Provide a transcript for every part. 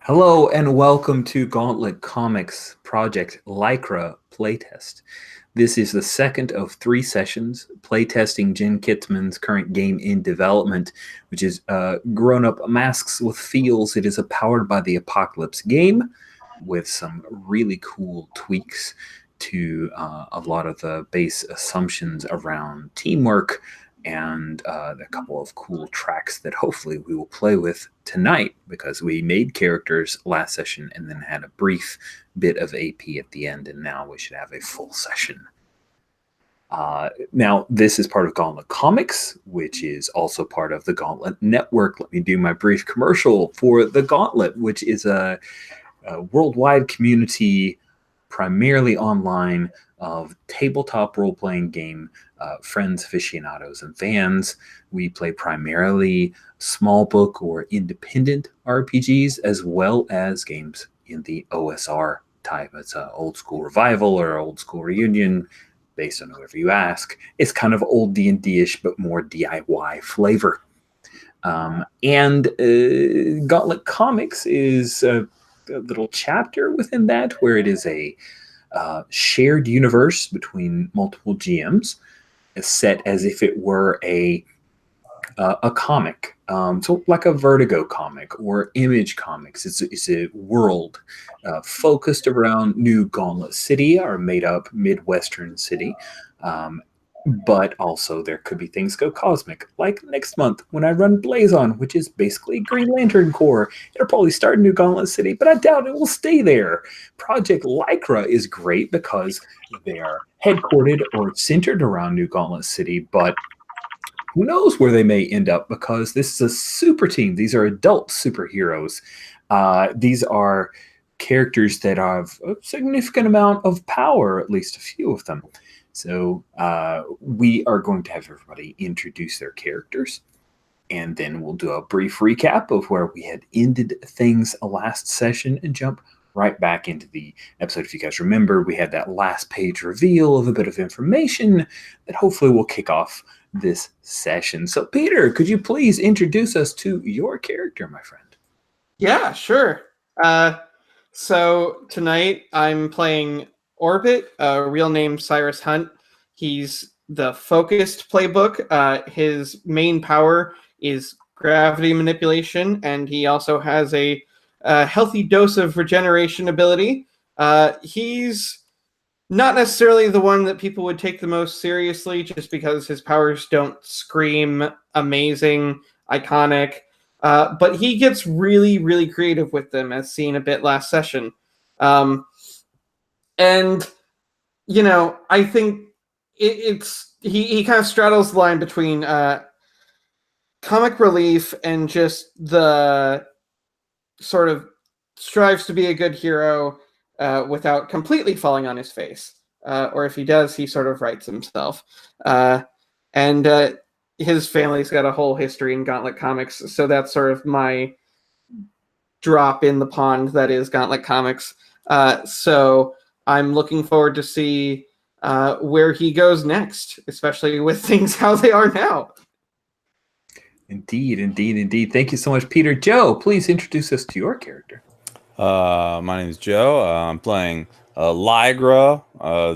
Hello and welcome to Gauntlet Comics Project Lycra playtest. This is the second of 3 sessions playtesting Jen Kitzman's current game in development, which is Grown-Up Masks with Feels. It is a powered by the Apocalypse game with some really cool tweaks to a lot of the base assumptions around teamwork and a couple of cool tracks that hopefully we will play with tonight, because we made characters last session and then had a brief bit of AP at the end, and now we should have a full session. Now, this is part of Gauntlet Comics, which is also part of the Gauntlet Network. Let me do my brief commercial for the Gauntlet, which is a worldwide community, primarily online, of tabletop role-playing game friends, aficionados, and fans. We play primarily small book or independent RPGs, as well as games in the OSR type. It's an old school revival or old school reunion, based on whoever you ask. It's kind of old D&D-ish, but more DIY flavor. And Gauntlet Comics is a little chapter within that, where it is a shared universe between multiple GMs, set as if it were a comic, so like a Vertigo comic or Image Comics. It's a world focused around New Gauntlet City, our made-up Midwestern city. But also there could be things go cosmic, like next month when I run Blazon, which is basically Green Lantern Corps. It'll probably start in New Gauntlet City, but I doubt it will stay there. Project Lycra is great because they are headquartered or centered around New Gauntlet City, but who knows where they may end up, because this is a super team. These are adult superheroes. These are characters that have a significant amount of power, at least a few of them. So we are going to have everybody introduce their characters, and then we'll do a brief recap of where we had ended things last session and jump right back into the episode. If you guys remember, we had that last page reveal of a bit of information that hopefully will kick off this session. So Peter, could you please introduce us to your character, my friend? Yeah, sure. So tonight I'm playing Orbit, real name Cyrus Hunt. He's the focused playbook. His main power is gravity manipulation, and he also has a healthy dose of regeneration ability. He's not necessarily the one that people would take the most seriously, just because his powers don't scream amazing, iconic. But he gets really, really creative with them, as seen a bit last session. And, you know, I think he kind of straddles the line between comic relief and just the sort of strives to be a good hero without completely falling on his face. Or if he does, he sort of writes himself. And his family's got a whole history in Gauntlet Comics, so that's sort of my drop in the pond that is Gauntlet Comics. So I'm looking forward to see where he goes next, especially with things how they are now. Indeed, indeed, indeed. Thank you so much, Peter. Joe, please introduce us to your character. My name is Joe. I'm playing Lycra,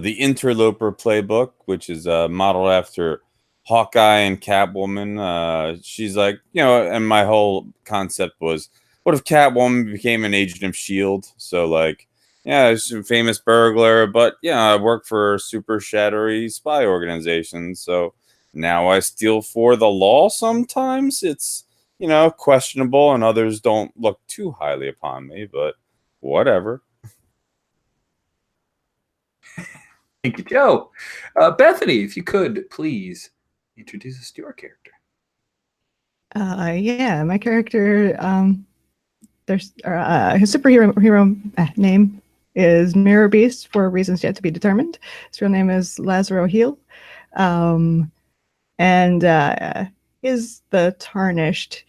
the Interloper playbook, which is modeled after Hawkeye and Catwoman. She's like, and my whole concept was, what if Catwoman became an agent of S.H.I.E.L.D.? So, like, yeah, she's a famous burglar, but yeah, I work for a super shadowy spy organization. So now I steal for the law sometimes. It's, questionable, and others don't look too highly upon me, but whatever. Thank you, Joe. Bethany, if you could, please introduce us to your character. Yeah, my character, his superhero name is Mirror Beast, for reasons yet to be determined. His real name is Lazaro Heel. And is the Tarnished.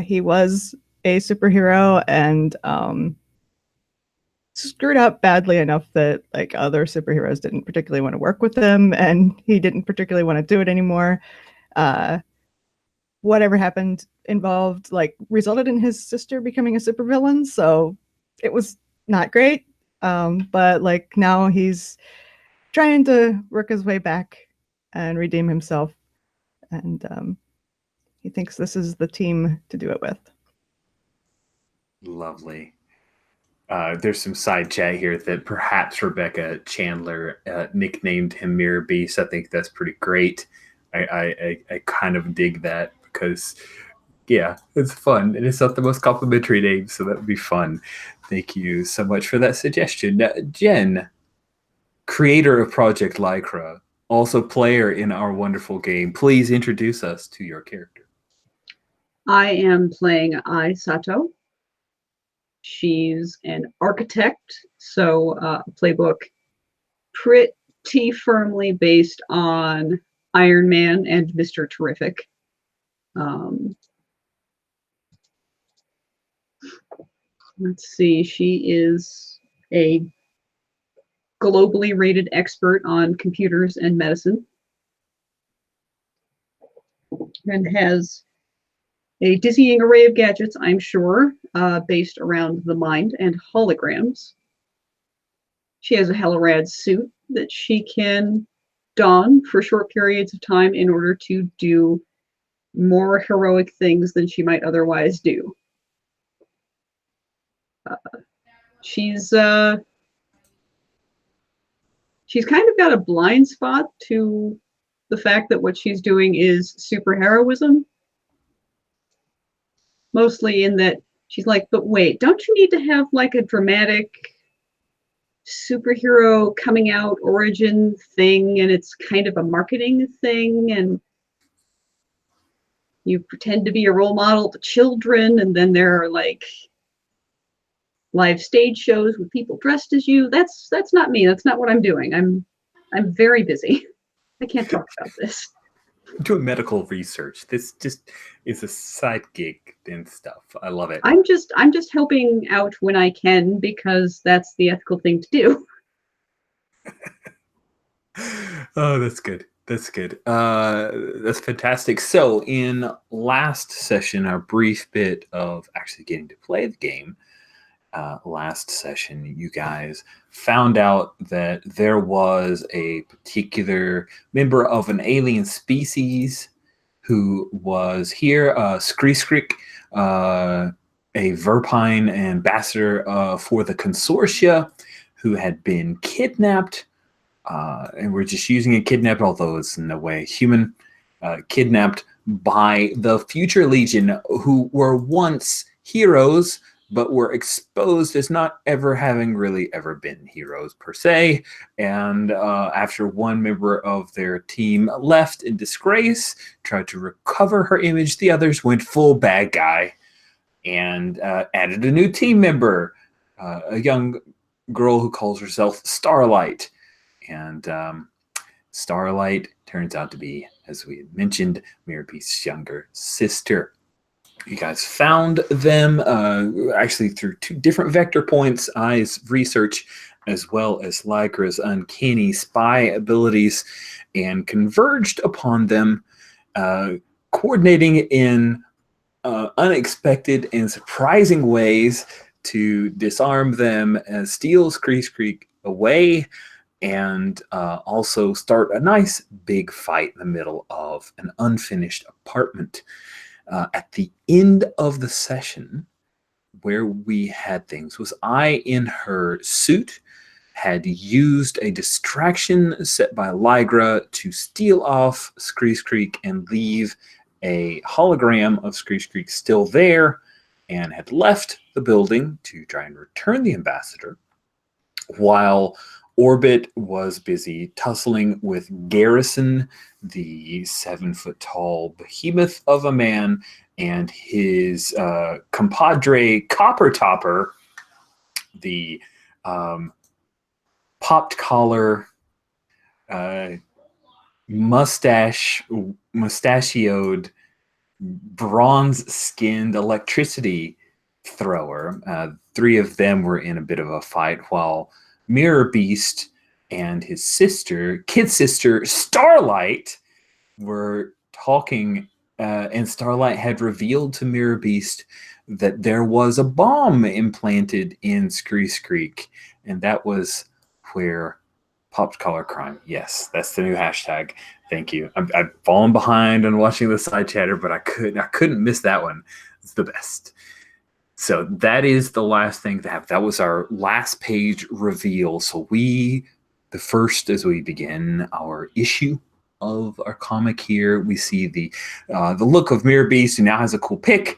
He was a superhero and screwed up badly enough that like other superheroes didn't particularly want to work with him, and he didn't particularly want to do it anymore. whatever happened involved, like, resulted in his sister becoming a supervillain. So it was not great. But like now he's trying to work his way back and redeem himself. And he thinks this is the team to do it with. Lovely. There's some side chat here that perhaps Rebecca Chandler nicknamed him Mirror Beast. I think that's pretty great. I kind of dig that because, yeah, it's fun. And it's not the most complimentary name, so that would be fun. Thank you so much for that suggestion. Jen, creator of Project Lycra, also player in our wonderful game, please introduce us to your character. I am playing Ai Sato. She's an architect, so playbook pretty firmly based on Iron Man and Mr. Terrific. Let's see, she is a globally rated expert on computers and medicine, and has a dizzying array of gadgets, I'm sure, based around the mind and holograms. She has a Helorad suit that she can don for short periods of time in order to do more heroic things than she might otherwise do. She's kind of got a blind spot to the fact that what she's doing is superheroism. Mostly in that she's like, but wait, don't you need to have like a dramatic superhero coming out origin thing, and it's kind of a marketing thing, and you pretend to be a role model to children, and then there are like live stage shows with people dressed as you. That's not me. That's not what I'm doing. I'm very busy. I can't talk about this. Doing medical research. This just is a side gig and stuff. I love it. I'm just helping out when I can, because that's the ethical thing to do. Oh, that's good. That's good. That's fantastic. So in last session, our brief bit of actually getting to play the game, last session, you guys found out that there was a particular member of an alien species who was here, Skreeskrik, a Verpine ambassador for the Consortia, who had been kidnapped, and we're just using a kidnapped, although it's in no way human, kidnapped by the Future Legion, who were once heroes, but were exposed as not ever having really ever been heroes per se. And after one member of their team left in disgrace, tried to recover her image, the others went full bad guy and added a new team member, a young girl who calls herself Starlight. And Starlight turns out to be, as we had mentioned, Mirror Beast's younger sister. You guys found them actually through two different vector points, Ai's research, as well as Lycra's uncanny spy abilities, and converged upon them, coordinating in unexpected and surprising ways to disarm them, steal Skreeskrik away, and also start a nice big fight in the middle of an unfinished apartment. At the end of the session, where we had things was Ai, in her suit, had used a distraction set by Lycra to steal off Skreeskrik and leave a hologram of Skreeskrik still there, and had left the building to try and return the ambassador, while Orbit was busy tussling with Garrison, the 7-foot-tall behemoth of a man, and his compadre Copper Topper, the popped collar, mustachioed, bronze-skinned electricity thrower. Three of them were in a bit of a fight, while Mirror Beast and his sister, kid sister, Starlight, were talking and Starlight had revealed to Mirror Beast that there was a bomb implanted in Screese Creek, and that was where popped collar crime. Yes, that's the new hashtag. Thank you. I've fallen behind on watching the side chatter, but I couldn't miss that one. It's the best. So that is the last thing to have. That was our last page reveal. So as we begin our issue of our comic here, we see the look of Mirror Beast, who now has a cool pick.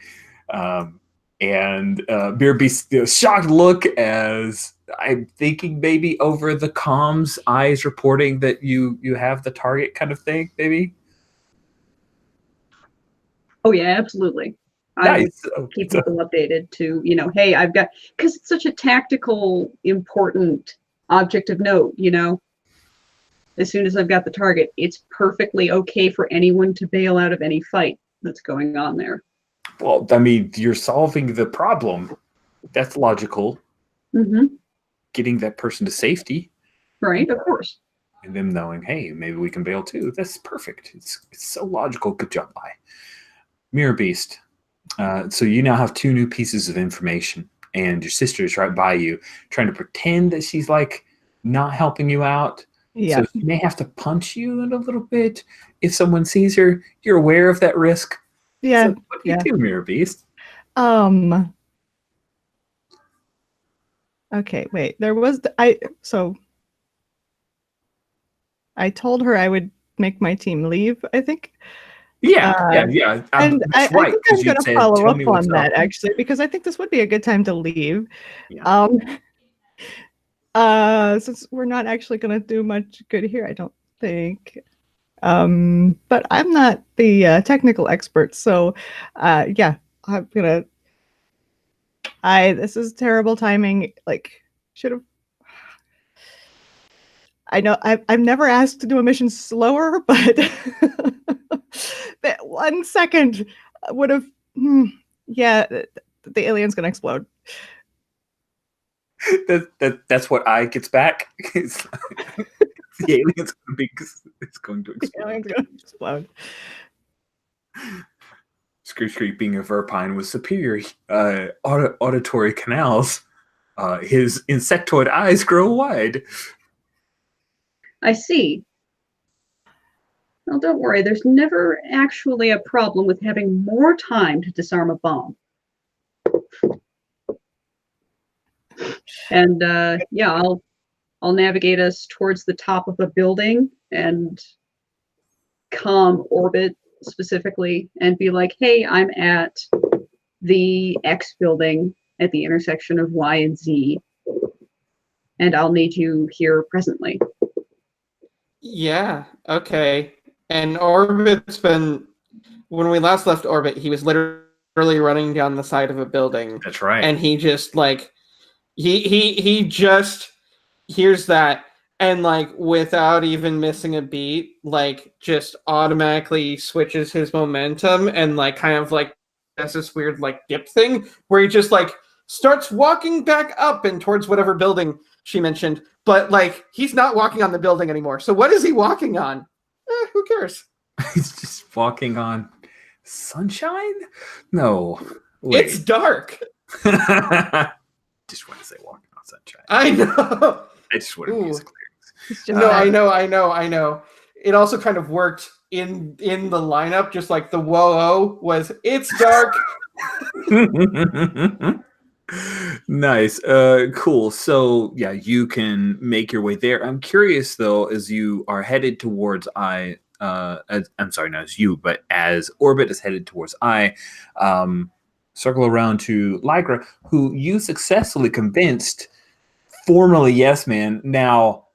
And Mirror Beast, shocked look as I'm thinking maybe over the comms, eyes reporting that you have the target kind of thing, maybe. Oh yeah, absolutely. Nice. I would keep people updated to, hey, I've got, because it's such a tactical, important object of note, as soon as I've got the target, it's perfectly okay for anyone to bail out of any fight that's going on there. Well, I mean, you're solving the problem. That's logical. Mm-hmm. Getting that person to safety. Right, of course. And them knowing, hey, maybe we can bail too. That's perfect. It's so logical. Good job, bye. Mirror Beast. So you now have 2 new pieces of information, and your sister is right by you, trying to pretend that she's like not helping you out. Yeah. So she may have to punch you in a little bit if someone sees her. You're aware of that risk. Yeah. So what do you do, Mirror Beast? Okay, wait. I told her I would make my team leave, I think. Yeah. And that's I right, think 'cause I'm you going to said, follow "Tell up me on what's that, up." actually, because I think this would be a good time to leave. Yeah. Since we're not actually going to do much good here, I don't think. But I'm not the technical expert, so yeah, I'm gonna. This is terrible timing. Like, should have. I know I've never asked to do a mission slower, but that 1 second would have. Yeah, the alien's gonna explode. That's what I gets back. The alien's going to The alien's explode. gonna explode. Screech Creek, being a Verpine with superior auditory canals, his insectoid eyes grow wide. I see. Well, don't worry. There's never actually a problem with having more time to disarm a bomb. And yeah, I'll navigate us towards the top of a building and calm Orbit specifically and be like, hey, I'm at the X building at the intersection of Y and Z, and I'll need you here presently. Yeah, okay. And Orbit's been, when we last left Orbit, he was literally running down the side of a building. That's right. And he just like, he just hears that and like without even missing a beat, like just automatically switches his momentum and like kind of like does this weird like dip thing where he just like starts walking back up and towards whatever building she mentioned, but like he's not walking on the building anymore. So what is he walking on? Who cares? He's just walking on sunshine? No. Wait. It's dark. Just want to say walking on sunshine. I know. I just want to music lyrics. No, I know. It also kind of worked in the lineup, just like the whoa was it's dark. Nice. Cool. So yeah, you can make your way there. I'm curious though, as you are headed towards I'm sorry, not as you, but as Orbit is headed towards circle around to Lycra, who you successfully convinced, formerly Yes Man, now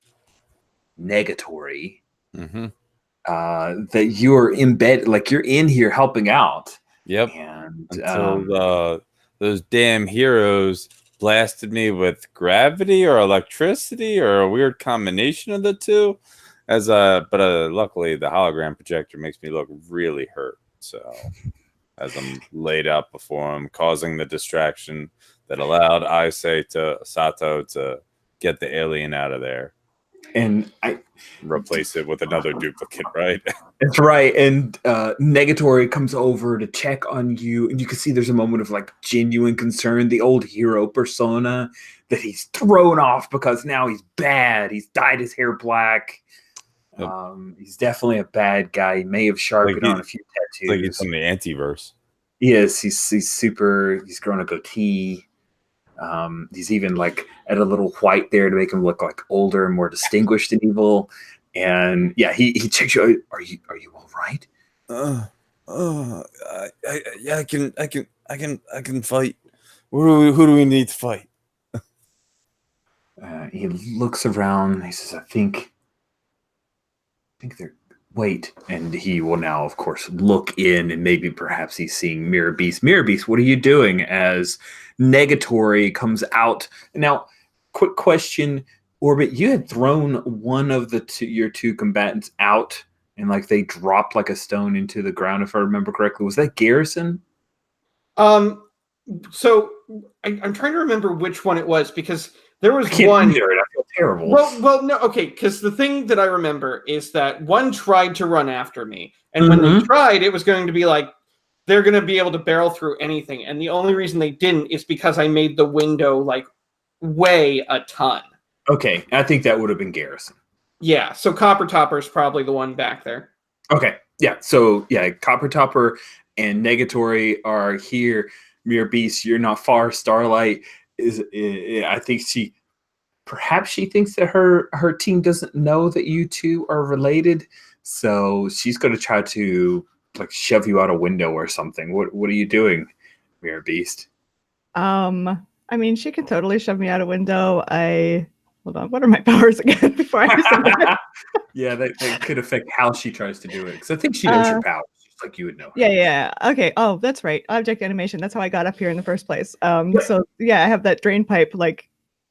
negatory, that you're embedded, like you're in here helping out. Yep. And until those damn heroes blasted me with gravity or electricity or a weird combination of the two. But luckily the hologram projector makes me look really hurt. So as I'm laid out before him, causing the distraction that allowed Aisei to Sato to get the alien out of there and I replace it with another duplicate, right? That's right. And Negatory comes over to check on you, and you can see there's a moment of like genuine concern. The old hero persona that he's thrown off because now he's bad. He's dyed his hair black. Yep. He's definitely a bad guy. He may have sharpened on a few tattoos. Like he's from the antiverse. Yes, he's super. He's grown a goatee. He's even like at a little white there to make him look like older and more distinguished and evil. And yeah, he checks you. Are you all right? Yeah, I can fight. Who do we need to fight? He looks around. He says, I think they're. Wait, and he will now, of course, look in, and maybe perhaps he's seeing Mirror Beast. Mirror Beast, what are you doing? As Negatory comes out. Now, quick question, Orbit, you had thrown one of your two combatants out, and like they dropped like a stone into the ground, if I remember correctly. Was that Garrison? So I'm trying to remember which one it was, because there was I one. I feel terrible. Well, no, okay, because the thing that I remember is that one tried to run after me, and when they tried, it was going to be like they're going to be able to barrel through anything, and the only reason they didn't is because I made the window like weigh a ton. Okay, I think that would have been Garrison. Yeah, so Copper Topper is probably the one back there. Okay, yeah, so yeah, Copper Topper and Negatory are here. Mirror Beast, you're not far. Starlight is, I think perhaps she thinks that her team doesn't know that you two are related, so she's going to try to like shove you out a window or something. What are you doing, Mirror Beast? I mean, she can totally shove me out a window. Hold on. What are my powers again before I do something? Yeah, that could affect how she tries to do it, because I think she knows your powers, just like you would know. Yeah. Okay. Oh, that's right. Object animation. That's how I got up here in the first place. So yeah, I have that drain pipe like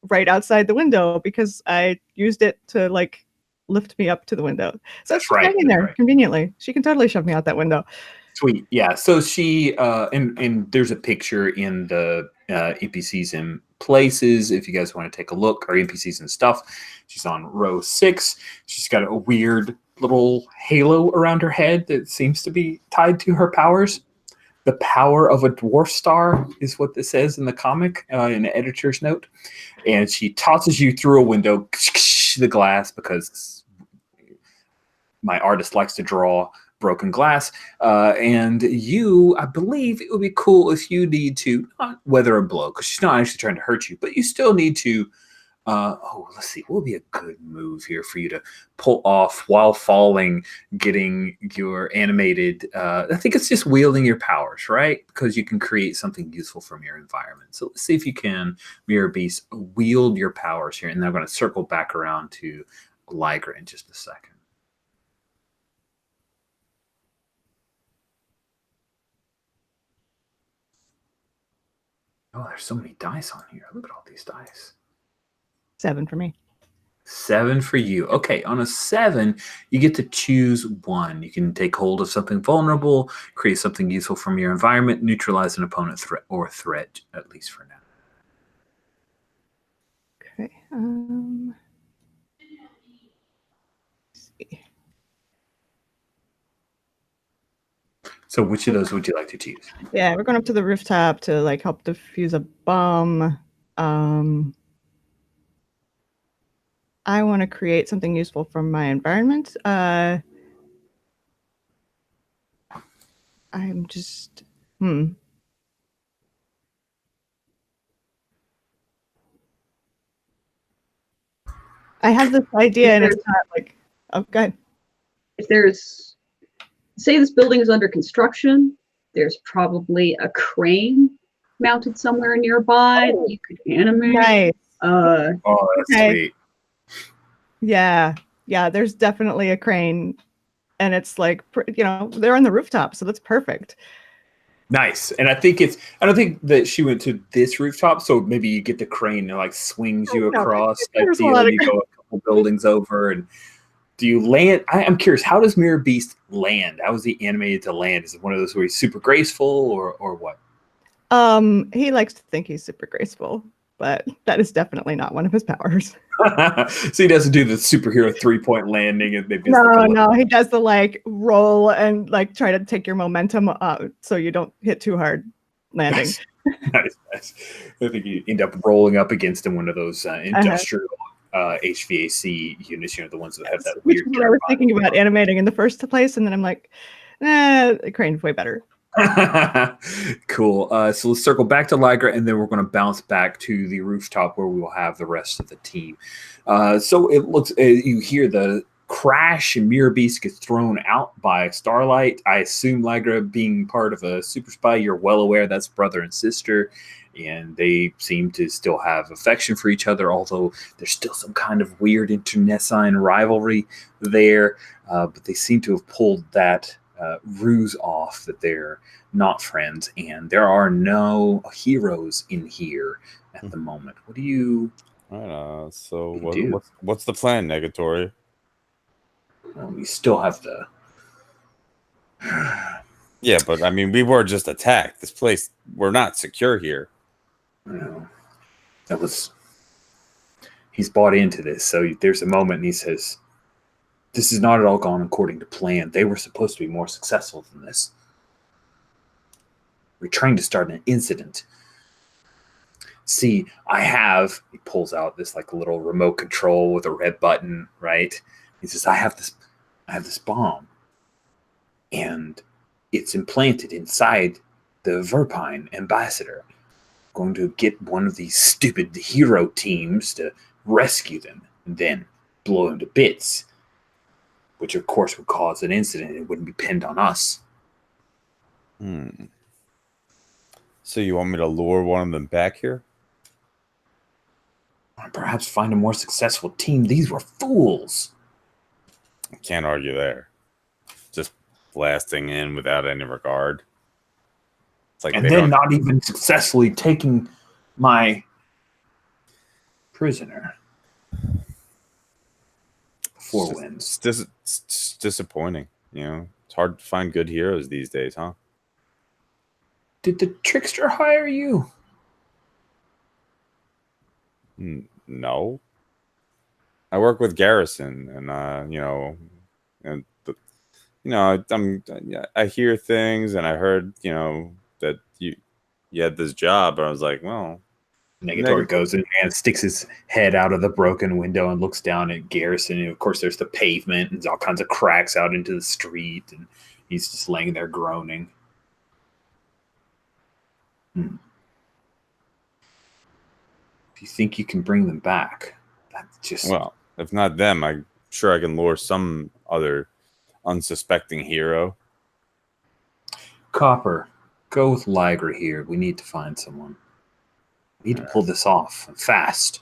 right outside the window because I used it to like lift me up to the window. So she's right in there conveniently. She can totally shove me out that window. Sweet. Yeah. So she and there's a picture in the NPCs in places. If you guys want to take a look, or NPCs and stuff, she's on row 6. She's got a weird little halo around her head that seems to be tied to her powers. The power of a dwarf star is what this says in the comic, in the editor's note. And she tosses you through a window, the glass, because my artist likes to draw broken glass. And you, I believe it would be cool if you need to not weather a blow, because she's not actually trying to hurt you, but you still need to. Let's see. What would be a good move here for you to pull off while falling, getting your animated? I think it's just wielding your powers, right? Because you can create something useful from your environment. So let's see if you can, Mirror Beast, wield your powers here. And then I'm going to circle back around to Lycra in just a second. Oh, there's so many dice on here. Look at all these dice. 7 for me. 7 for you. Okay, on a 7, you get to choose one. You can take hold of something vulnerable, create something useful from your environment, neutralize an opponent threat, at least for now. Okay. Let's see. So which of those would you like to choose? Yeah, we're going up to the rooftop to like help defuse a bomb. I want to create something useful from my environment. I'm just, I have this idea and it's not like, oh, go ahead. If there's, say this building is under construction, there's probably a crane mounted somewhere nearby that you could animate. Nice. That's sweet. Yeah, there's definitely a crane, and it's like, they're on the rooftop, so that's perfect. Nice. And I don't think that she went to this rooftop, so maybe you get the crane that like swings you across, you go a couple buildings over. And do you land? I'm curious, how does Mirror Beast land? How is he animated to land? Is it one of those where he's super graceful or what? He likes to think he's super graceful, but that is definitely not one of his powers. So he doesn't do the superhero 3-point landing and maybe No, he does the like roll and like try to take your momentum so you don't hit too hard landing. Nice. I think you end up rolling up against one of those industrial HVAC units, the ones that have that Which weird. is what I was thinking about animating in the first place, and then I'm like, Crane's way better. Cool. So let's circle back to Lycra, and then we're going to bounce back to the rooftop where we will have the rest of the team. So it looks, you hear the crash, and Mirror Beast gets thrown out by Starlight. I assume Lycra, being part of a super spy, you're well aware that's brother and sister, and they seem to still have affection for each other, although there's still some kind of weird internecine rivalry there. But they seem to have pulled that ruse off, that they're not friends, and there are no heroes in here at the moment. What do you do? What's the plan, Negatory? We still have the yeah, but I mean, we were just attacked. This place, we're not secure here. He's bought into this. So there's a moment and he says, this has not at all gone according to plan. They were supposed to be more successful than this. We're trying to start an incident. See, he pulls out this like little remote control with a red button, right? He says, I have this bomb, and it's implanted inside the Verpine ambassador. I'm going to get one of these stupid hero teams to rescue them and then blow them to bits, which of course would cause an incident. It wouldn't be pinned on us. So you want me to lure one of them back here? Or perhaps find a more successful team. These were fools. I can't argue there. Just blasting in without any regard. It's like, and then not even successfully taking my prisoner. 4 wins. It's disappointing. It's hard to find good heroes these days, huh? Did the trickster hire you? No. I work with Garrison, and I hear things, and I heard that you had this job, and I was like, well. Negatory goes in and sticks his head out of the broken window and looks down at Garrison. And of course, there's the pavement and all kinds of cracks out into the street, and he's just laying there groaning. If you think you can bring them back, that's just... Well, if not them, I'm sure I can lure some other unsuspecting hero. Copper, go with Lycra here. We need to find someone. We need to pull this off fast.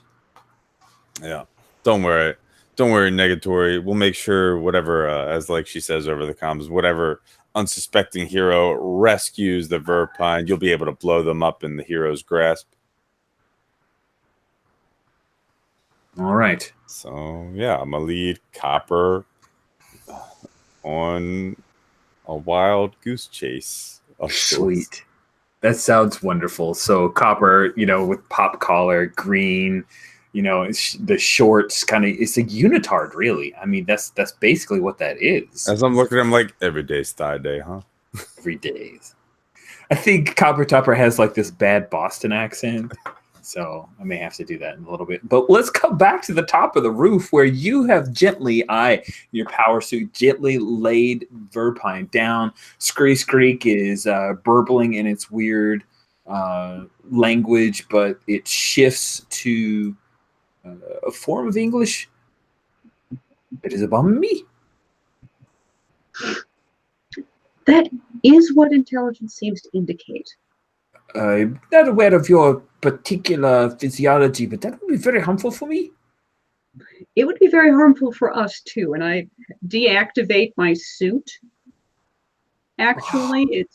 Yeah. Don't worry, Negatory. We'll make sure whatever, as like she says over the comms, whatever unsuspecting hero rescues the Verpine, you'll be able to blow them up in the hero's grasp. All right. So yeah, I'm gonna lead Copper on a wild goose chase. Sweet. That sounds wonderful. So Copper, with pop collar, green, the shorts, kind of, it's a unitard, really. I mean, that's basically what that is. As I'm looking at him, like, every day's thigh day, huh? Every day. I think Copper Topper has like this bad Boston accent, so I may have to do that in a little bit. But let's come back to the top of the roof where you have gently, your power suit, gently laid Verpine down. Screek is burbling in its weird language, but it shifts to a form of English. It is about me. That is what intelligence seems to indicate. I'm not aware of your particular physiology, but that would be very harmful for me. It would be very harmful for us too. And I deactivate my suit. Actually,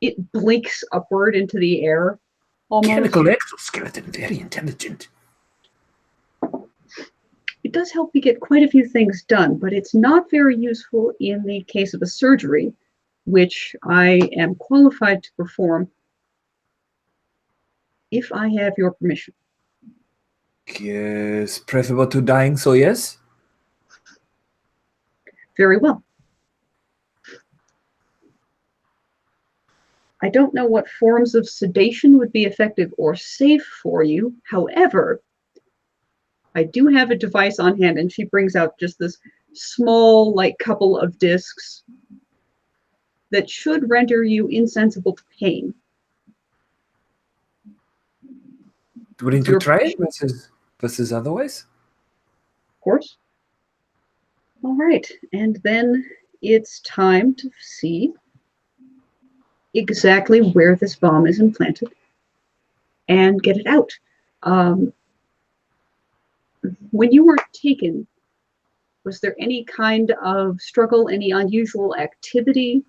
it blinks upward into the air. Almost. Chemical exoskeleton, very intelligent. It does help me get quite a few things done, but it's not very useful in the case of a surgery, which I am qualified to perform. if I have your permission. Yes, preferable to dying, so yes. Very well. I don't know what forms of sedation would be effective or safe for you. However, I do have a device on hand, and she brings out just this small, like, couple of discs that should render you insensible to pain. Willing to Your try it permission. versus otherwise? Of course. All right, and then it's time to see exactly where this bomb is implanted and get it out. When you were taken, was there any kind of struggle, any unusual activity,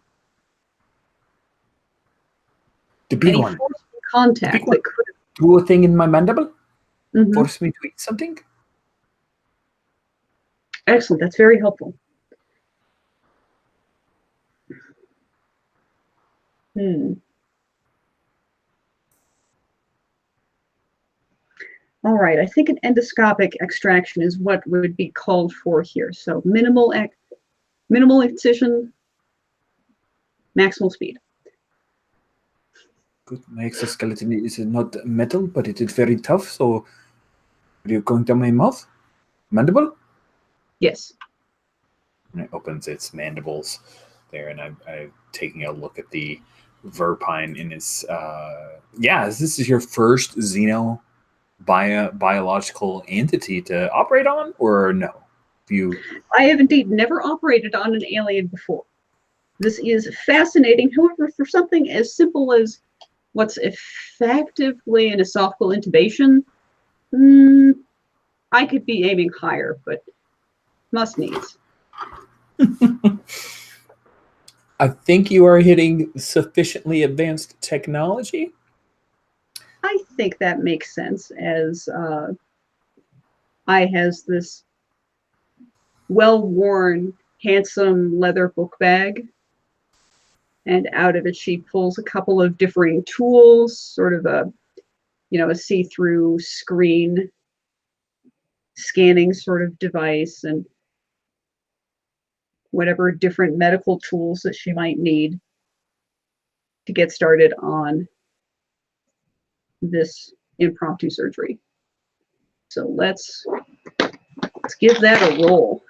The big any one. forceful contact one. that could Do a thing in my mandible? have... Force me to eat something? Excellent, that's very helpful. All right, I think an endoscopic extraction is what would be called for here. So minimal incision, maximal speed. Good. My exoskeleton is not metal, but it is very tough. So, are you going down my mouth? Mandible? Yes. And it opens its mandibles there, and I'm taking a look at the Verpine in its. Yeah, this is your first Xeno biological entity to operate on, or no? I have indeed never operated on an alien before. This is fascinating. However, for something as simple as what's effectively an esophageal intubation, I could be aiming higher, but must needs. I think you are hitting sufficiently advanced technology. I think that makes sense, as I has this well-worn, handsome leather book bag, and out of it she pulls a couple of differing tools, sort of a see-through screen scanning sort of device, and whatever different medical tools that she might need to get started on this impromptu surgery. So let's give that a roll.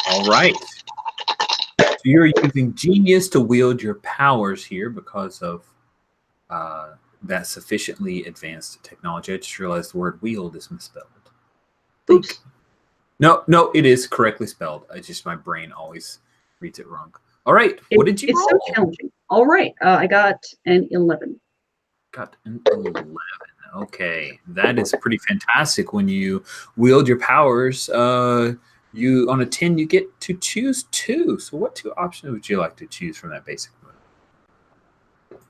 All right. So you're using genius to wield your powers here because of that sufficiently advanced technology. I just realized the word wield is misspelled. Oops. No, it is correctly spelled. I just, my brain always reads it wrong. All right. What did you roll? It's so challenging. All right. I got an 11. Got an 11. Okay. That is pretty fantastic. When you wield your powers, you on a 10, you get to choose 2. So what 2 options would you like to choose from that basic move?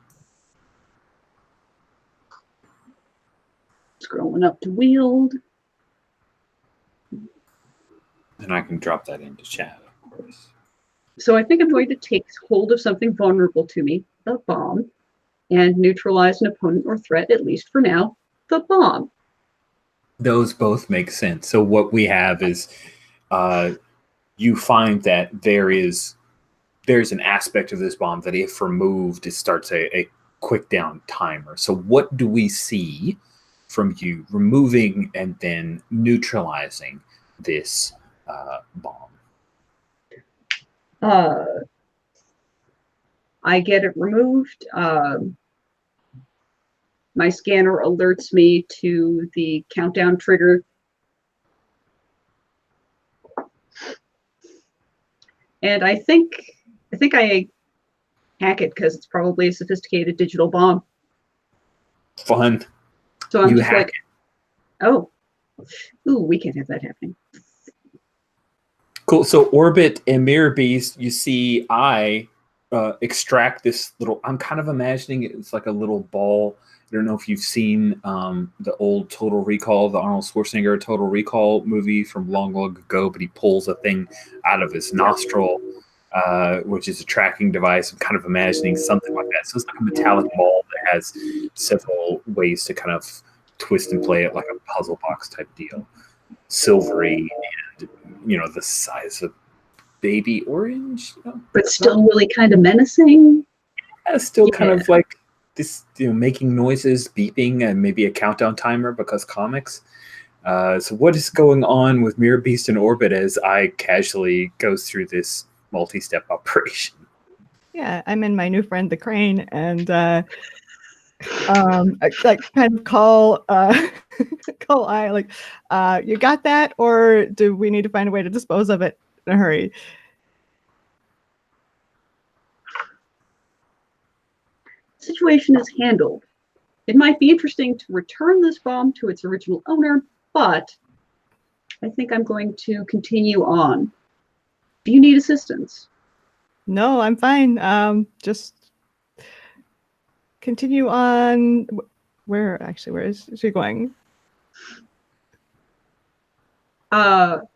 Scrolling up to wield. And I can drop that into chat, of course. So I think I'm going to take hold of something vulnerable to me, the bomb, and neutralize an opponent or threat, at least for now, the bomb. Those both make sense. So what we have is you find that there's an aspect of this bomb that if removed, it starts a quick down timer. So what do we see from you removing and then neutralizing this bomb? I get it removed. My scanner alerts me to the countdown trigger. And I think I hack it because it's probably a sophisticated digital bomb. Fun. So I'm you just hack like, it. oh, ooh, we can't have that happening. Cool. So Orbit and Mirror Beast, you see I extract this little, I'm kind of imagining it's like a little ball. I don't know if you've seen the old Total Recall, the Arnold Schwarzenegger Total Recall movie from long ago, but he pulls a thing out of his nostril, which is a tracking device. I'm kind of imagining something like that. So it's like a metallic ball that has several ways to kind of twist and play it like a puzzle box type deal. Silvery and, the size of baby orange. But still really kind of menacing. Yeah, still kind of like this, making noises, beeping, and maybe a countdown timer because comics. So what is going on with Mirror Beast in orbit as I casually goes through this multi-step operation? Yeah, I'm in my new friend the crane, and I like kind of call call I like, you got that, or do we need to find a way to dispose of it in a hurry? Situation is handled. It might be interesting to return this bomb to its original owner, but I think I'm going to continue on. Do you need assistance? No, I'm fine. Just continue on. Where is she going? Well,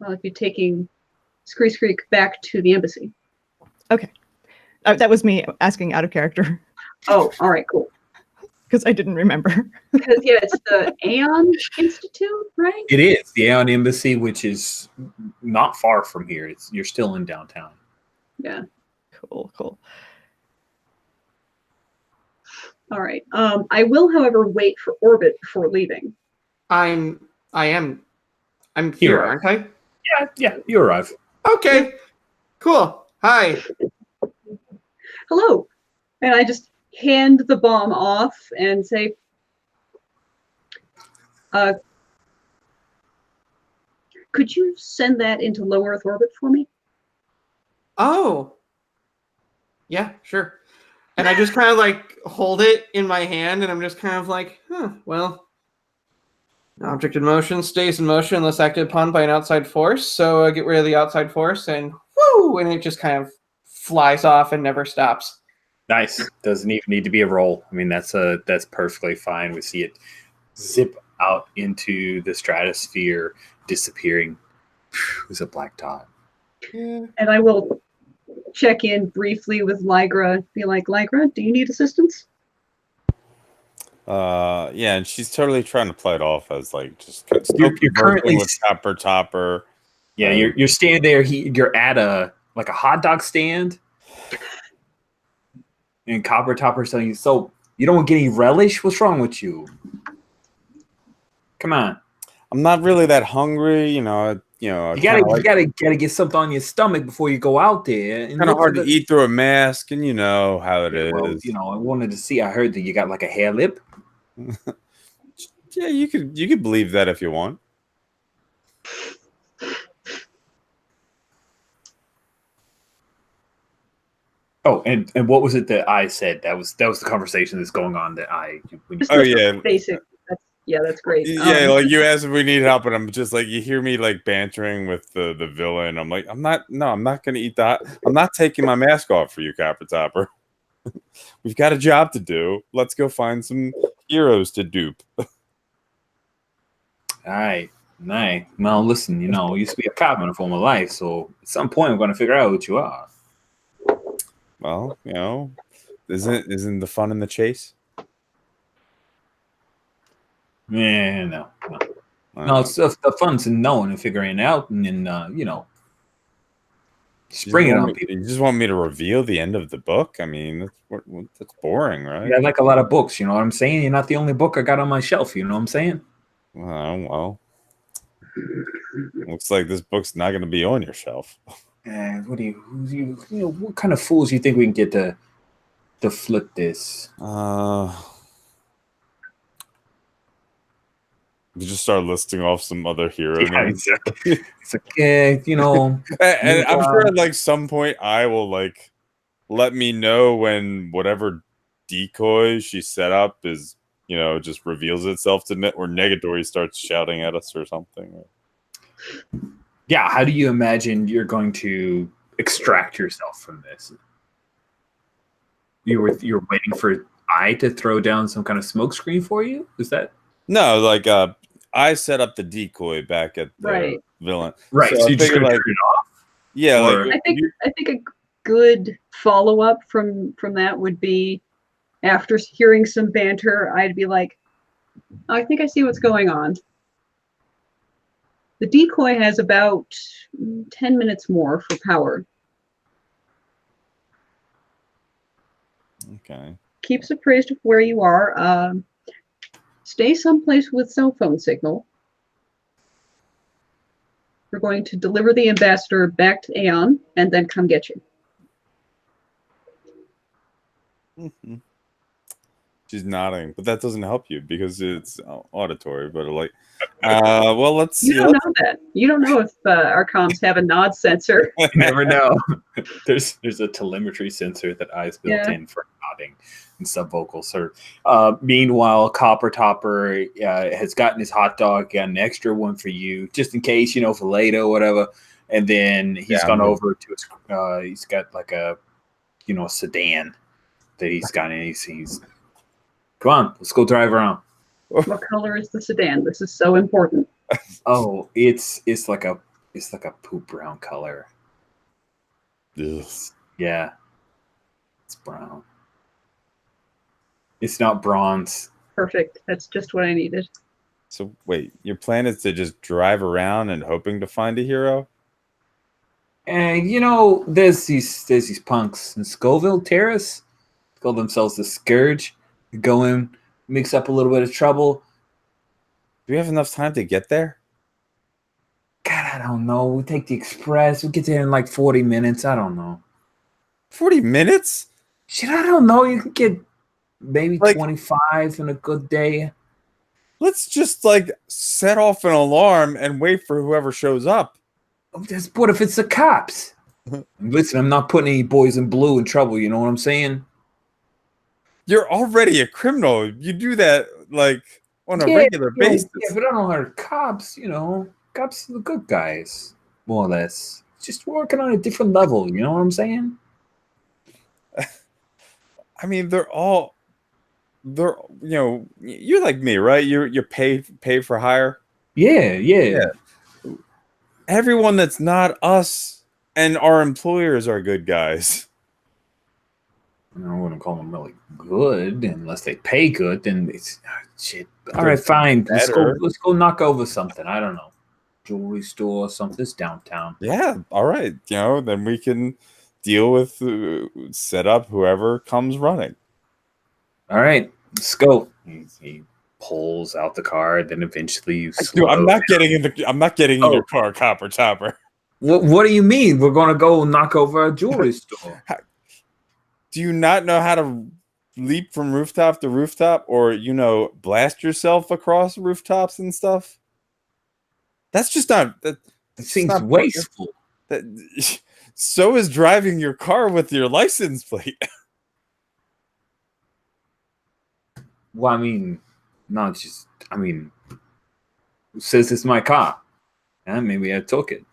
if you're taking Screek back to the embassy. Okay. That was me asking out of character. Oh, all right, cool. Because I didn't remember. Because, yeah, it's the Aeon Institute, right? It is the Aeon Embassy, which is not far from here. You're still in downtown. Yeah. Cool. All right. I will, however, wait for orbit before leaving. I'm here, Here. aren't I? Yeah, you arrive. Okay. Cool. Hi. Hello. And I just hand the bomb off and say, could you send that into low Earth orbit for me? Oh. Yeah, sure. And I just kind of like hold it in my hand, and I'm just kind of like, well, an object in motion stays in motion unless acted upon by an outside force. So get rid of the outside force, and whoo, and it just kind of flies off and never stops. Nice. Doesn't even need to be a roll. I mean, that's perfectly fine. We see it zip out into the stratosphere, disappearing. It's a black dot. Yeah. And I will check in briefly with Lycra. Be like, Lycra, do you need assistance? Yeah, and she's totally trying to play it off as like just You're currently with Topper. Yeah, you're standing there. You're at a hot dog stand, and Copper Topper's telling you, "So you don't get any relish? What's wrong with you? Come on." I'm not really that hungry, you gotta get something on your stomach before you go out there. And kind of hard to eat through a mask, and you know how it is. Well, I wanted to see. I heard that you got like a hair lip. Yeah, you could believe that if you want. Oh, and what was it that I said? That was the conversation that's going on that Basic. That's great. Yeah, like you asked if we need help, and I'm just like, you hear me like bantering with the villain. I'm like, I'm not gonna eat that. I'm not taking my mask off for you, Copper Topper. We've got a job to do. Let's go find some heroes to dupe. All right. Well, listen, I used to be a cop in a former life, so at some point I'm going to figure out what you are. Well, isn't the fun in the chase? Yeah, no. No, it's the fun's in knowing and figuring it out, and then spring it on people. You just want me to reveal the end of the book? I mean, that's boring, right? Yeah, I like a lot of books. You know what I'm saying? You're not the only book I got on my shelf. You know what I'm saying? Well, looks like this book's not going to be on your shelf. What kind of fools do you think we can get to flip this? You just start listing off some other hero names. It's like, and I'm sure at like some point I will like let me know when whatever decoy she set up is, just reveals itself to net, or Negatory starts shouting at us or something. Yeah, how do you imagine you're going to extract yourself from this? You're waiting for I to throw down some kind of smoke screen for you? Is that? No, like I set up the decoy back at the villain. Right. So you just turn it off? Yeah, I think a good follow-up from that would be after hearing some banter, I'd be like, I think I see what's going on. The decoy has about 10 minutes more for power. Okay. Keeps appraised of where you are. Stay someplace with cell phone signal. We're going to deliver the ambassador back to Aeon and then come get you. Mm-hmm. She's nodding, but that doesn't help you because it's auditory. But like, well, let's see. You don't know that. You don't know if our comms have a nod sensor. You never know. There's a telemetry sensor that I's built Yeah. in for nodding and subvocal. So, meanwhile, Copper Topper has gotten his hot dog, got an extra one for you, just in case, for later or whatever. And then he's gone over to his. He's got like a, a sedan that he's got, and he's. Come on, let's go drive around. What color is the sedan? This is so important. Oh, it's like a poop brown color. Ugh. Yeah, it's brown. It's not bronze. Perfect. That's just what I needed. So wait, your plan is to just drive around and hoping to find a hero? And there's these punks in Scoville Terrace. Call themselves the Scourge. Go in, mix up a little bit of trouble. Do we have enough time to get there? God, I don't know. We take the express. We get there in like 40 minutes. I don't know. 40 minutes? Shit, I don't know. You can get maybe Like, 25 in a good day. Let's just set off an alarm and wait for whoever shows up. What if it's the cops? Listen, I'm not putting any boys in blue in trouble. You know what I'm saying? You're already a criminal. You do that on a regular basis. Yeah, but I don't know. Cops, cops are the good guys, more or less. Just working on a different level. You know what I'm saying? I mean, you're like me, right? You're pay for hire. Yeah. Everyone that's not us and our employers are good guys. I wouldn't call them really good unless they pay good. Then it's shit. All right, fine. Let's go knock over something. I don't know, jewelry store, something's downtown. Yeah, all right. Then we can deal with set up whoever comes running. All right, let's go. He pulls out the car. Then eventually you. I'm not getting in your car, Copper Topper. What do you mean? We're gonna go knock over a jewelry store. Do you not know how to leap from rooftop to rooftop, or blast yourself across rooftops and stuff? That's just not. That seems wasteful. So is driving your car with your license plate. Well, I mean, not just. I mean, who says it's my car? Maybe I took it.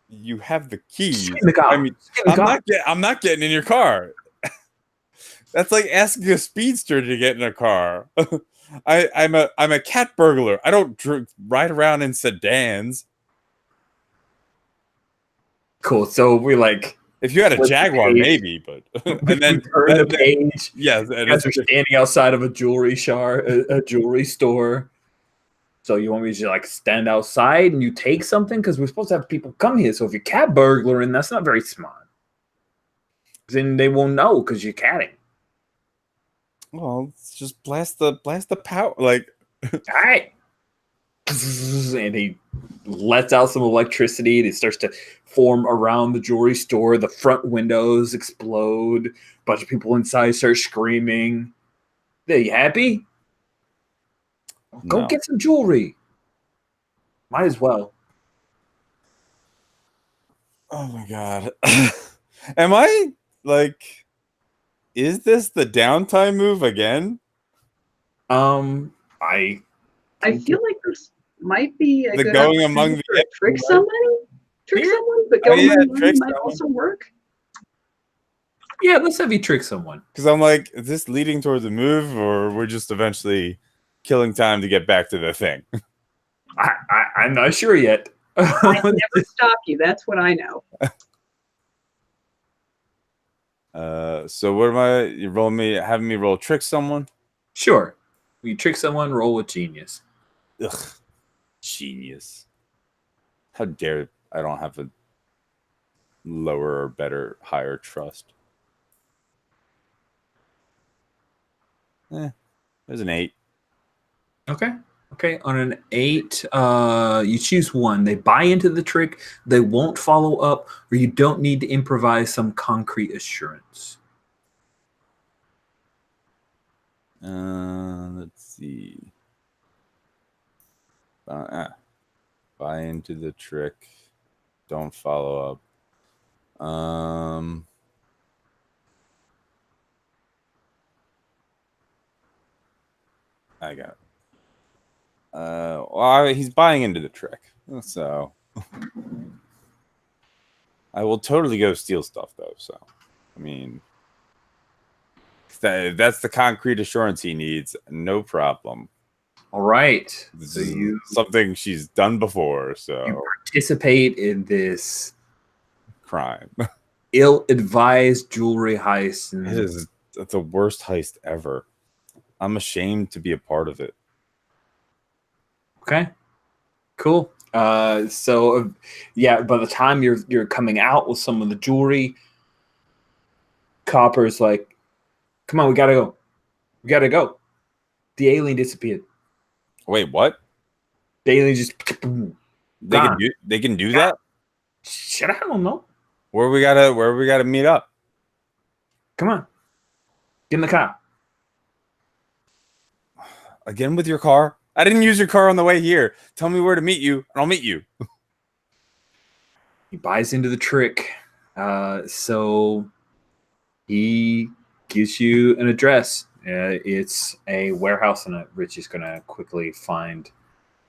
You have the keys. The car. I mean, I'm not getting in your car. That's like asking a speedster to get in a car. I'm a cat burglar. I don't ride around in sedans. Cool. So we're like, if you had a Jaguar, maybe, but and then turn the page. Yes, and as we're standing outside of a jewelry store. So you want me to just stand outside and you take something? Because we're supposed to have people come here. So if you're cat burglaring, that's not very smart. Then they won't know because you're catting. Well, let's just blast the power. All right. And he lets out some electricity. And it starts to form around the jewelry store. The front windows explode. A bunch of people inside start screaming. Are you happy? Go get some jewelry. Might as well. Oh my god. Am I is this the downtime move again? I feel like this might be a the good going among the trick somebody. But going among might also work. Yeah, let's have you trick someone. Because I'm like, is this leading towards a move, or we're just eventually killing time to get back to the thing? I'm not sure yet. I never stop you. That's what I know. So what am I? You having me roll trick someone? Sure. You trick someone, roll with genius. Ugh, genius. How dare I don't have a lower or better, higher trust. There's an 8. Okay. Okay. On an 8, you choose one. They buy into the trick, they won't follow up, or you don't need to improvise some concrete assurance. Let's see. Buy into the trick. Don't follow up. I got it. Well, he's buying into the trick, so I will totally go steal stuff though. So, I mean, that's the concrete assurance he needs. No problem. All right. This So is you something she's done before. So participate in this crime. ill-advised jewelry heist. And It is the worst heist ever. I'm ashamed to be a part of it. Okay. Cool. So yeah, by the time you're coming out with some of the jewelry, Copper's like, "Come on, we gotta go. We gotta go." The alien disappeared. Wait, what? The alien just They can do that? Shit, I don't know. Where we gotta meet up? Come on. Get in the car. Again with your car? I didn't use your car on the way here. Tell me where to meet you, and I'll meet you. He buys into the trick. So he gives you an address. It's a warehouse, and Rich is going to quickly find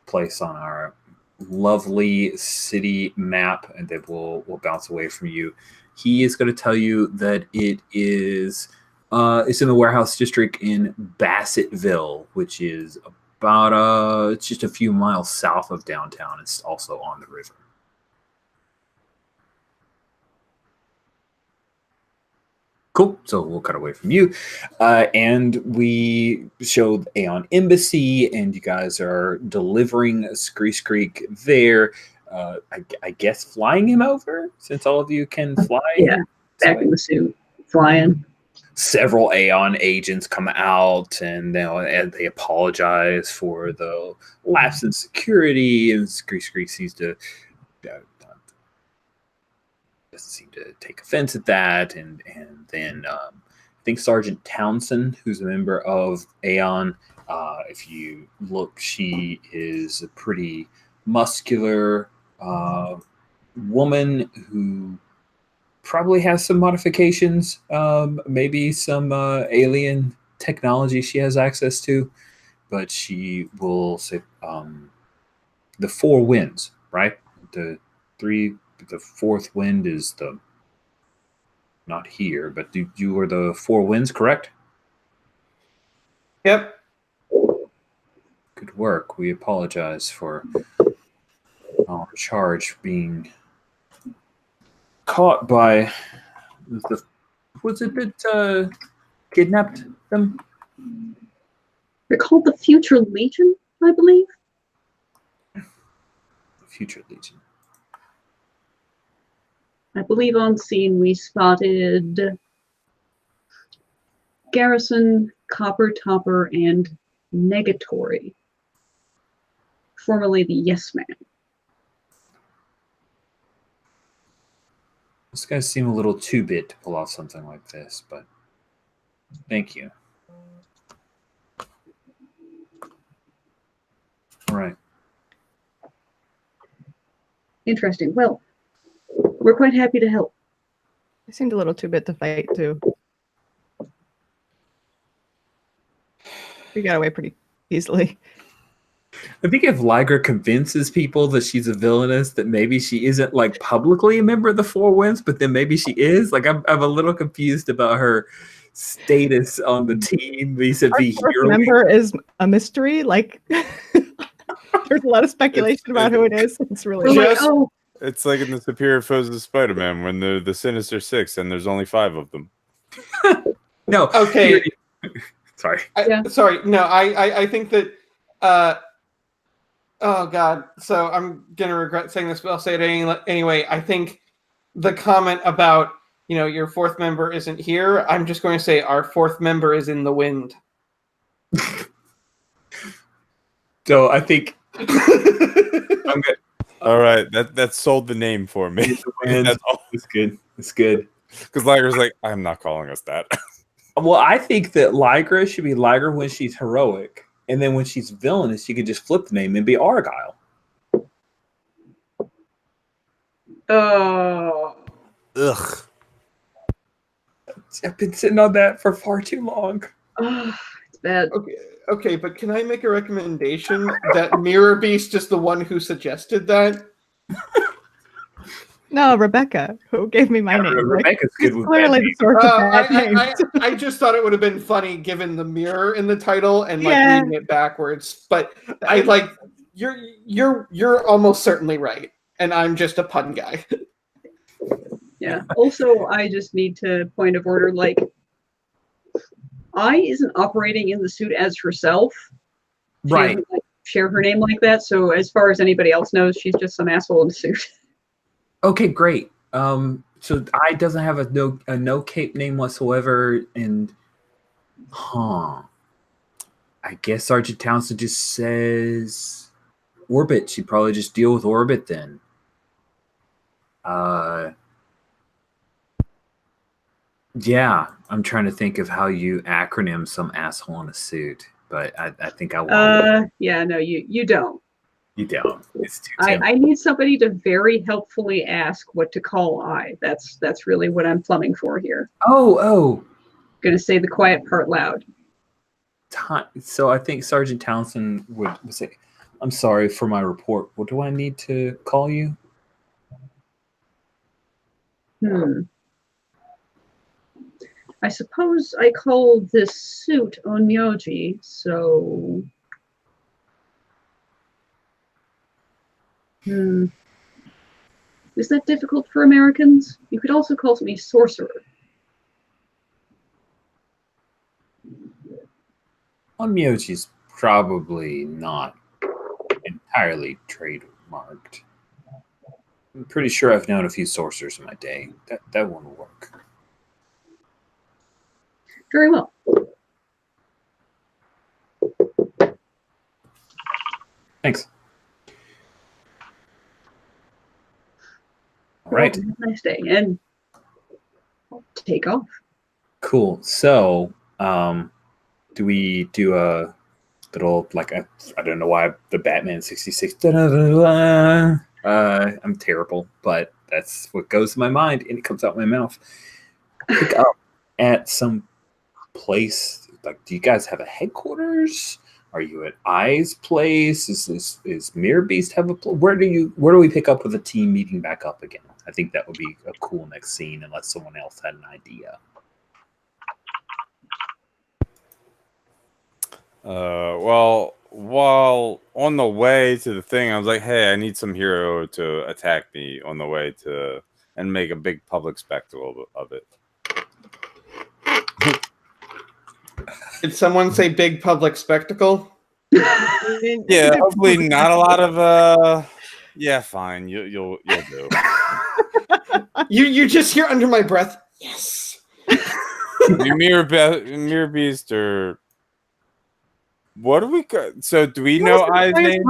place on our lovely city map, and then we'll bounce away from you. He is going to tell you that it is it's in the warehouse district in Bassettville, which is about it's just a few miles south of downtown. It's also on the river. Cool. So we'll cut away from you. And we show the Aeon Embassy, and you guys are delivering Screek there. I guess flying him over, since all of you can fly. Yeah, back in the suit, flying. Several Aeon agents come out, and they apologize for the lapse in security, and Screek seems to doesn't seem to take offense at that, and then I think Sergeant Townsend, who's a member of Aeon, if you look, she is a pretty muscular woman who probably has some modifications, maybe some alien technology she has access to, but she will say the 4 winds, right? The fourth wind is the not here, but you are the 4 winds, correct? Yep. Good work. We apologize for our charge being caught by was it that kidnapped them? They're called the Future Legion, I believe. The Future Legion. I believe on scene we spotted Garrison, Copper Topper, and Negatory, formerly the Yes Man. Those guys seem a little too bit to pull off something like this, but thank you. All right. Interesting. Well, we're quite happy to help. They seemed a little too bit to fight too. We got away pretty easily. I think if Lycra convinces people that she's a villainess, that maybe she isn't like publicly a member of the 4 Winds, but then maybe she is. Like I'm a little confused about her status on the team vis-a-vis Our hero. member is a mystery. Like there's a lot of speculation about who it is. It's really We're like, Just- oh, It's like in the Superior Foes of Spider-Man when the Sinister Six and there's only 5 of them. No. Okay. Sorry. Sorry. No, I think that. Oh God. So I'm gonna regret saying this, but I'll say it anyway. I think the comment about your fourth member isn't here. I'm just going to say our fourth member is in the wind. So I think I'm good. All right, that sold the name for me. That's all. It's good. It's good. Because Lygra's like, I'm not calling us that. Well, I think that Lycra should be Lycra when she's heroic, and then when she's villainous, she could just flip the name and be Argyle. Oh. Ugh. I've been sitting on that for far too long. It's bad. Okay, but can I make a recommendation that Mirror Beast is the one who suggested that? No, Rebecca, who gave me my name. Rebecca's good with clearly the source of bad names. I just thought it would have been funny given the mirror in the title and reading it backwards. But you're almost certainly right, and I'm just a pun guy. Yeah. Also, I just need to point of order, like, I isn't operating in the suit as herself. She Right. doesn't, like, share her name like that. So as far as anybody else knows, she's just some asshole in a suit. Okay, great. So I doesn't have a no cape name whatsoever, and I guess Sergeant Townsend just says Orbit. She'd probably just deal with Orbit then. Yeah, I'm trying to think of how you acronym some asshole in a suit, but I think I want. Yeah, no, you don't. You don't. It's too. I need somebody to very helpfully ask what to call I. That's really what I'm plumbing for here. Oh. Gonna say the quiet part loud. So I think Sergeant Townsend would say, "I'm sorry for my report. What do I need to call you?" I suppose I call this suit Onmyoji, so... Is that difficult for Americans? You could also call me Sorcerer. Onmyoji's probably not entirely trademarked. I'm pretty sure I've known a few sorcerers in my day. That won't work. Very well. Thanks. All right. Well, have a nice day, and I'll take off. Cool. So, do we do a little, like, I don't know why the Batman 66. I'm terrible, but that's what goes in my mind, and it comes out my mouth. Pick up at some place. Like, do you guys have a headquarters? Are you at I's place? Is Mirror Beast have a where do we pick up with a team meeting back up again? I think that would be a cool next scene, unless someone else had an idea. Well, while on the way to the thing, I was like, hey, I need some hero to attack me on the way to and make a big public spectacle of it. Did someone say big public spectacle? Yeah, hopefully not a lot of yeah, fine. You'll do. You just hear under my breath, yes. Mirror Beast or what do we got? So do we know I's name?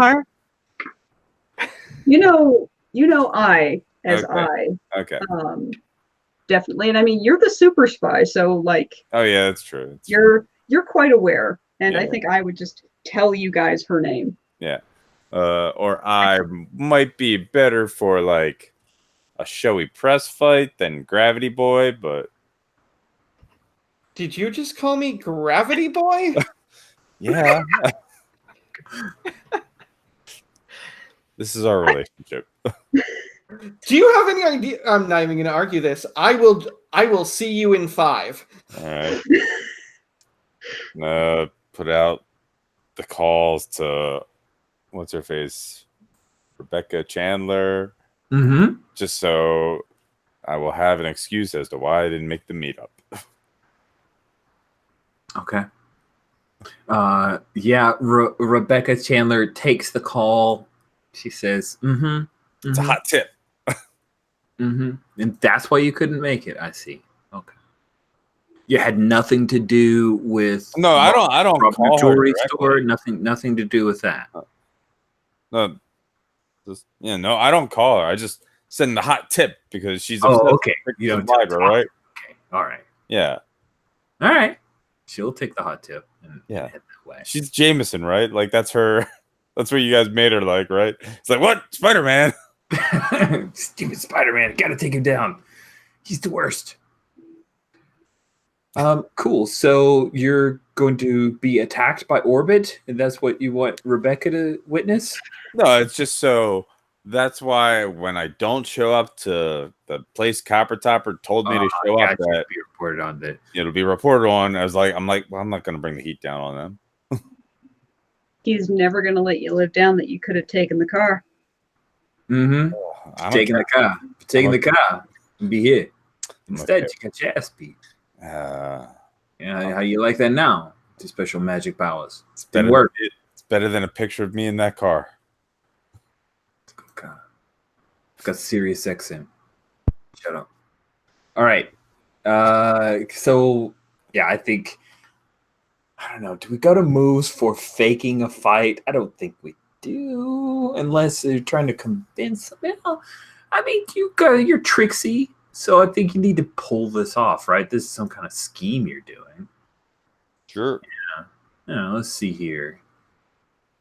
You know I as Okay. I. Okay. Definitely, and I mean you're the super spy, so like. Oh yeah, that's true. You're quite aware, and Yeah. I think I would just tell you guys her name. Yeah. Or I might be better for like a showy press fight than Gravity Boy, but Did you just call me Gravity Boy? yeah. This is our relationship. Do you have any idea? I'm not even going to argue this. I will see you in 5. All right. Put out the calls to what's her face, Rebecca Chandler, Mm-hmm. just so I will have an excuse as to why I didn't make the meetup. Okay. Yeah, Rebecca Chandler takes the call. She says, It's a hot tip. and that's why you couldn't make it. I see. Okay. You had nothing to do with No, I don't robbing call a her jewelry directly. store. Nothing to do with that. No, no, I don't call her. I just send the hot tip because she's Oh, obsessed okay. with You don't Lycra, right? Okay. All right. Yeah. All right. She'll take the hot tip and head that way. She's Jameson, right? Like that's her. That's what you guys made her like, right? It's like, what? Spider-Man. Stupid Spider-Man. Gotta take him down. He's the worst. Cool. So you're going to be attacked by Orbit, and that's what you want Rebecca to witness? No, it's just so that's why when I don't show up to the place Copper Topper told me to show up, that be reported on that. It'll be reported on. I'm like, well, I'm not going to bring the heat down on them. He's never going to let you live down that you could have taken the car. Taking the car. Taking the car. Be here. Instead, you got your ass beat. How you like that now? The special magic powers. Didn't work. It's better than a picture of me in that car. It's a good car. It's got Sirius XM. Shut up. All right. So yeah, I think I don't know. Do we go to moves for faking a fight? I don't think we do, unless they're trying to convince them. I mean, you're tricksy. So I think you need to pull this off, right? This is some kind of scheme you're doing. Sure. Yeah. Let's see here.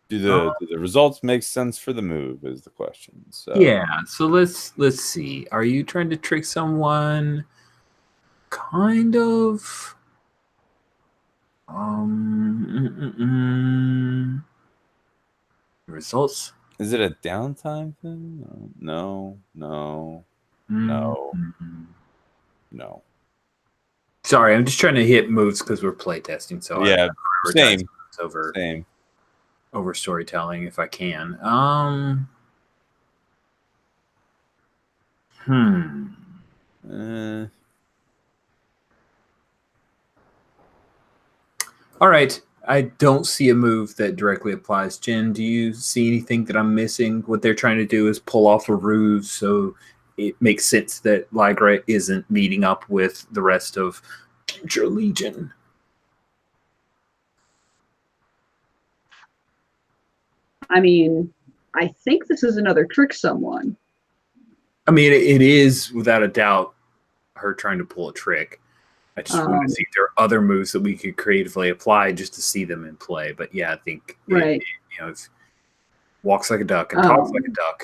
Do the results make sense for the move? Is the question. So yeah. So let's see. Are you trying to trick someone? Kind of. Results. Is it a downtime thing? No. Sorry, I'm just trying to hit moves because we're playtesting. So yeah, same. Over storytelling if I can. All right. I don't see a move that directly applies. Jen, do you see anything that I'm missing? What they're trying to do is pull off a ruse, so it makes sense that Lycra isn't meeting up with the rest of your Legion. I mean, I think this is another trick someone. I mean, it is without a doubt her trying to pull a trick. I just want to see if there are other moves that we could creatively apply just to see them in play. But yeah, I think it walks like a duck and talks like a duck.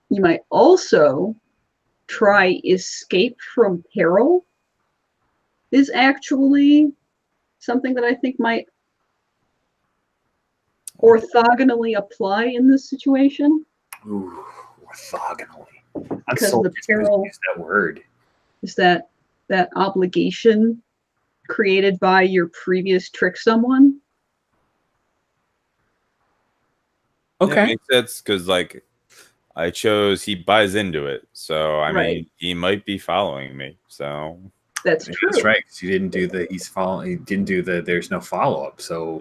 You might also try escape from peril. Is actually something that I think might orthogonally apply in this situation. Ooh, orthogonally. Because the peril use that word is that obligation created by your previous trick someone. Okay. Yeah, it makes sense because like I chose he buys into it. So I mean he might be following me. So that's true. That's right. You didn't do the he's following. You didn't do the there's no follow-up. So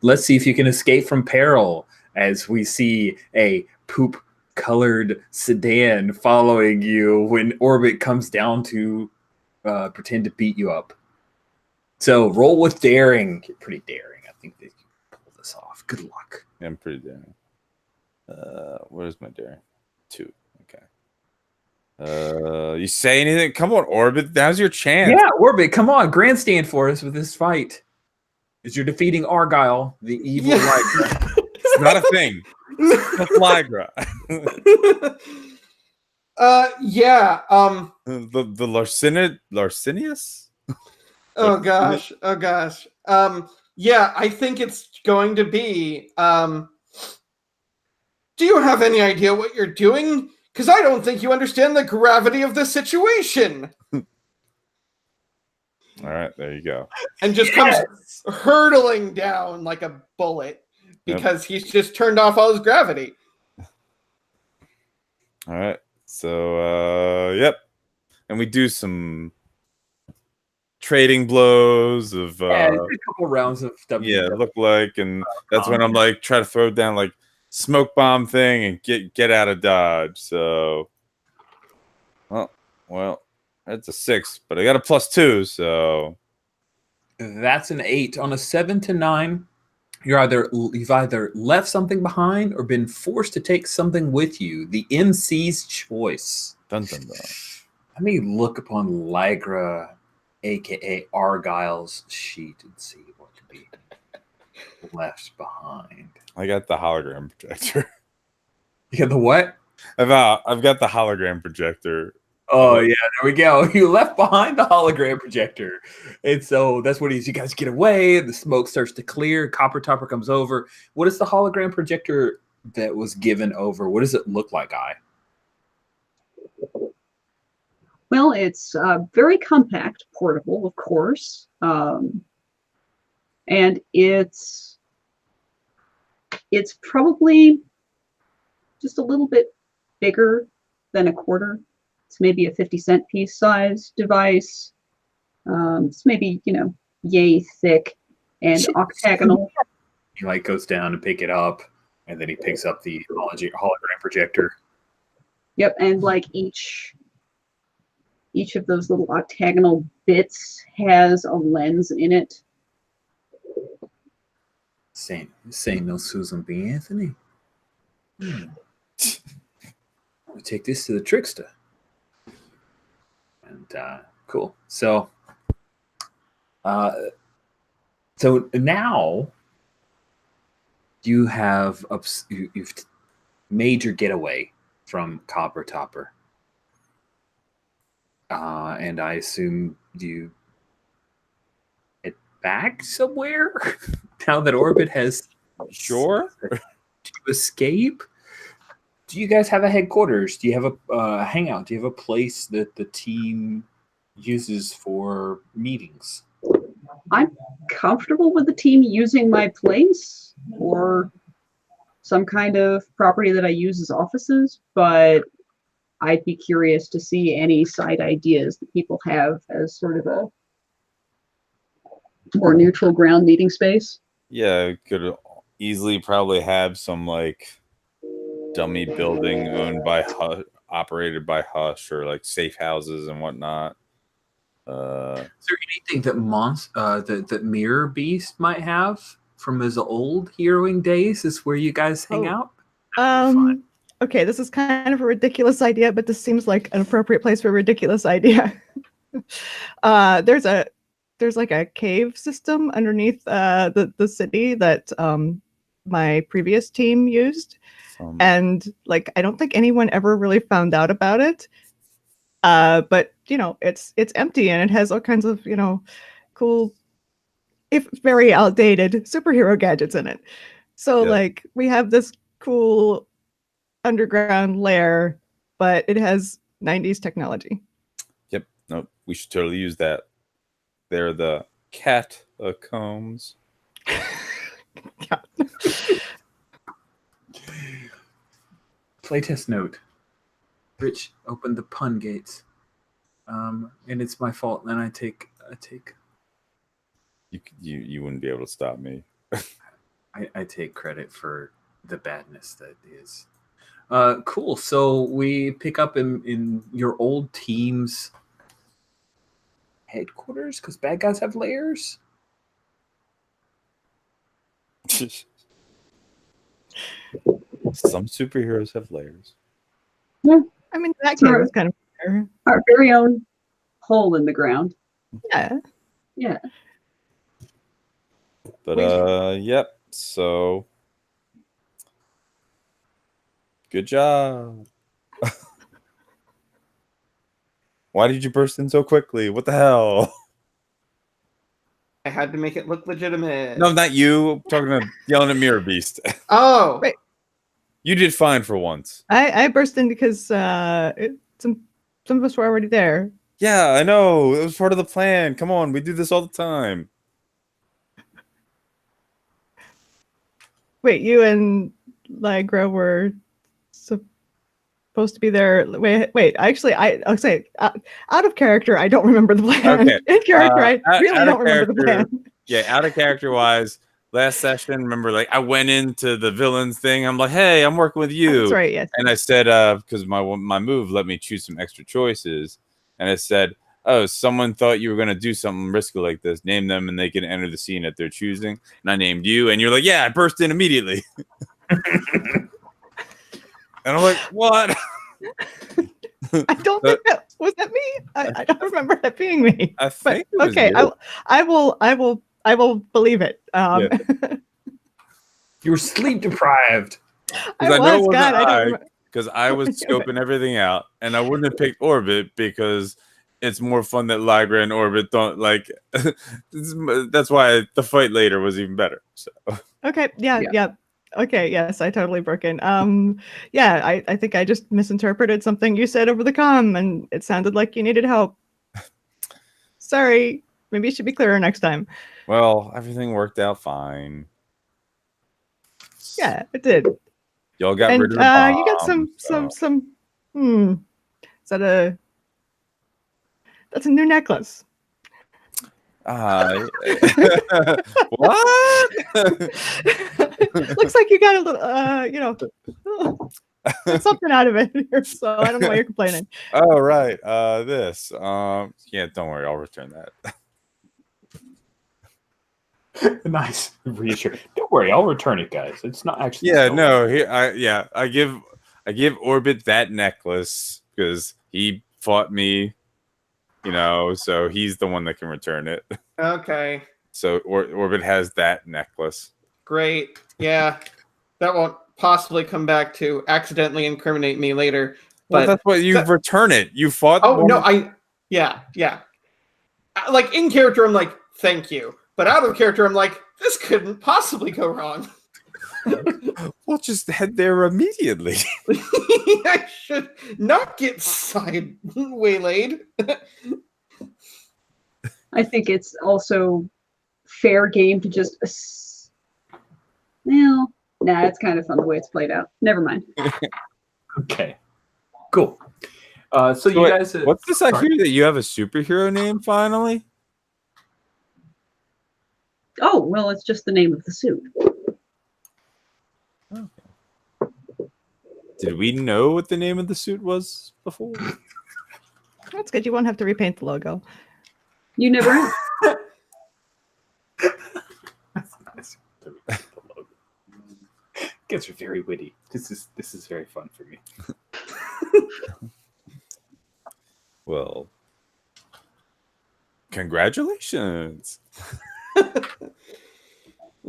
let's see if you can escape from peril as we see a poop colored sedan following you when Orbit comes down to pretend to beat you up. So roll with daring. You're pretty daring. I think that you can pull this off. Good luck. Yeah, I'm pretty daring. What is my daring? 2. Okay. You say anything? Come on, Orbit. Now's your chance. Yeah, Orbit, come on. Grandstand for us with this fight. As you're defeating Argyle, the evil Lycra. It's not a thing. It's Lycra. The Larcinius? Oh gosh. Yeah, I think it's going to be do you have any idea what you're doing? Because I don't think you understand the gravity of the situation. All right, there you go. And just comes hurtling down like a bullet because he's just turned off all his gravity. All right. So, yep. And we do some trading blows of Yeah, it's a couple rounds of yeah, WWE. look like, and that's when I'm like try to throw down like smoke bomb thing and get out of dodge. So well, that's a 6, but I got a +2, so That's an 8. On a 7 to 9, you've either left something behind or been forced to take something with you. The MC's choice. dun dun dun. Let me look upon Lycra, aka Argyle's sheet, and see what could be left behind. I got the hologram projector. You got the what? I've got the hologram projector. Oh yeah, there we go. You left behind the hologram projector, and so that's what it is. You guys get away. The smoke starts to clear. Copper Topper comes over. What is the hologram projector that was given over? What does it look like, Guy? Well, it's very compact, portable, of course, and it's probably just a little bit bigger than a quarter. It's maybe a 50-cent piece size device. It's maybe, yay thick and octagonal. He like goes down to pick it up, and then he picks up the hologram projector. Yep, and like each of those little octagonal bits has a lens in it. Saying no Susan B. Anthony. I'm gonna take this to the trickster. And cool. So now you've made your getaway from Copper Topper. And I assume you head back somewhere now that Orbit has Sure. to escape. Do you guys have a headquarters? Do you have a hangout? Do you have a place that the team uses for meetings? I'm comfortable with the team using my place or some kind of property that I use as offices, but I'd be curious to see any side ideas that people have as sort of a more neutral ground meeting space. Yeah, could easily probably have some like dummy building owned by operated by Hush, or like safe houses and whatnot. Is there anything that that Mirror Beast might have from his old heroing days? Is where you guys hang out? Okay, this is kind of a ridiculous idea, but this seems like an appropriate place for a ridiculous idea. There's like a cave system underneath the city that my previous team used, and like I don't think anyone ever really found out about it. But it's empty and it has all kinds of cool, if very outdated, superhero gadgets in it. So like we have this cool underground lair, but it has 90s technology. Yep. No, we should totally use that. They're the catacombs. Playtest note. Rich opened the pun gates. And it's my fault. And I take You wouldn't be able to stop me. I take credit for the badness that is. Cool. So we pick up in your old team's headquarters because bad guys have layers. Some superheroes have layers. Yeah. I mean, that game is kind of fair. Our very own hole in the ground. Yeah. Yeah. But yep. So good job. Why did you burst in so quickly? What the hell? I had to make it look legitimate. No, not you. I'm talking to yelling at Mirror Beast. Oh, Right. You did fine for once. I burst in because some of us were already there. Yeah, I know. It was part of the plan. Come on, we do this all the time. Wait, you and Lycra were supposed supposed to be there. Wait. Actually, I'll say out of character, I don't remember the plan. Okay. In character, I really out don't of remember the character- plan. Yeah, out of character wise, last session, remember, like, I went into the villains thing. I'm like, hey, I'm working with you. That's right. Yes. And I said, because my move let me choose some extra choices, and I said, oh, someone thought you were gonna do something risky like this. Name them, and they can enter the scene at their choosing. And I named you, and you're like, yeah, I burst in immediately. And I'm like, what? I don't think that was that me. I don't remember that being me. I think it was okay. you. I will believe it. You were sleep deprived. I know it was. wasn't God, I don't remember. because I was scoping everything out, and I wouldn't have picked Orbit because it's more fun that Lycra and Orbit don't like. That's why the fight later was even better. So Okay. Yeah. Okay. Yes, I totally broke in. Yeah, I think I just misinterpreted something you said over the comm, and it sounded like you needed help. Sorry. Maybe you should be clearer next time. well, everything worked out fine. Yeah, it did. Y'all got And rid of the bomb. you got some. Is that a? That's a new necklace. What? Looks like you got a little, something out of it here. So I don't know why you're complaining. Oh right, this. Yeah, don't worry, I'll return that. Nice reassure. Don't worry, I'll return it, guys. It's not actually. Yeah, stolen. no, I give Orbit that necklace because he fought me, so he's the one that can return it. Okay, So Orbit has that necklace. great. Yeah, that won't possibly come back to accidentally incriminate me later. Well, But that's what you return it. You fought. oh no, yeah. Like in character, I'm like, thank you. But out of character, I'm like, this couldn't possibly go wrong. We'll just head there immediately. I should not get waylaid. I think it's also fair game to just. Well, nah, it's kind of fun the way it's played out. Never mind. Okay. Cool. So you wait, guys. What's this I hear that you have a superhero name finally? Oh, well, it's just the name of the suit. Did we know what the name of the suit was before? That's good. You won't have to repaint the logo. You never know. That's nice. Gets very witty. This is very fun for me. Well, congratulations.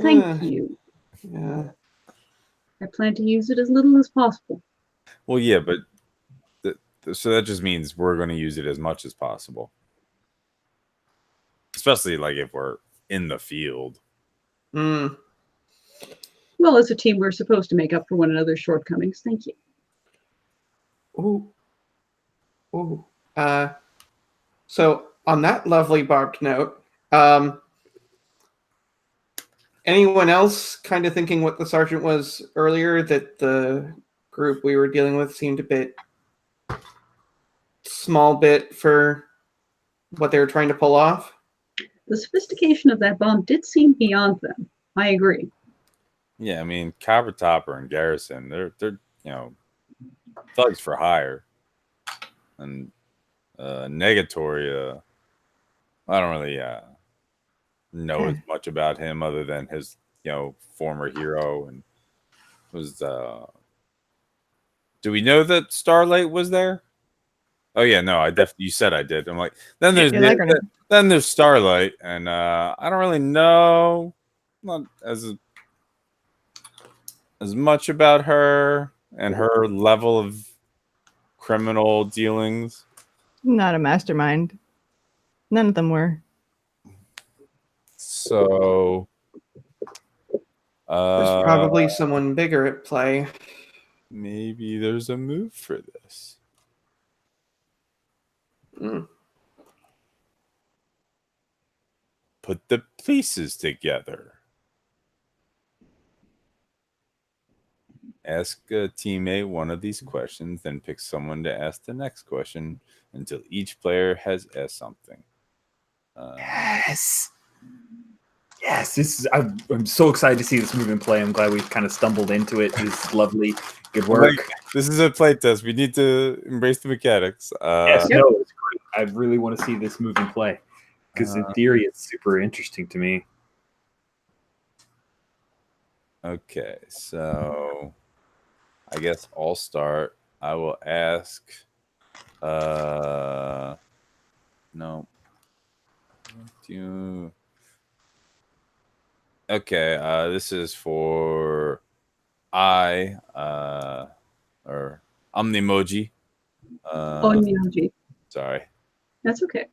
Thank you. Yeah. I plan to use it as little as possible. Well, yeah, but so that just means we're going to use it as much as possible, especially like if we're in the field. Mm. Well, as a team, we're supposed to make up for one another's shortcomings. Thank you. Ooh. So on that lovely barbed note, anyone else kind of thinking what the sergeant was earlier, that the group we were dealing with seemed a bit small bit for what they were trying to pull off? The sophistication of that bomb did seem beyond them. I agree. Yeah, I mean, Copper Topper and Garrison, they're thugs for hire, and Negatory, I don't really know as much about him other than his former hero, and was do we know that Starlight was there? Oh yeah, no, I definitely, you said I did. I'm like, then there's then there's Starlight, and I don't really know, not as much about her and her level of criminal dealings. Not a mastermind. None of them were. So There's probably someone bigger at play. maybe there's a move for this. Mm. Put the pieces together. Ask a teammate one of these questions, then pick someone to ask the next question until each player has asked something. Yes. Yes, this is. I'm so excited to see this move in play. I'm glad we kind of stumbled into it. This is lovely. Good work. This is a playtest. We need to embrace the mechanics. Yes, no, it's great. I really want to see this move in play because in theory, it's super interesting to me. Okay, so I guess I'll start. I will ask. No. Okay, this is for or Omnimoji. Onyoji. Sorry. That's okay.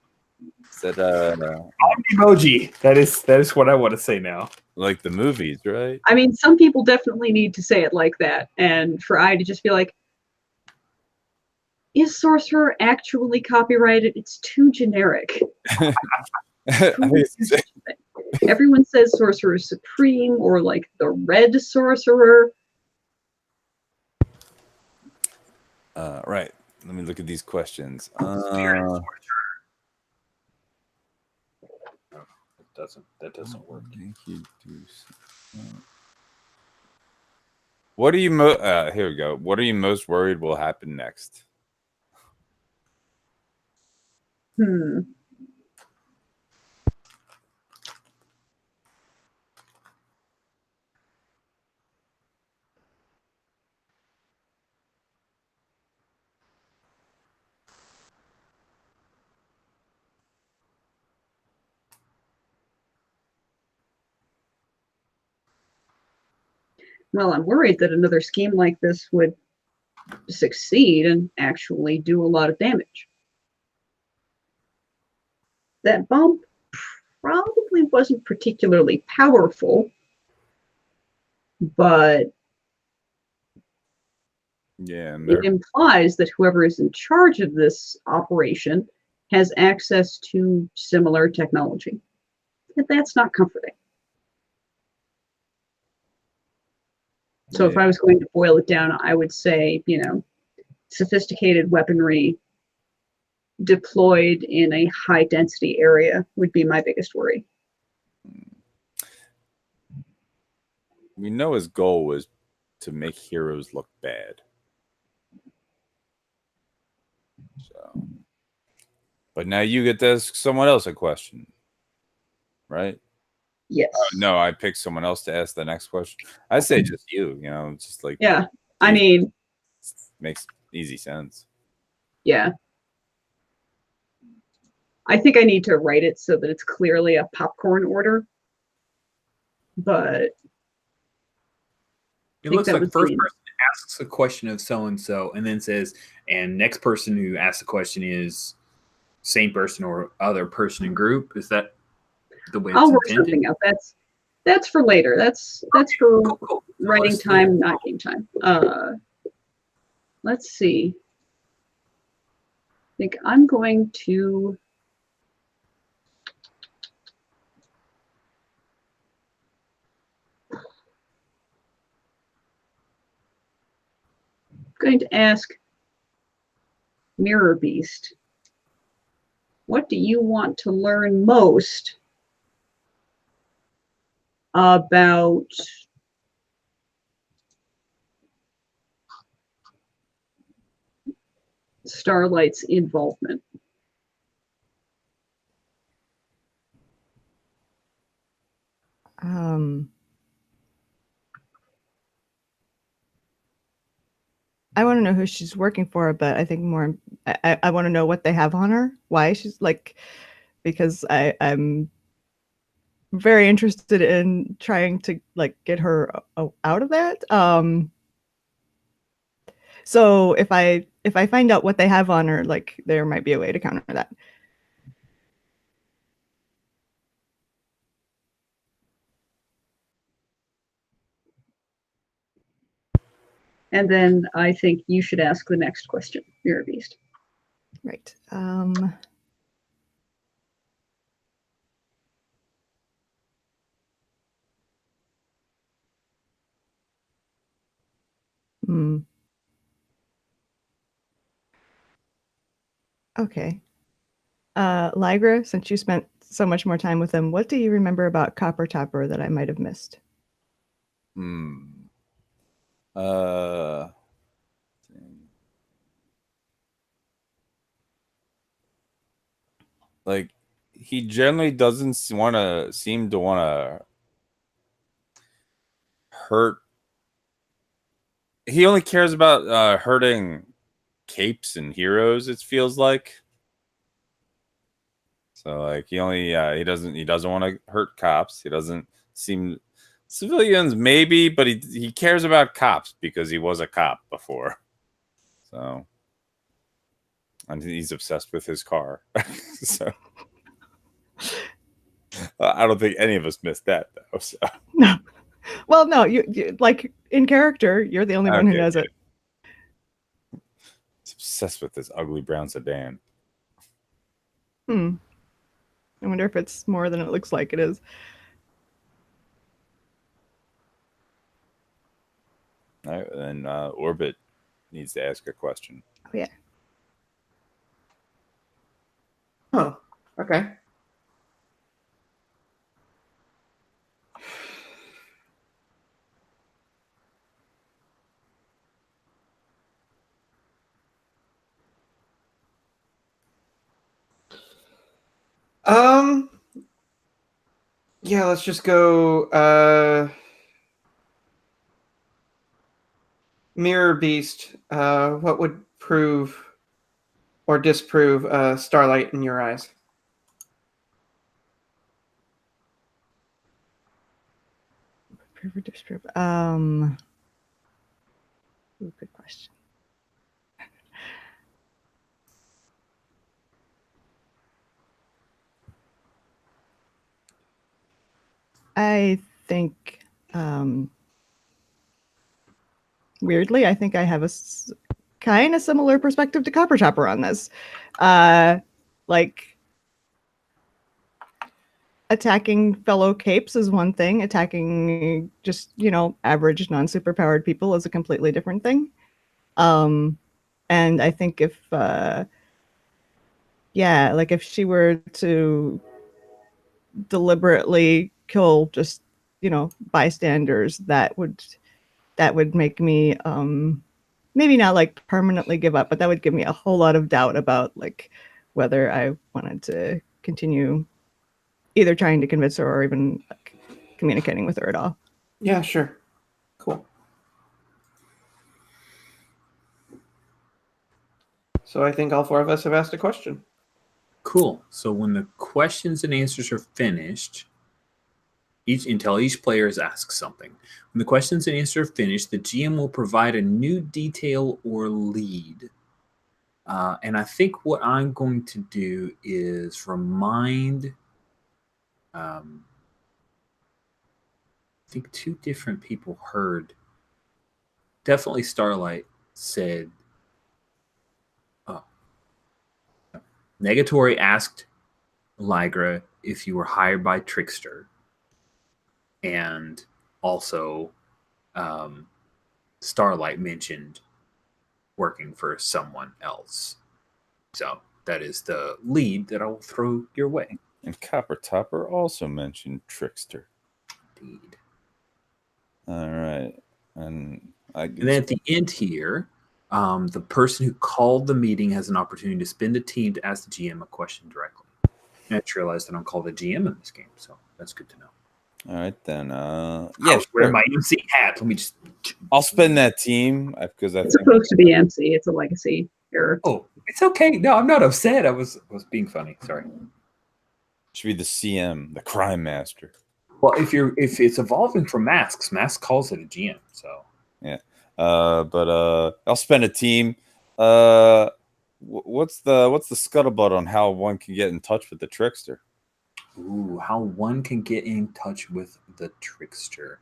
Said Emoji. That is what I want to say now. like the movies, right? I mean, some people definitely need to say it like that, and for I to just be like, is Sorcerer actually copyrighted? It's too generic. Everyone says Sorcerer Supreme or like the Red Sorcerer. Right. Let me look at these questions. That doesn't work. What are you here we go. What are you most worried will happen next? Well, I'm worried that another scheme like this would succeed and actually do a lot of damage. That bomb probably wasn't particularly powerful, but yeah, and it implies that whoever is in charge of this operation has access to similar technology. And that's not comforting. So if I was going to boil it down, I would say, sophisticated weaponry deployed in a high density area would be my biggest worry. We know his goal was to make heroes look bad. So, but now you get to ask someone else a question, right? Yes. No, I picked someone else to ask the next question. I say just you. It's just like I mean, makes easy sense. Yeah. I think I need to write it so that it's clearly a popcorn order. But it looks like first person asks a question of so and so, and then says, and next person who asks the question is same person or other person in group. Is that the way I'll it's work intended? something out. That's for later. That's for cool. writing time, not game time. Let's see. I think I'm going to ask Mirror Beast, what do you want to learn most about Starlight's involvement? I want to know who she's working for, but I think more, I want to know what they have on her, why she's because I'm very interested in trying to get her out of that. So if I find out what they have on her, there might be a way to counter that. And then I think you should ask the next question, Mirror Beast. Right. Hmm. Okay. Lygra, since you spent so much more time with him, what do you remember about Copper Topper that I might have missed? Uh, like he generally doesn't seem to want to hurt. He only cares about hurting capes and heroes, it feels like. So like he doesn't want to hurt cops. He doesn't seem civilians maybe, but he cares about cops because he was a cop before. So and he's obsessed with his car. So I don't think any of us missed that though. So. No. Well, no, you like in character, you're the only one who knows it. He's obsessed with this ugly brown sedan. I wonder if it's more than it looks like it is. All right, then Orbit needs to ask a question. Oh yeah. Oh, okay. Yeah, let's just go Mirror Beast. What would prove or disprove Starlight in your eyes? Prove or disprove? Good question. I think, weirdly, I think I have a kind of similar perspective to Copper Chopper on this. Like, attacking fellow capes is one thing. Attacking just, average non-superpowered people is a completely different thing. And I think if she were to deliberately kill just, bystanders, that would make me maybe not like permanently give up, but that would give me a whole lot of doubt about like whether I wanted to continue either trying to convince her or even like, communicating with her at all. Yeah, sure. Cool. So I think all four of us have asked a question. Cool. So when the questions and answers are finished, until each player has asked something. When the questions and answers are finished, the GM will provide a new detail or lead. And I think what I'm going to do is remind, I think two different people heard, definitely Starlight said, Negatory asked Lygra if you were hired by Trickster. And also Starlight mentioned working for someone else. So that is the lead that I will throw your way. And Copper Topper also mentioned Trickster. Indeed. All right. And then at the end here, the person who called the meeting has an opportunity to spin the team to ask the GM a question directly. And I just realized I don't call the GM in this game, so that's good to know. All right, then. Yeah, wear my MC hat. Let me just. I'll spin that team because it's supposed to be MC. It's a legacy error. Oh, it's okay. No, I'm not upset. I was being funny. Sorry. Should be the CM, the crime master. Well, if it's evolving from Masks calls it a GM. So yeah. But I'll spend a team. What's the scuttlebutt on how one can get in touch with the Trickster? Ooh, how one can get in touch with the Trickster.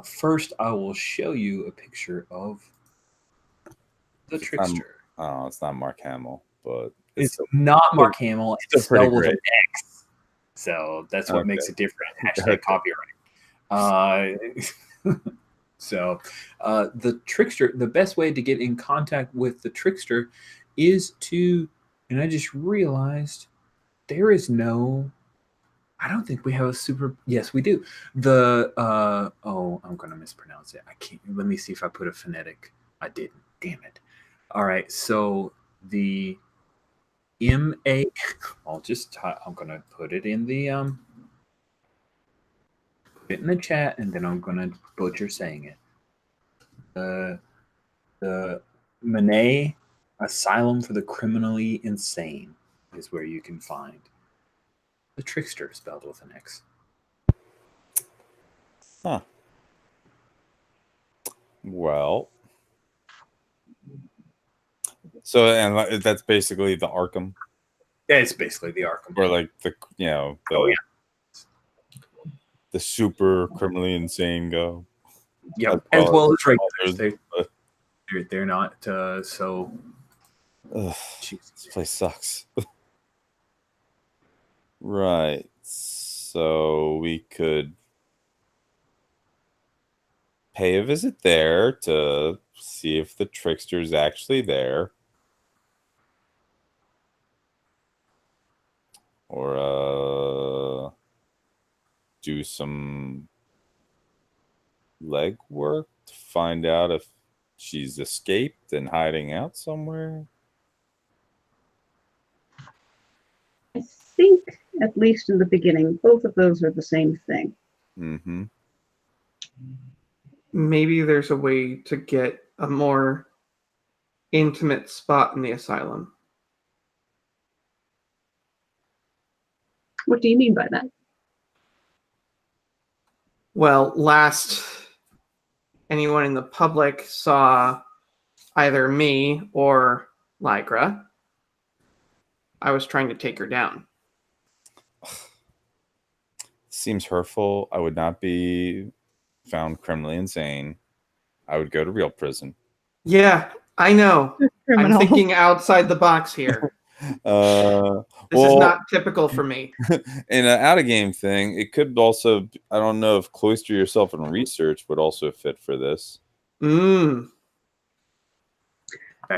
First, I will show you a picture of the Trickster. It's not Mark Hamill, but it's not Mark Hamill. It's spelled with an X, so that's what makes it different. Hashtag copyright. So the trickster, the best way to get in contact with the trickster is to, and I just realized there is no, I don't think we have a super, yes, we do. The, oh, I'm going to mispronounce it. I can't, let me see if I put a phonetic. I didn't, damn it. All right, so the MA, I'll just, I'm going to put it in the, put it in the chat, and then I'm going to butcher saying it. The Manet Asylum for the Criminally Insane is where you can find the trickster, spelled with an X. Huh. Well. So, and that's basically the Arkham? Yeah, it's basically the Arkham. Or like the, you know, the super criminally insane go. Yep, as well as regulars. They're not so. Ugh, this place sucks. Right. So we could pay a visit there to see if the trickster's actually there. Or do some legwork to find out if she's escaped and hiding out somewhere. I think, at least in the beginning, both of those are the same thing. Mm-hmm. Maybe there's a way to get a more intimate spot in the asylum. What do you mean by that? Well, last anyone in the public saw either me or Lycra, I was trying to take her down. Seems hurtful. I would not be found criminally insane. I would go to real prison. Yeah, I know. I'm thinking outside the box here. This is not typical for me. In an out-of-game thing, it could also, I don't know if cloister yourself in research would also fit for this. That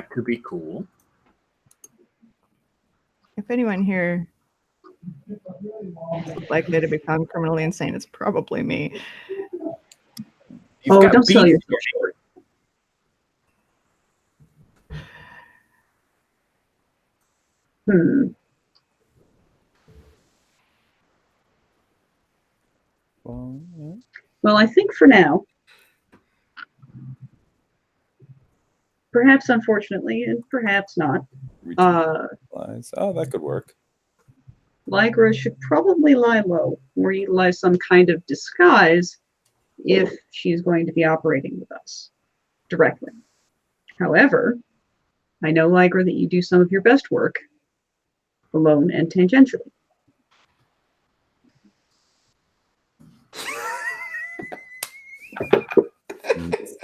could be cool. If anyone here is likely to become criminally insane, it's probably me. Oh, don't sell yourself short. Well, I think for now, perhaps unfortunately, and perhaps not, oh, that could work. Lycra should probably lie low or utilize some kind of disguise if she's going to be operating with us directly. However, I know, Lycra, that you do some of your best work alone and tangentially.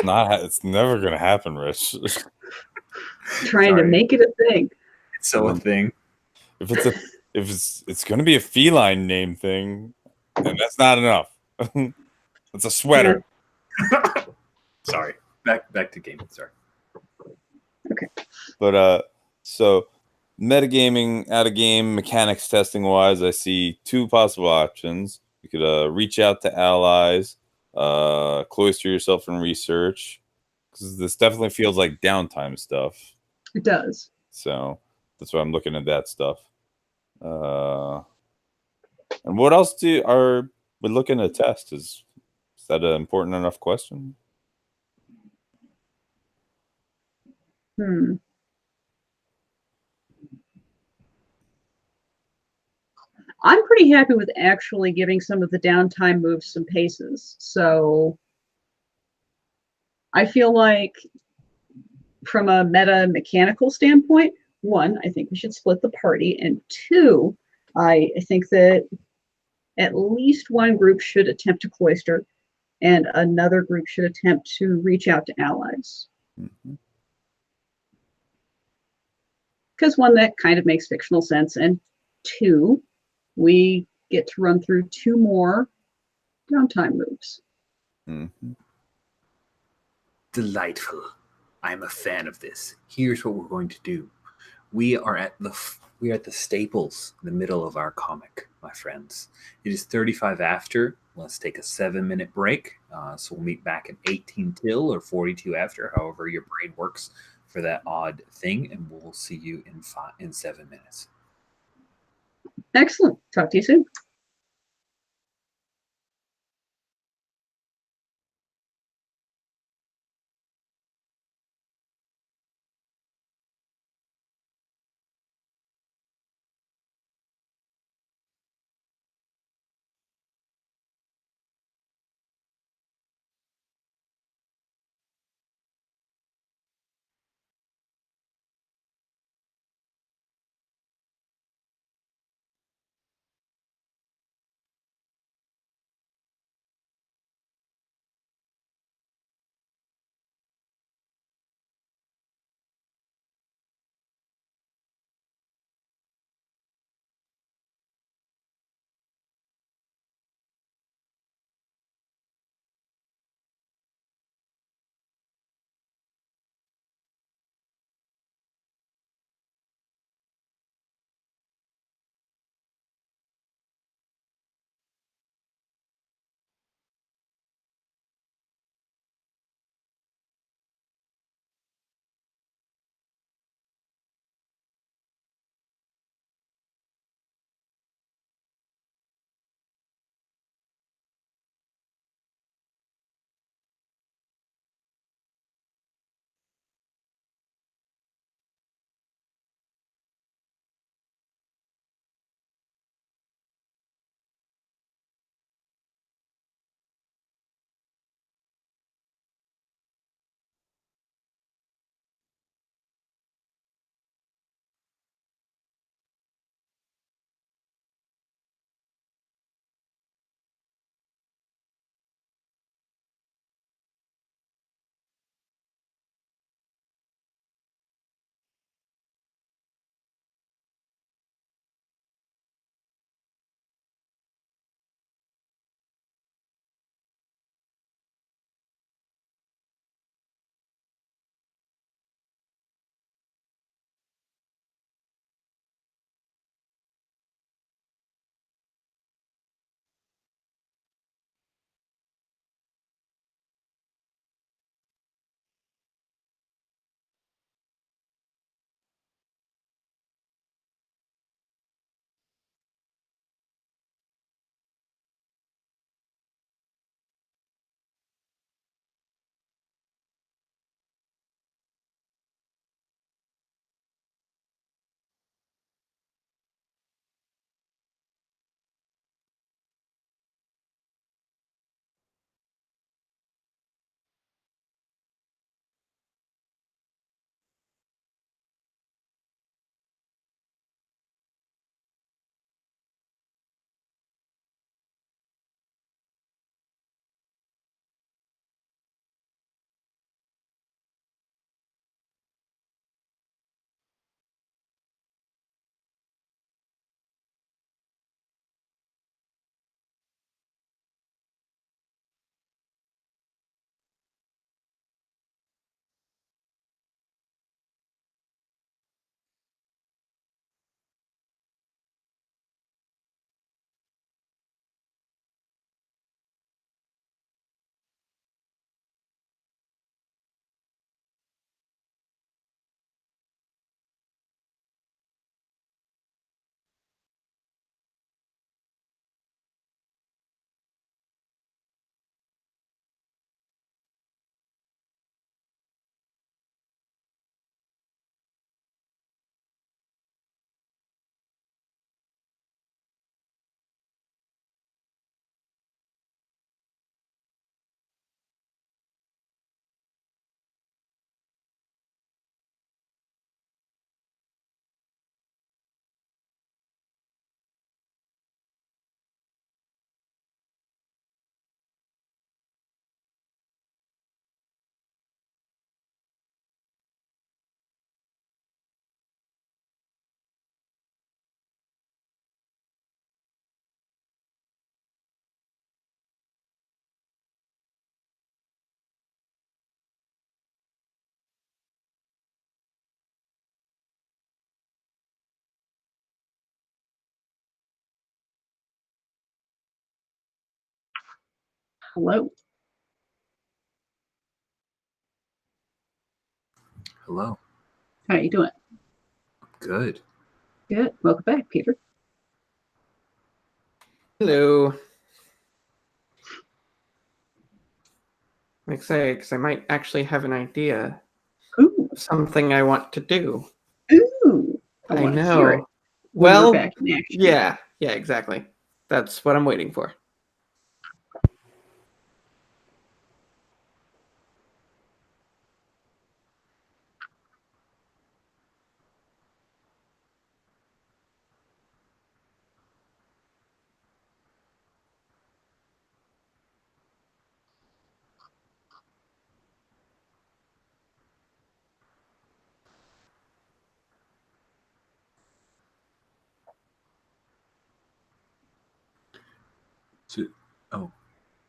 It's never gonna happen, Rich. Trying to make it a thing. It's so a thing. If it's gonna be a feline name thing, then that's not enough. It's a sweater. Yeah. Sorry. Back to gaming. Sorry. Okay. But so metagaming, out of game mechanics testing wise, I see two possible options. You could reach out to allies, cloister yourself in research, because this definitely feels like downtime stuff. It does. So that's why I'm looking at that stuff. And what else are we looking to test? Is that an important enough question? I'm pretty happy with actually giving some of the downtime moves some paces. So I feel like from a meta mechanical standpoint, one, I think we should split the party. And two, I think that at least one group should attempt to cloister and another group should attempt to reach out to allies. Because one, that kind of makes fictional sense. And two, we get to run through two more downtime moves. Delightful. I'm a fan of this. Here's what we're going to do. We are at the staples, in the middle of our comic, my friends. It is 35 after. Let's take a 7-minute break. So we'll meet back at 18 till or 42 after, however your brain works for that odd thing, and we'll see you in 7 minutes. Excellent. Talk to you soon. Hello. Hello. How you doing? Good. Good. Welcome back, Peter. Hello. I'm excited because I might actually have an idea Ooh. of something I want to do. Ooh. I want to know. hear it. When Well, we're back in action. yeah, exactly. That's what I'm waiting for. So, oh,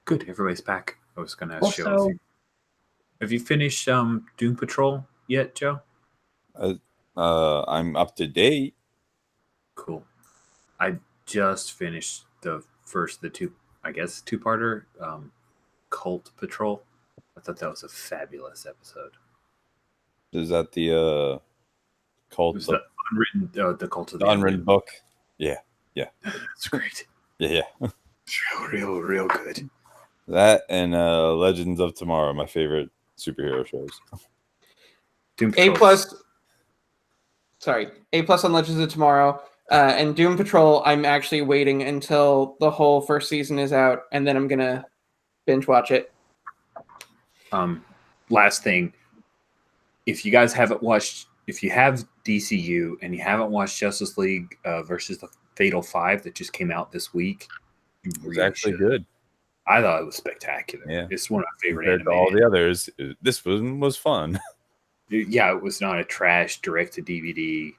good. Everybody's back. I was going to ask Joe. Also, Have you finished Doom Patrol yet, Joe? I'm up to date. Cool. I just finished the first, the two, I guess, two-parter, Cult Patrol. I thought that was a fabulous episode. Is that the cult? It was the unwritten, the Cult of the the unwritten book. Yeah. It's great. Yeah. It's real good. That and Legends of Tomorrow, my favorite superhero shows. Doom A Patrol. plus on Legends of Tomorrow, and Doom Patrol. I'm actually waiting until the whole first season is out, and then I'm gonna binge watch it. Last thing, if you guys haven't watched, if you have DCU and you haven't watched Justice League versus the Fatal Five that just came out this week, you It's really actually should. good. I thought it was spectacular. Yeah. It's one of my favorite Compared to all the others, this one was fun. Yeah, it was not a trash direct to DVD.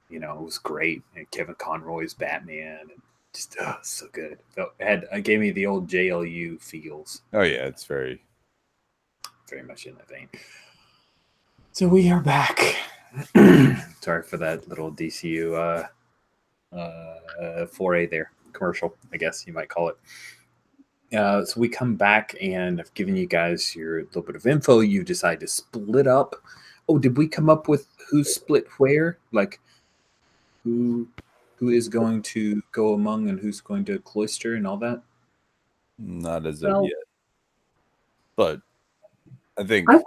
You know, it was great. And Kevin Conroy's Batman, and just so good. It gave me the old JLU feels. Oh yeah, it's very Much in that vein. So we are back. Sorry for that little DCU foray there, commercial, I guess you might call it. So we come back and I've given you guys your little bit of info. You decide to split up. Oh, did we come up with who split where? Like who is going to go among and who's going to cloister and all that? not as Well- of yet. But I think I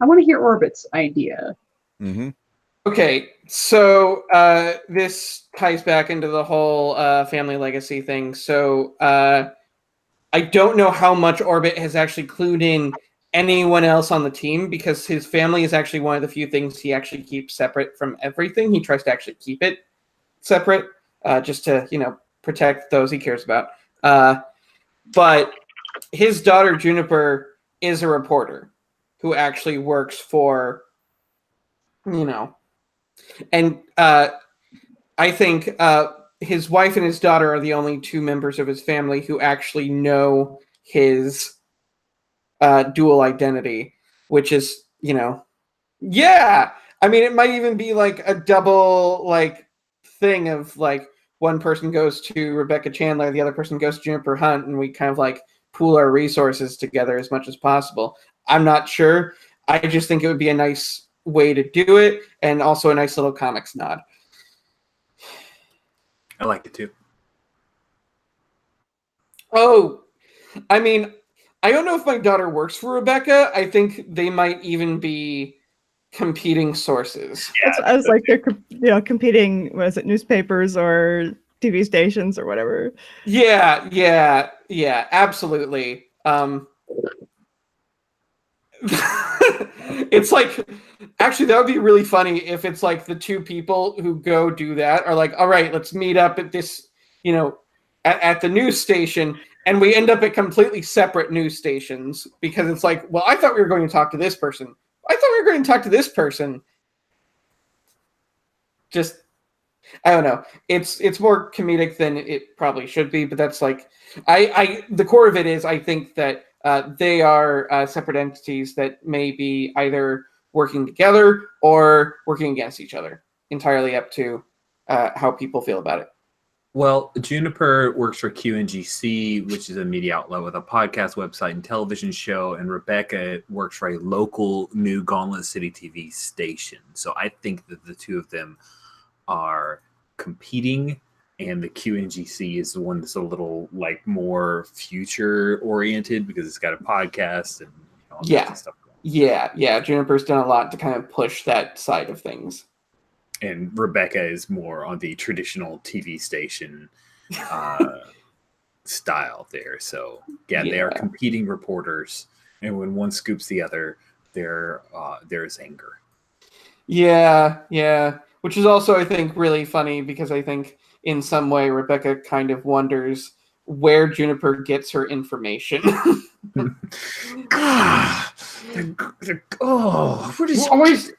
want to hear Orbit's idea. Mhm. Okay, so this ties back into the whole family legacy thing. So I don't know how much Orbit has actually clued in anyone else on the team, because his family is actually one of the few things he actually keeps separate from everything. He tries to actually keep it separate, just to, protect those he cares about. But his daughter Juniper is a reporter who actually works for, and I think his wife and his daughter are the only two members of his family who actually know his dual identity, which is, yeah. I mean, it might even be like a double thing of one person goes to Rebecca Chandler, the other person goes to Juniper Hunt, and we kind of pool our resources together as much as possible. I'm not sure. I just think it would be a nice way to do it, and also a nice little comics nod. I like it too. Oh, I mean, I don't know if my daughter works for Rebecca. I think they might even be competing sources. I was like, they're competing. Was it newspapers or TV stations or whatever? Yeah, absolutely. It's actually, that would be really funny if it's the two people who go do that are all right, let's meet up at this, at the news station, and we end up at completely separate news stations, because it's well, I thought we were going to talk to this person. I thought we were going to talk to this person. Just, I don't know. It's more comedic than it probably should be, but that's the core of it is, I think that they are separate entities that may be either working together or working against each other. Entirely up to how people feel about it. Well, Juniper works for QNGC, which is a media outlet with a podcast, website, and television show. And Rebecca works for a local new Gauntlet City TV station. So I think that the two of them are competing, and the QNGC is the one that's a little like more future oriented because it's got a podcast and all kinds of stuff going on. Yeah. Juniper's done a lot to kind of push that side of things. And Rebecca is more on the traditional TV station style there. So they are competing reporters, and when one scoops the other, there's anger. Yeah. Which is also, I think, really funny because I think in some way Rebecca kind of wonders where Juniper gets her information. What is always?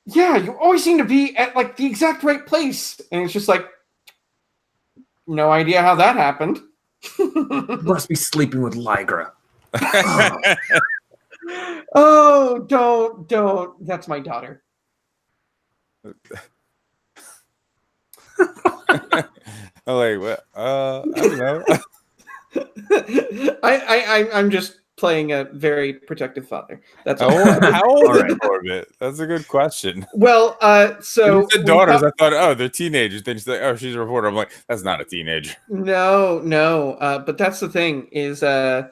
Yeah, you always seem to be at like the exact right place, and it's just like, no idea how that happened. Must be sleeping with Lycra. Oh, don't. That's my daughter. I'm like, what? I don't know. I'm just playing a very protective father. That's how old is Orbit? That's a good question. Well, so when you said daughters, I thought, oh, they're teenagers. Then she's like, oh, she's a reporter. I'm like, that's not a teenager. No. But that's the thing is, I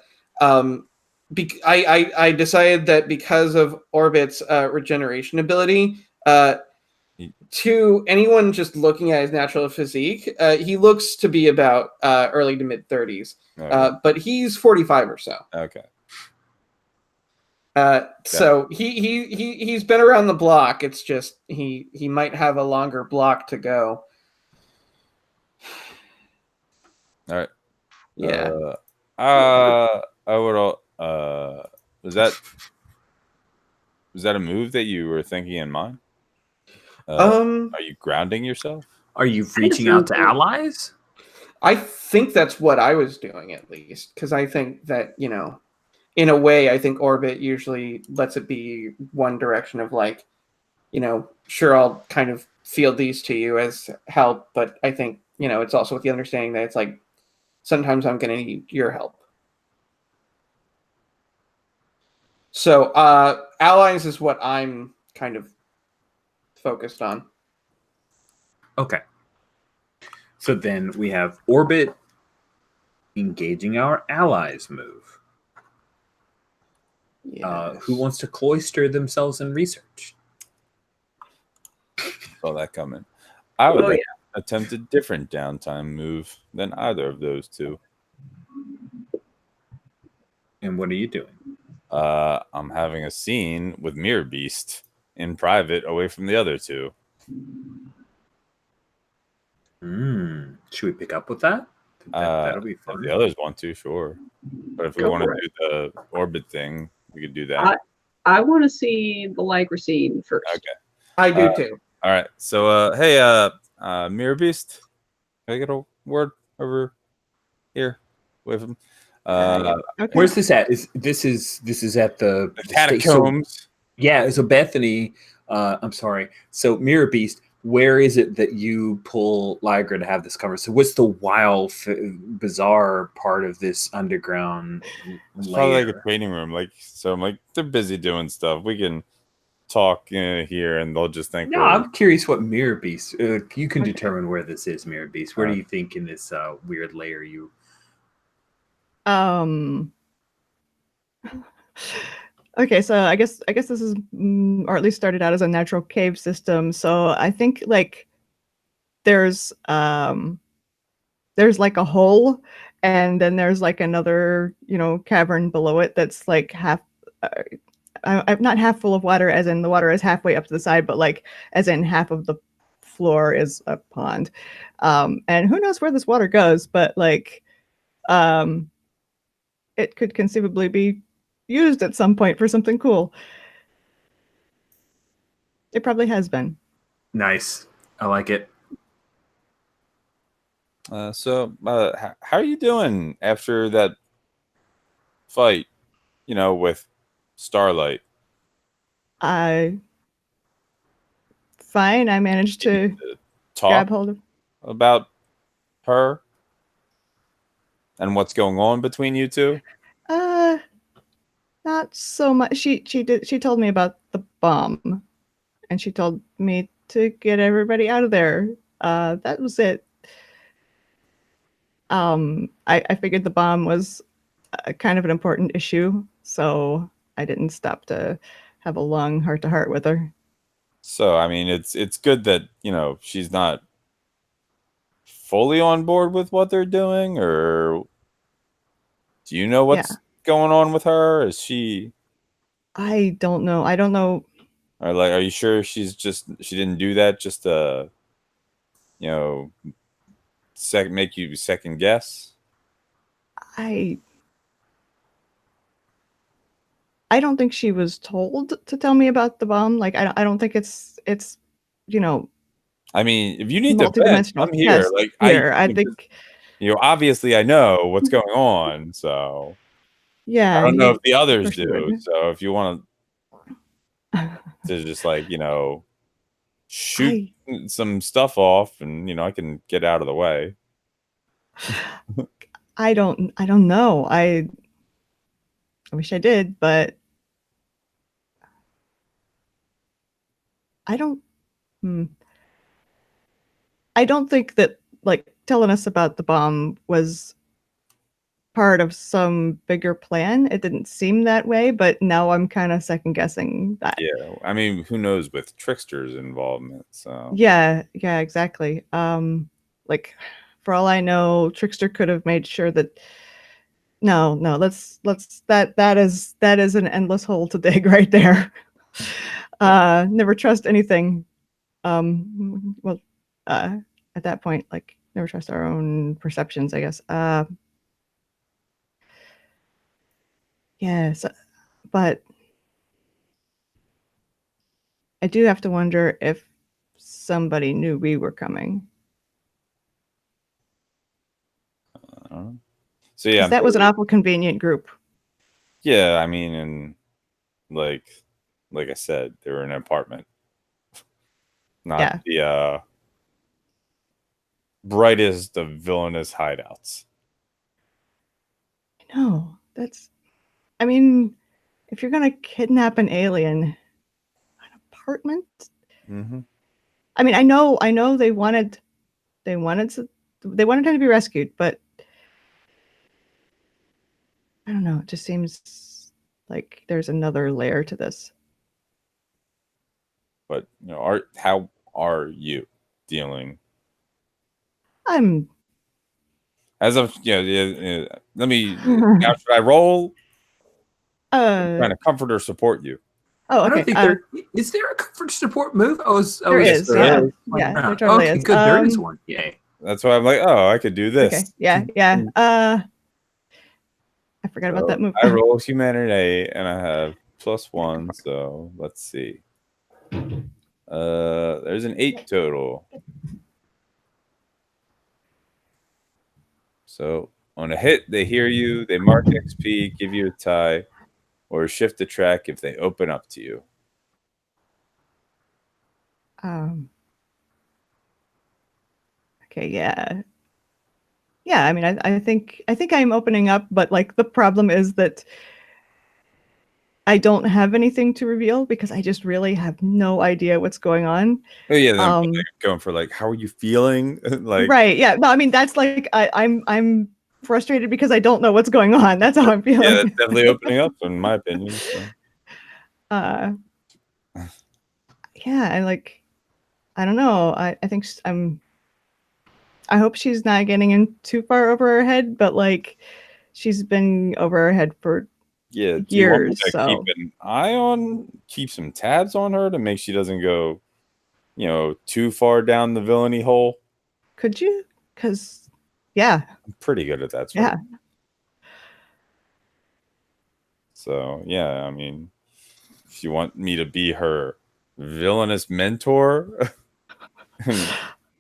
decided that because of Orbit's regeneration ability, to anyone just looking at his natural physique, he looks to be about early to mid 30s. Okay. But he's 45 or so. Okay. So he's been around the block. It's just he might have a longer block to go. All right. Yeah. I would. Was that a move that you were thinking in mind? Are you grounding yourself? Are you reaching out to allies? I think that's what I was doing, at least, because I think that, in a way, I think Orbit usually lets it be one direction of like, sure, I'll kind of field these to you as help, but I think, it's also with the understanding that it's like, sometimes I'm going to need your help. So, allies is what I'm kind of focused on. Okay. So then we have Orbit engaging our allies move. Yes. Who wants to cloister themselves in research? Saw that coming. I would attempt a different downtime move than either of those two. And what are you doing? I'm having a scene with Mirror Beast in private away from the other two. Should we pick up with that? That'll be fun. If the others want to, sure. But if we want to do the Orbit thing, we could do that. I want to see the Lycra scene first. Okay. I do too. All right. So, hey, Mirror Beast, can I get a word over here with him? Okay. Where's this at? This is at the catacombs. So Bethany, I'm sorry. So Mirror Beast, where is it that you pull Lycra to have this conversation? So what's the wild, bizarre part of this underground It's probably like a training room. So I'm like, they're busy doing stuff. We can talk here, and they'll just think. No, I'm curious what Mirror Beast. You can determine where this is, Mirror Beast. Where do you think in this weird layer you? Okay, so I guess this is, or at least started out as a natural cave system. So I think like there's like a hole, and then there's like another cavern below it that's like half, not half full of water, as in the water is halfway up to the side, but like as in half of the floor is a pond, and who knows where this water goes, but like it could conceivably be used at some point for something cool. It probably has been. Nice. I like it. So how are you doing after that fight, with Starlight? Fine. I managed to talk grab hold of about her and what's going on between you two? Not so much. She told me about the bomb, and she told me to get everybody out of there. That was it. I figured the bomb was kind of an important issue, so I didn't stop to have a long heart-to-heart with her. So, I mean, it's good that, she's not fully on board with what they're doing, or do you know what's going on with her? Is she... I don't know. I don't know. Or like, are you sure she didn't do that just to, make you second guess? I don't think she was told to tell me about the bomb. Like, I don't think it's I mean, if you need to vent, multidimensional I'm here. test Like, here. I think obviously I know what's going on, so yeah. I don't know if the others sure do. would. So if you want to just shoot some stuff off, and I can get out of the way. I don't know. I wish I did, but I don't. I don't think that telling us about the bomb was part of some bigger plan. It didn't seem that way, but now I'm kind of second guessing that. Yeah, I mean, who knows with Trickster's involvement? So yeah, exactly. For all I know, Trickster could have made sure that. No, let's that is an endless hole to dig right there. Never trust anything. At that point, never trust our own perceptions, I guess. Yes, but I do have to wonder if somebody knew we were coming. So yeah, that was an awful convenient group. Yeah, I mean, and like I said, they were in an apartment, not the brightest of villainous hideouts. No, I mean, if you're gonna kidnap an alien, an apartment. Mm-hmm. I mean, I know they wanted him to be rescued, but I don't know. It just seems like there's another layer to this. But how are you dealing? I'm. As of let me. Now, should I roll? Trying to comfort or support you. Oh, okay. I don't think is there a comfort support move? There is. Yeah, there totally is. Good. There is one. Yay. That's why I'm like, oh, I could do this. Okay. Yeah. I forgot about that move. I roll humanity and I have +1, so let's see. There's an 8 total. So on a hit, they hear you, they mark XP, give you a tie, or shift the track if they open up to you. Okay, yeah. I mean, I think I'm opening up, but the problem is that I don't have anything to reveal because I just really have no idea what's going on. Oh yeah, I'm going for how are you feeling? Right, yeah. No, I mean that's I'm frustrated because I don't know what's going on. That's how I'm feeling. Yeah, that's definitely opening up, in my opinion. So. Yeah, I don't know. I think I hope she's not getting in too far over her head, but she's been over her head for years. Do you want me to so keep an eye on, keep some tabs on her to make she doesn't go, too far down the villainy hole? Could you? Because I'm pretty good at that. Yeah. So yeah, I mean, if you want me to be her villainous mentor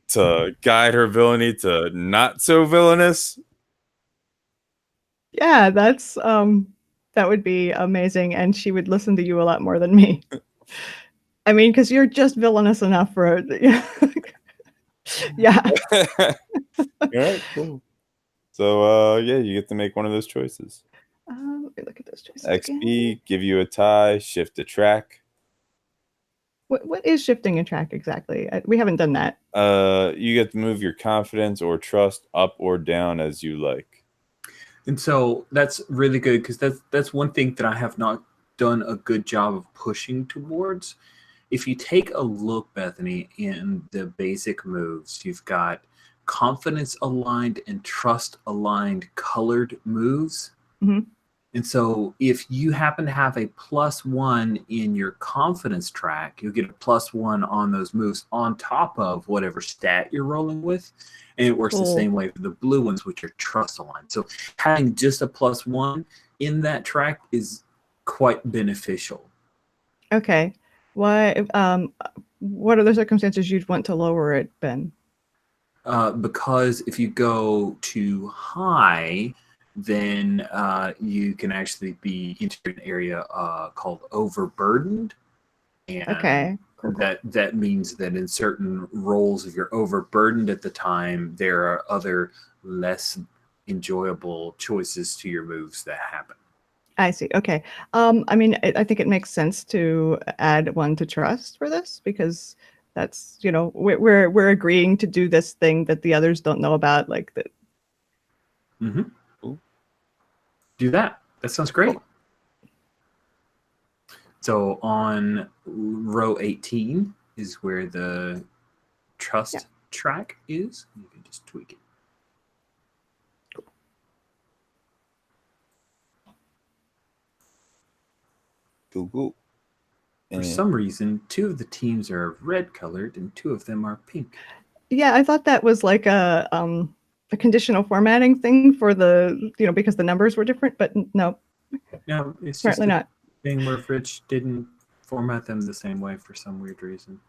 to guide her villainy to not so villainous. Yeah, that's that would be amazing, and she would listen to you a lot more than me. I mean, because you're just villainous enough for Yeah. All right, cool. So yeah, you get to make one of those choices. Let me look at those choices XP, again. give you a tie, shift a track. What is shifting a track exactly? We haven't done that. You get to move your confidence or trust up or down as you like. And so that's really good because that's one thing that I have not done a good job of pushing towards. If you take a look, Bethany, in the basic moves, you've got confidence aligned and trust aligned colored moves. Mhm. And so if you happen to have a +1 in your confidence track, you'll get a +1 on those moves on top of whatever stat you're rolling with. And it works the Cool. same way for the blue ones, which are trust aligned. So having just a +1 in that track is quite beneficial. Okay. What are the circumstances you'd want to lower it, Ben? Because if you go too high, then you can actually be into an area called overburdened. And Okay. Cool. that means that in certain roles, if you're overburdened at the time, there are other less enjoyable choices to your moves that happen. I see. Okay. I mean, I think it makes sense to add one to trust for this because that's, you know, we're agreeing to do this thing that the others don't know about, like that. Mm-hmm. Do that. That sounds great. Cool. So on row 18 is where the trust track is. You can just tweak it. Cool. For some reason, 2 of the teams are red colored and 2 of them are pink. Yeah, I thought that was like a conditional formatting thing for the, you know, because the numbers were different, but no. No, it's apparently just not. thing where Fritz didn't format them the same way for some weird reason.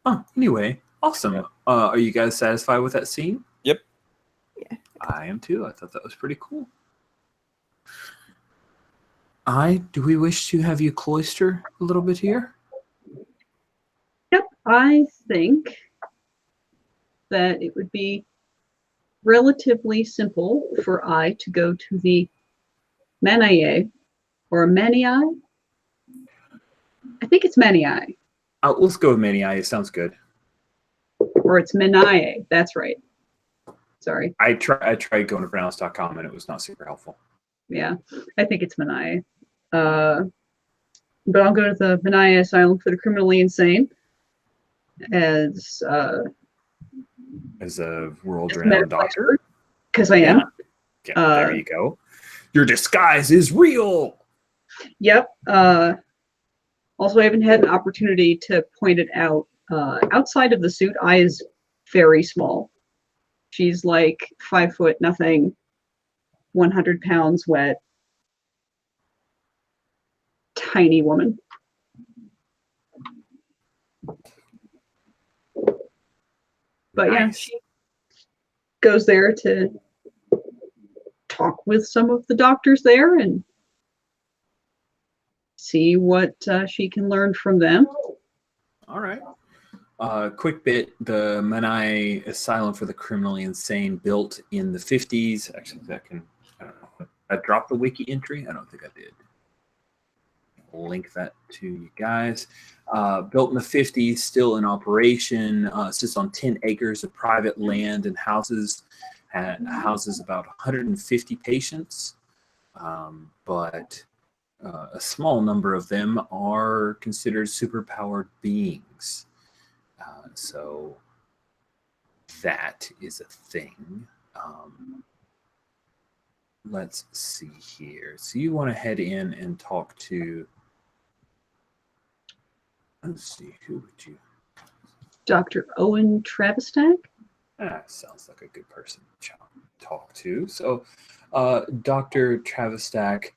Oh, anyway, awesome. Are you guys satisfied with that scene? Yep. Yeah. I am too. I thought that was pretty cool. Do we wish to have you cloister a little bit here? Yep, I think that it would be relatively simple for I to go to the Manaie or Manii. I think it's Manii. Let's go with Mani. It sounds good. Or it's Manaie. That's right. Sorry. I tried going to pronounce.com and it was not super helpful. Yeah, I think it's Manaie. But I'll go to the Manaie Asylum for the Criminally Insane as a world-renowned doctor. Because I am. Yeah, there you go. Your disguise is real. Yep. Also, I haven't had an opportunity to point it out. Outside of the suit, I is very small. She's like 5 foot nothing, 100 pounds wet, tiny woman. But nice. Yeah, she goes there to talk with some of the doctors there and see what she can learn from them. All right. Quick bit, the Manii Asylum for the Criminally Insane built in the 50s. Actually, I don't know. I dropped the wiki entry. I don't think I did. I'll link that to you guys. Built in the 50s, still in operation. Sits on 10 acres of private land and houses. Houses about 150 patients. But a small number of them are considered superpowered beings. So that is a thing. Let's see here. So you want to head in and talk to, let's see, who would you? Dr. Owen Travistak? Sounds like a good person to talk to. So Dr. Travistak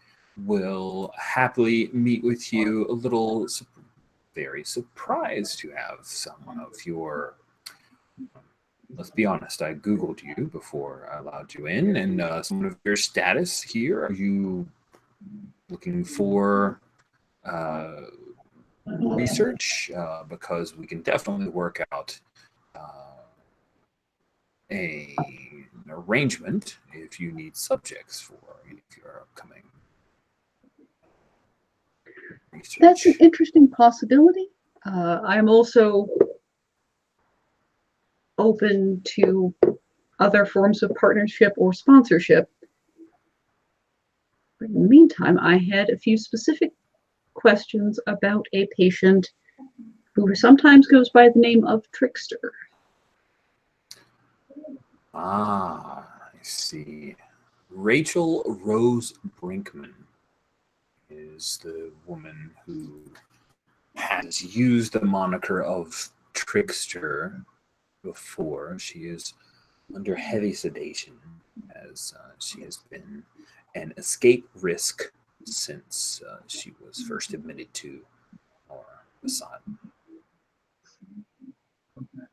will happily meet with you. A little very surprised to have someone of your, let's be honest, I Googled you before I allowed you in, and someone of your status here. Are you looking for research? Because we can definitely work out an arrangement if you need subjects for any of your upcoming research. That's an interesting possibility. I'm also open to other forms of partnership or sponsorship. But in the meantime, I had a few specific questions about a patient who sometimes goes by the name of Trickster. Ah, I see. Rachel Rose Brinkman is the woman who has used the moniker of Trickster before. She is under heavy sedation, as she has been an escape risk since she was first admitted to our asylum.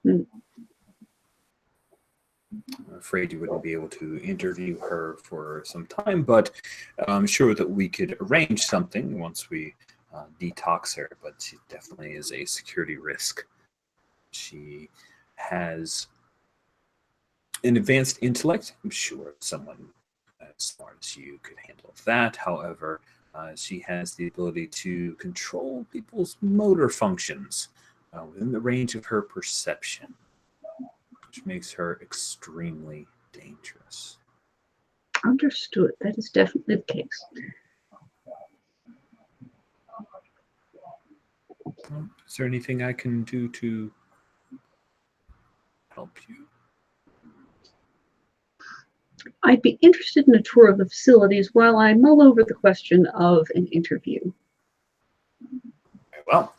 I'm afraid you wouldn't be able to interview her for some time, but I'm sure that we could arrange something once we detox her. But she definitely is a security risk. She has an advanced intellect. I'm sure someone as smart as you could handle that. However, she has the ability to control people's motor functions within the range of her perception, which makes her extremely dangerous. Understood. That is definitely the case. Is there anything I can do to help you? I'd be interested in a tour of the facilities while I mull over the question of an interview. Very well.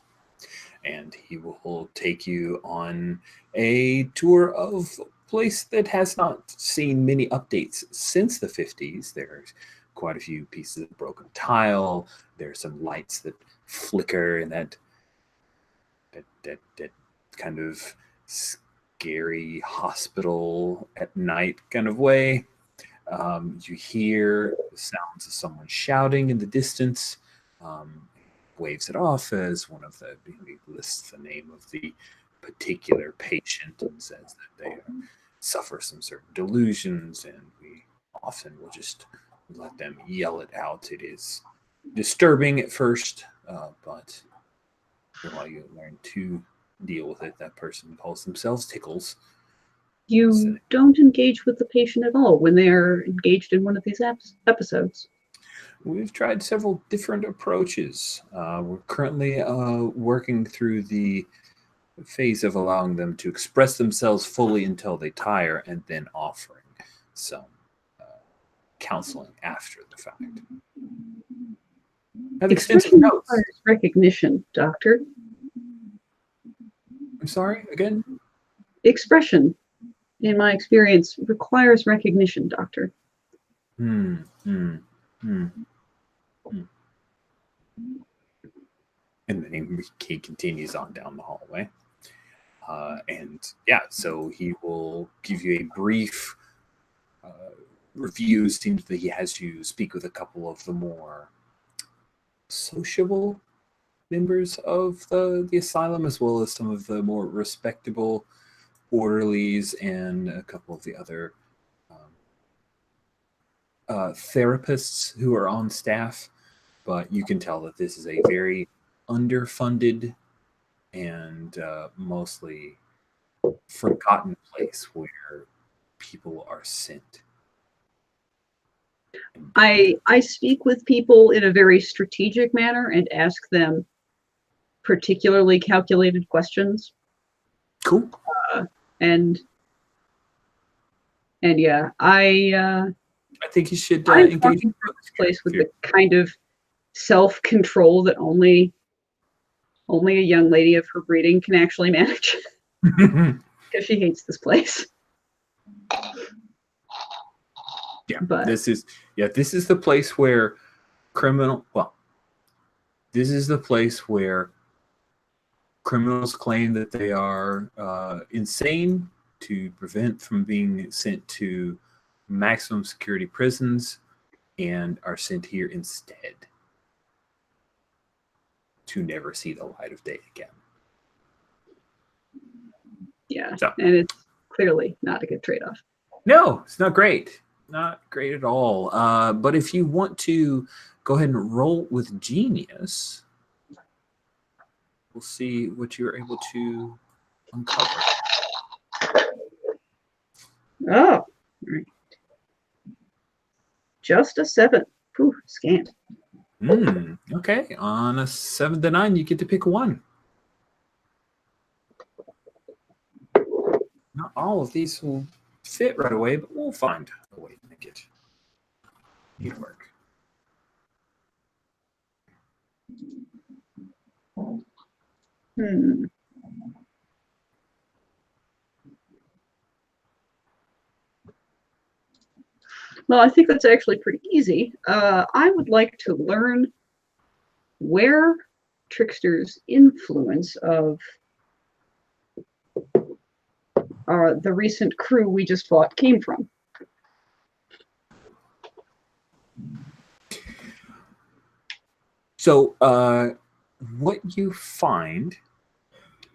And he will take you on a tour of a place that has not seen many updates since the 50s. There's quite a few pieces of broken tile. There's some lights that flicker in that kind of scary hospital at night kind of way. You hear the sounds of someone shouting in the distance. Waves it off as one of the, he lists the name of the particular patient and says that they suffer some certain delusions, and we often will just let them yell it out. It is disturbing at first, but while you learn to deal with it, that person calls themselves Tickles. You don't engage with the patient at all when they're engaged in one of these episodes. We've tried several different approaches. We're currently working through the phase of allowing them to express themselves fully until they tire, and then offering some counseling after the fact. I have extensive Expression notes. requires recognition, Doctor. I'm sorry, again? Expression, in my experience, requires recognition, Doctor. And then he continues on down the hallway. And yeah, so he will give you a brief review. Seems that he has you speak with a couple of the more sociable members of the asylum, as well as some of the more respectable orderlies and a couple of the other therapists who are on staff. But you can tell that this is a very underfunded and mostly forgotten place where people are sent. I speak with people in a very strategic manner and ask them particularly calculated questions. Cool. And yeah, I think you should I'm engage walking through this place with the kind of self-control that only a young lady of her breeding can actually manage, because she hates this place. Yeah, but this is the place where this is the place where criminals claim that they are insane to prevent from being sent to maximum security prisons, and are sent here instead to never see the light of day again. yeah, So. and clearly not a good trade-off. No, it's not great. Not great at all. But if you want to go ahead and roll with Genius, we'll see what you're able to uncover. Oh, all right. Just a 7. Whew, scant. Okay, on a 7 to 9, you get to pick one. Not all of these will fit right away, but we'll find a way to make it work. Well, I think that's actually pretty easy. I would like to learn where Trickster's influence of the recent crew we just fought came from. So, what you find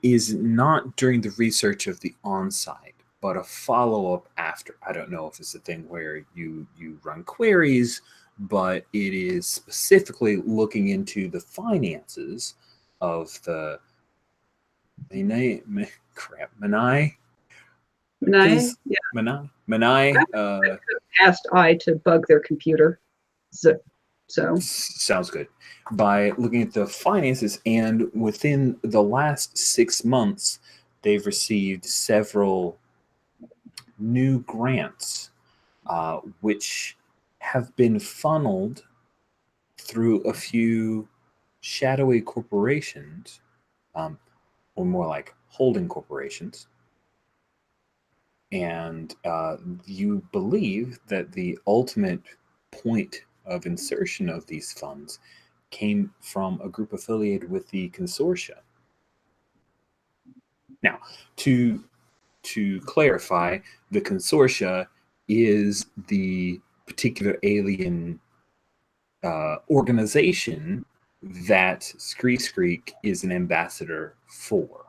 is not during the research of the on-site, but a follow-up after. I don't know if it's a thing where you run queries, but it is specifically looking into the finances of the Manai. Asked I to bug their computer. So sounds good. By looking at the finances, and within the last 6 months, they've received several new grants, which have been funneled through a few shadowy corporations, or more like holding corporations. And you believe that the ultimate point of insertion of these funds came from a group affiliated with the consortia. Now, to clarify, the consortia is the particular alien organization that Screek is an ambassador for.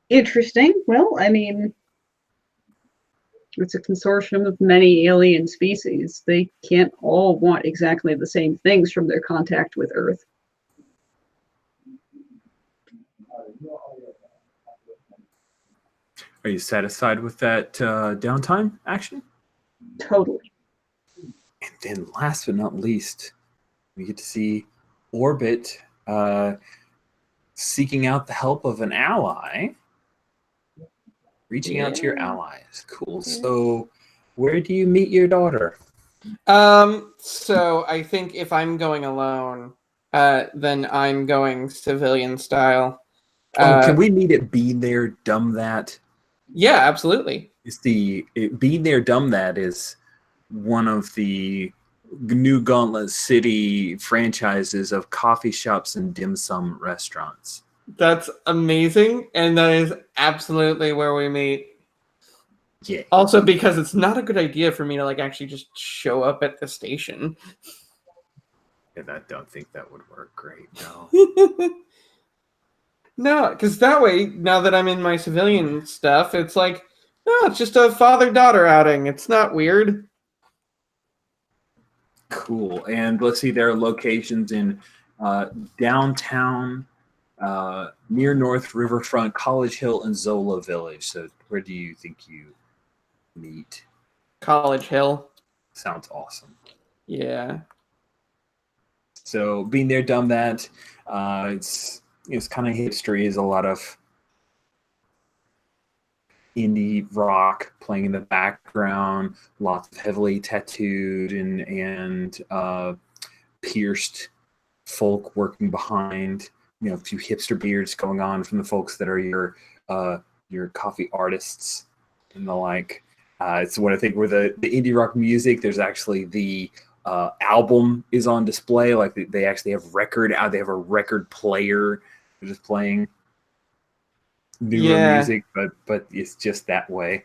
Interesting. Well, I mean, it's a consortium of many alien species. They can't all want exactly the same things from their contact with Earth. Are you satisfied with that downtime action? Totally. And then last but not least, we get to see Orbit seeking out the help of an ally, reaching out to your allies. Cool. So where do you meet your daughter? So I think if I'm going alone, then I'm going civilian style. Can we meet at Be There, Dumb That? Yeah, absolutely. It's Be There, Dumb That is one of the new Gauntlet City franchises of coffee shops and dim sum restaurants. That's amazing, and that is absolutely where we meet. Yeah. Also, because it's not a good idea for me to actually just show up at the station. Yeah, I don't think that would work great. No. No, because that way, now that I'm in my civilian stuff, it's like, no, it's just a father-daughter outing. It's not weird. Cool. And let's see, there are locations in downtown, near North Riverfront, College Hill, and Zola Village. So where do you think you meet? College Hill. Sounds awesome. Yeah. So Being There, Dumb That, it's kind of history, is a lot of indie rock playing in the background, lots of heavily tattooed and pierced folk working behind, a few hipster beards going on from the folks that are your coffee artists and the like. It's what I think where the indie rock music, there's actually the album is on display. Like they actually have they have a record player just playing newer music, but it's just that way.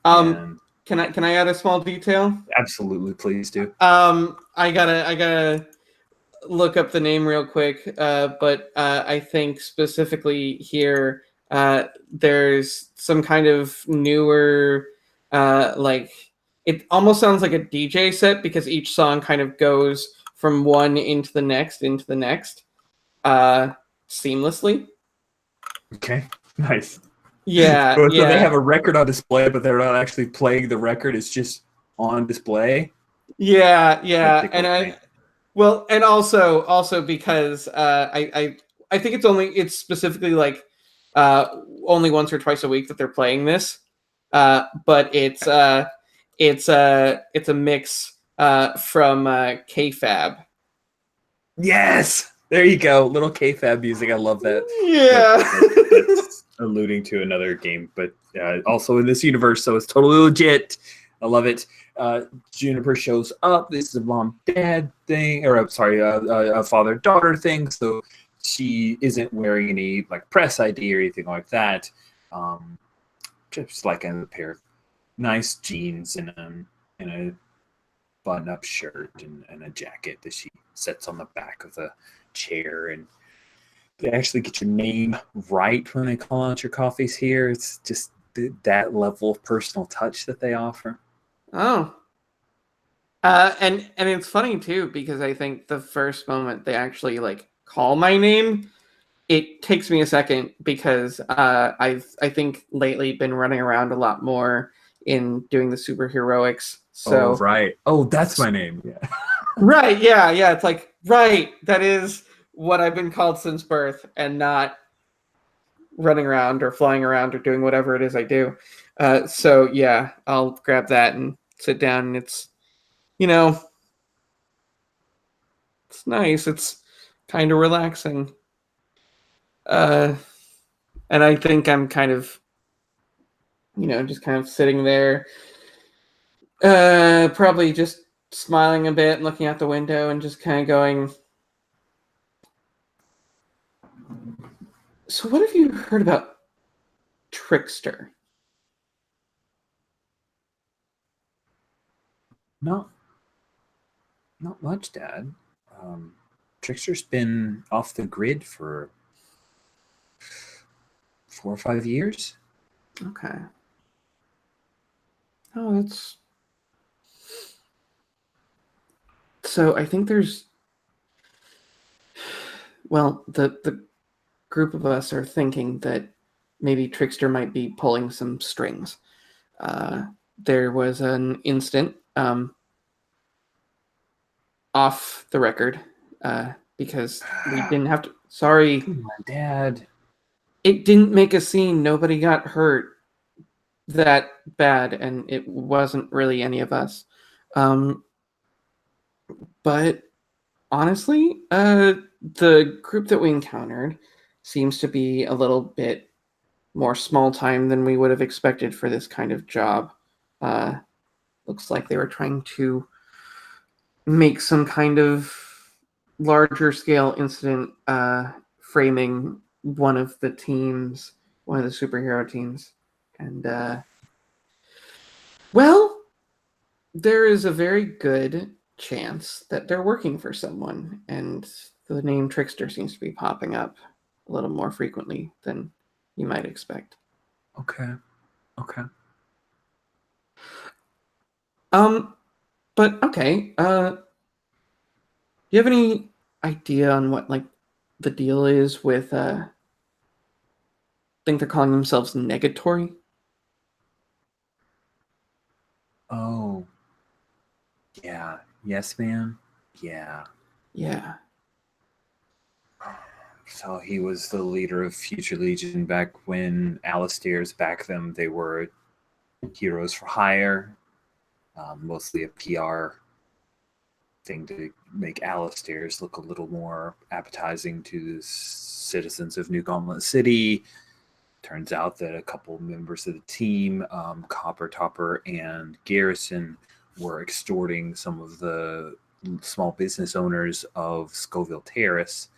Can I add a small detail? Absolutely, please do. I gotta look up the name real quick, but I think specifically here, there's some kind of newer, like, it almost sounds like a DJ set because each song kind of goes from one into the next, seamlessly. Okay, nice. Yeah, So yeah. they have a record on display, but they're not actually playing the record. It's just on display. Yeah, That and tickles me. well, and also because I think it's specifically like only once or twice a week that they're playing this, but it's a mix from KFab. Yes, there you go. Little K-Fab music. I love that. Yeah. That's alluding to another game, but also in this universe, so it's totally legit. I love it. Juniper shows up. This is a mom-dad thing, or I'm sorry, a father-daughter thing. So she isn't wearing any like press ID or anything like that. Just like a pair of nice jeans and a button-up shirt and a jacket that she sets on the back of the chair. And they actually get your name right when they call out your coffees here. It's just that level of personal touch that they offer. Oh. And it's funny too because I think the first moment they actually like call my name, it takes me a second because I think lately been running around a lot more in doing the superheroics. So right. Oh, that's my name. Yeah. right, yeah. It's like right, that is what I've been called since birth, and not running around or flying around or doing whatever it is I do. So yeah, I'll grab that and sit down, and it's it's nice. It's kind of relaxing. And I think I'm kind of, just kind of sitting there, probably just smiling a bit and looking out the window and just kind of going, so what have you heard about Trickster? No, not much, Dad. Trickster's been off the grid for 4 or 5 years. Okay. Oh, that's... So I think there's... Well, the group of us are thinking that maybe Trickster might be pulling some strings. There was an instant off the record because we didn't have to... Sorry. Come on, Dad. It didn't make a scene. Nobody got hurt that bad, and it wasn't really any of us. But honestly, the group that we encountered seems to be a little bit more small time than we would have expected for this kind of job. Looks like they were trying to make some kind of larger scale incident framing one of the teams, one of the superhero teams. And, well, there is a very good chance that they're working for someone, and the name Trickster seems to be popping up a little more frequently than you might expect. Okay. But okay, do you have any idea on what, like, the deal is with, I think they're calling themselves Negatory? Oh. Yeah. Yes, ma'am. Yeah. So he was the leader of Future Legion back when Alistair's back them. They were heroes for hire, mostly a PR thing to make Alistair's look a little more appetizing to the citizens of New Gauntlet City. Turns out that a couple members of the team, Copper Topper and Garrison, were extorting some of the small business owners of Scoville Terrace.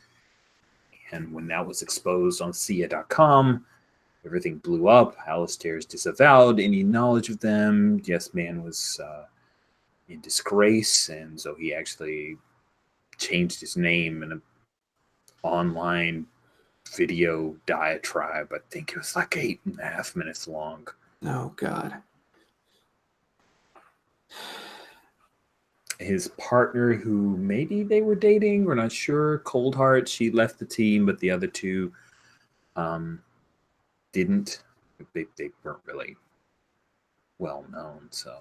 And when that was exposed on SIA.com, everything blew up. Alistair's disavowed any knowledge of them. Yes Man was in disgrace, and so he actually changed his name in an online video diatribe. I think it was like 8.5 minutes long. Oh God. His partner, who maybe they were dating, we're not sure, Coldheart, she left the team, but the other two didn't. They weren't really well known. So,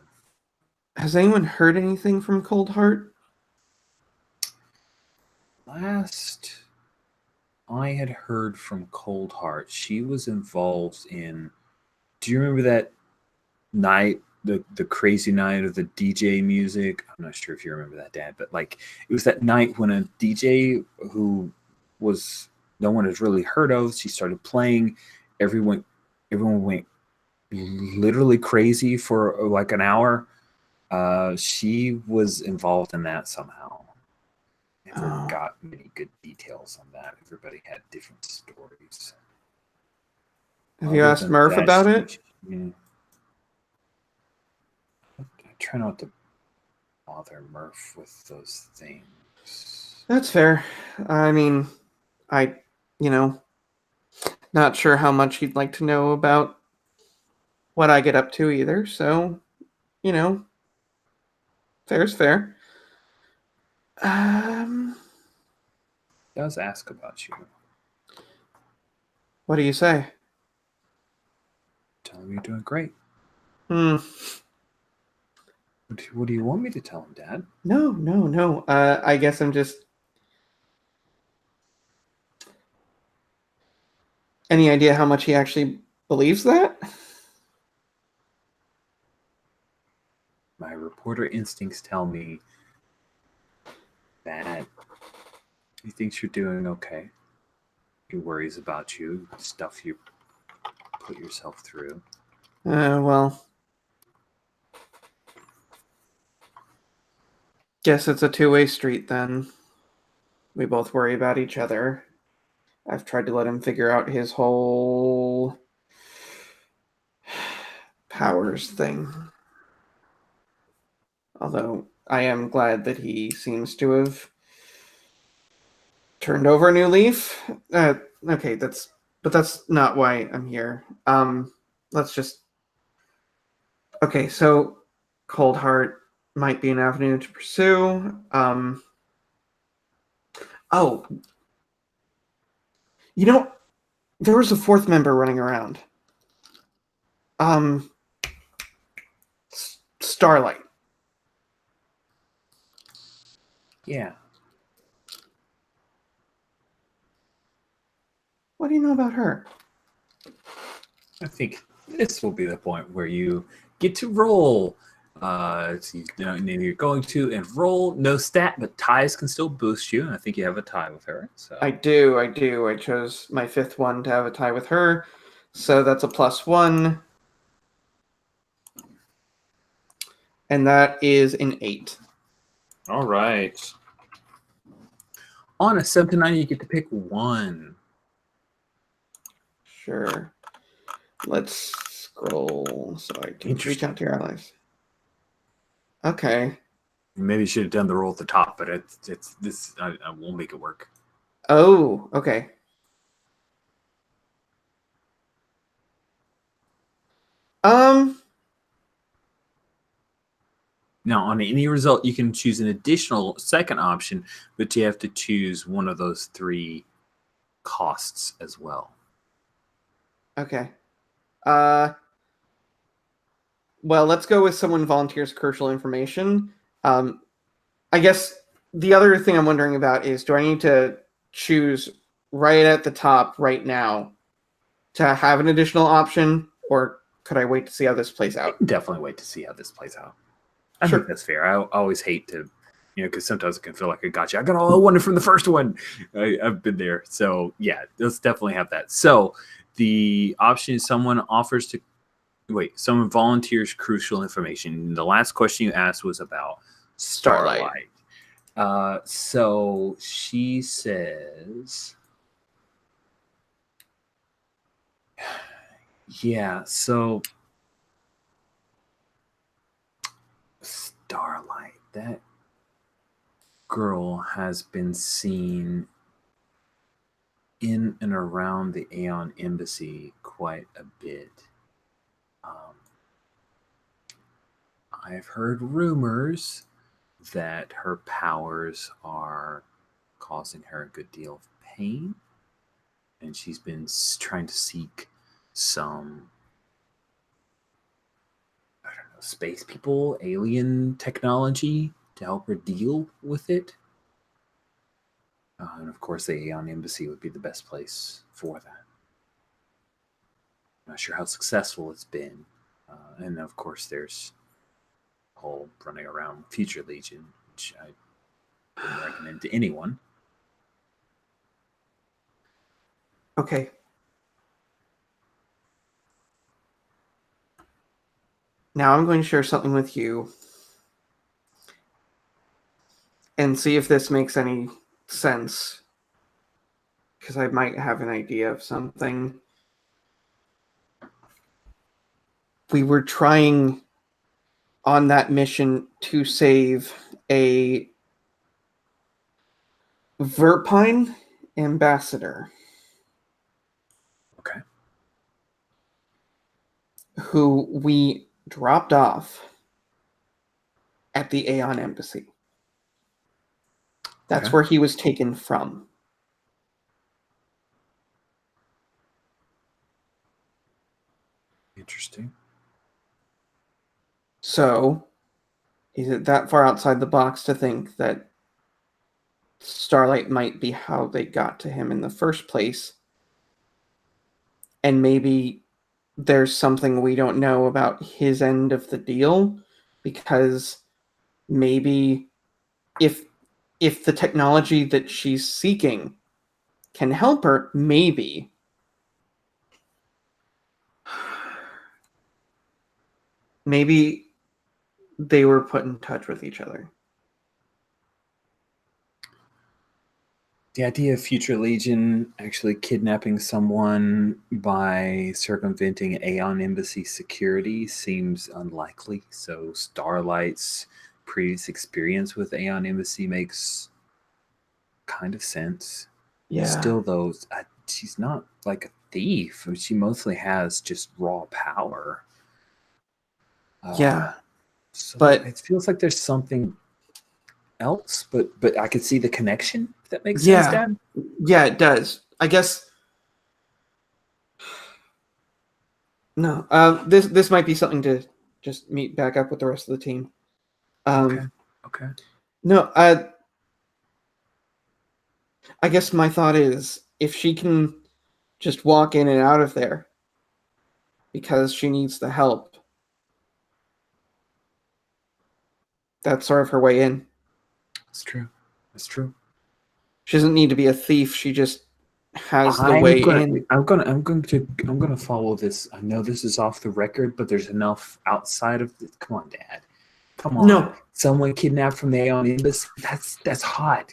Has anyone heard anything from Coldheart? last I had heard from Coldheart, she was involved in. Do you remember that night, the crazy night of the DJ music? I'm not sure if you remember that, Dad, but like it was that night when a DJ who was no one has really heard of, she started playing. Everyone went literally crazy for like an hour. She was involved in that somehow. Never got many good details on that. Everybody had different stories. Have you asked Murph about it? Yeah. I try not to bother Murph with those things. That's fair. I mean, not sure how much he'd like to know about what I get up to either. So, fair's fair. Does ask about you. What do you say? Tell him you're doing great. Hmm. What do you want me to tell him, Dad? No. I guess I'm just. Any idea how much he actually believes that? My reporter instincts tell me that he thinks you're doing okay. He worries about you, stuff you put yourself through. Well. Guess it's a two-way street then. We both worry about each other. I've tried to let him figure out his whole powers thing. Although I am glad that he seems to have turned over a new leaf. Okay, that's not why I'm here. Let's just. Okay, so Cold Heart might be an avenue to pursue. Oh, there was a fourth member running around. Starlight. Yeah. What do you know about her? I think this will be the point where you get to roll. So you're going to enroll. No stat, but ties can still boost you. And I think you have a tie with her. So I do. I chose my fifth one to have a tie with her. So that's a +1. And that is an 8. All right. On a 7 to 9, you get to pick one. Sure. Let's scroll so I can reach out to your allies. Okay. Maybe you should have done the roll at the top, but it's this. I won't make it work. Oh, okay. Now, on any result, you can choose an additional second option, but you have to choose one of those 3 costs as well. Okay. Well, let's go with someone volunteers crucial information. I guess the other thing I'm wondering about is, do I need to choose right at the top right now to have an additional option, or could I wait to see how this plays I out? can definitely wait to see how this plays out. I Sure. think that's fair. I always hate to, because sometimes it can feel like I got you. I got all I wanted from the first one. I've been there. So, yeah, let's definitely have that. So, the option is someone volunteers crucial information. The last question you asked was about Starlight. So, she says, yeah, so Starlight, that girl has been seen in and around the Aeon Embassy quite a bit. I've heard rumors that her powers are causing her a good deal of pain, and she's been trying to seek some, I don't know, space people, alien technology to help her deal with it. And of course, the Aeon Embassy would be the best place for that. Not sure how successful it's been. And of course, there's the whole running around Future Legion, which I wouldn't recommend to anyone. Okay. Now I'm going to share something with you and see if this makes any sense, because I might have an idea of something. We were trying on that mission to save a Verpine ambassador. Okay. Who we dropped off at the Aeon Embassy. That's Okay. where he was taken from. Interesting. So, is it that far outside the box to think that Starlight might be how they got to him in the first place? And maybe there's something we don't know about his end of the deal, because maybe if the technology that she's seeking can help her, maybe they were put in touch with each other. The idea of Future Legion actually kidnapping someone by circumventing Aeon Embassy security seems unlikely. So Starlight's previous experience with Aeon Embassy makes kind of sense. Yeah. Still, though, she's not like a thief. She mostly has just raw power. Yeah. So But it feels like there's something else, but I could see the connection, if that makes sense, Dad. Yeah, it does. I guess. No, this might be something to just meet back up with the rest of the team. Okay. No, I guess my thought is, if she can just walk in and out of there because she needs the help, that's sort of her way in. That's true. She doesn't need to be a thief. She just has the way in. I'm gonna follow this. I know this is off the record, but there's enough outside of this. Come on, Dad. Come on. No. Someone kidnapped from the Aeon Embassy. That's hot.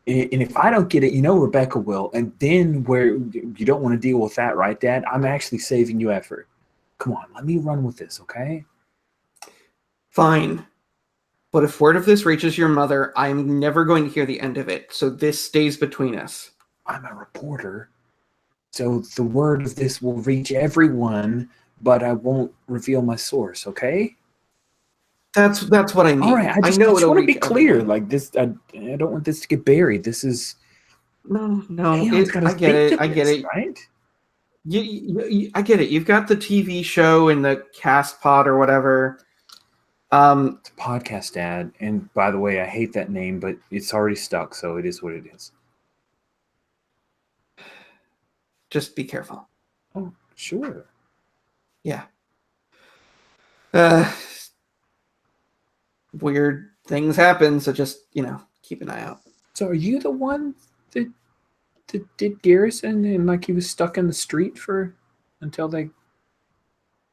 And if I don't get it, Rebecca will. And then where you don't want to deal with that, right, Dad? I'm actually saving you effort. Come on, let me run with this, okay? Fine. But if word of this reaches your mother, I'm never going to hear the end of it. So this stays between us. I'm a reporter. So the word of this will reach everyone, but I won't reveal my source, okay? That's what I mean. All right, I just know want to be clear. Everyone. Like this, I don't want this to get buried. This is No. I get it. Right? I get it. You've got the TV show and the cast pod or whatever. It's a podcast, Dad. And by the way, I hate that name, but it's already stuck, so it is what it is. Just be careful. Oh, sure. Yeah. Weird things happen, so just, keep an eye out. So are you the one that did Garrison and like he was stuck in the street until they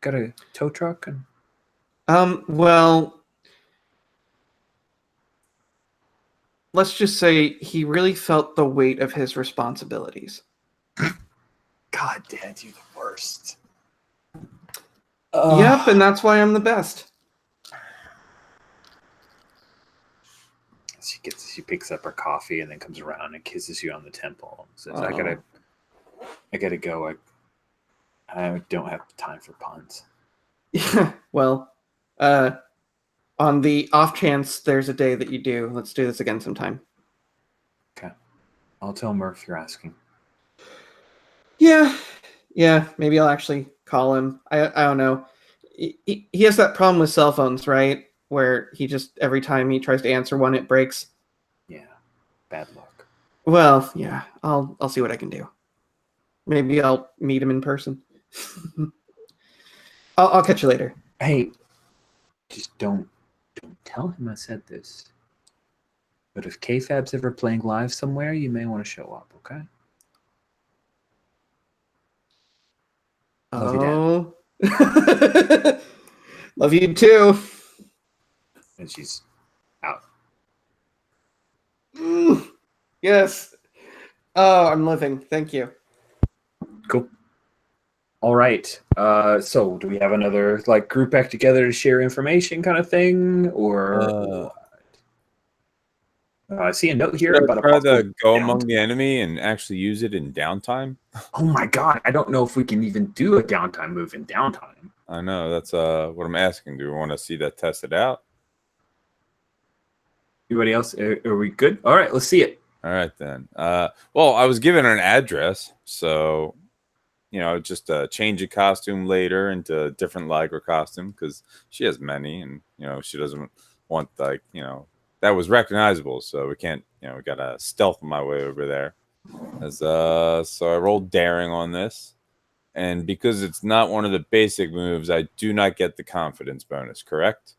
got a tow truck? And well, let's just say he really felt the weight of his responsibilities. God, Dad, you're the worst. Yep, and that's why I'm the best. As you she picks up her coffee and then comes around and kisses you on the temple. And says, Oh. I gotta go. I don't have time for puns. Yeah. Well, on the off chance there's a day that you do, let's do this again sometime. Okay. I'll tell Murph you're asking. Yeah. Maybe I'll actually call him. I don't know. He has that problem with cell phones, right? Where he just every time he tries to answer one, it breaks. Yeah. Bad luck. Well, yeah. I'll see what I can do. Maybe I'll meet him in person. I'll catch you later. Hey, just don't tell him I said this. But if KFAB's ever playing live somewhere, you may want to show up, okay? Love you, Dad. Love you too. And she's out. Yes. Oh, I'm living. Thank you. Cool. All right. So do we have another like group back together to share information kind of thing? Or I see a note here about try a to go downtime. among the enemy and actually use it in downtime. Oh my god, I don't know if we can even do a downtime move in downtime. I know, that's what I'm asking. Do we want to see that tested out? Anybody else? Are we good? All right, let's see it. All right then. Well, I was given an address, so just change a costume later into a different Lycra costume because she has many, and she doesn't want that was recognizable, so we can't we gotta stealth my way over there. So I rolled daring on this, and because it's not one of the basic moves, I do not get the confidence bonus. Correct?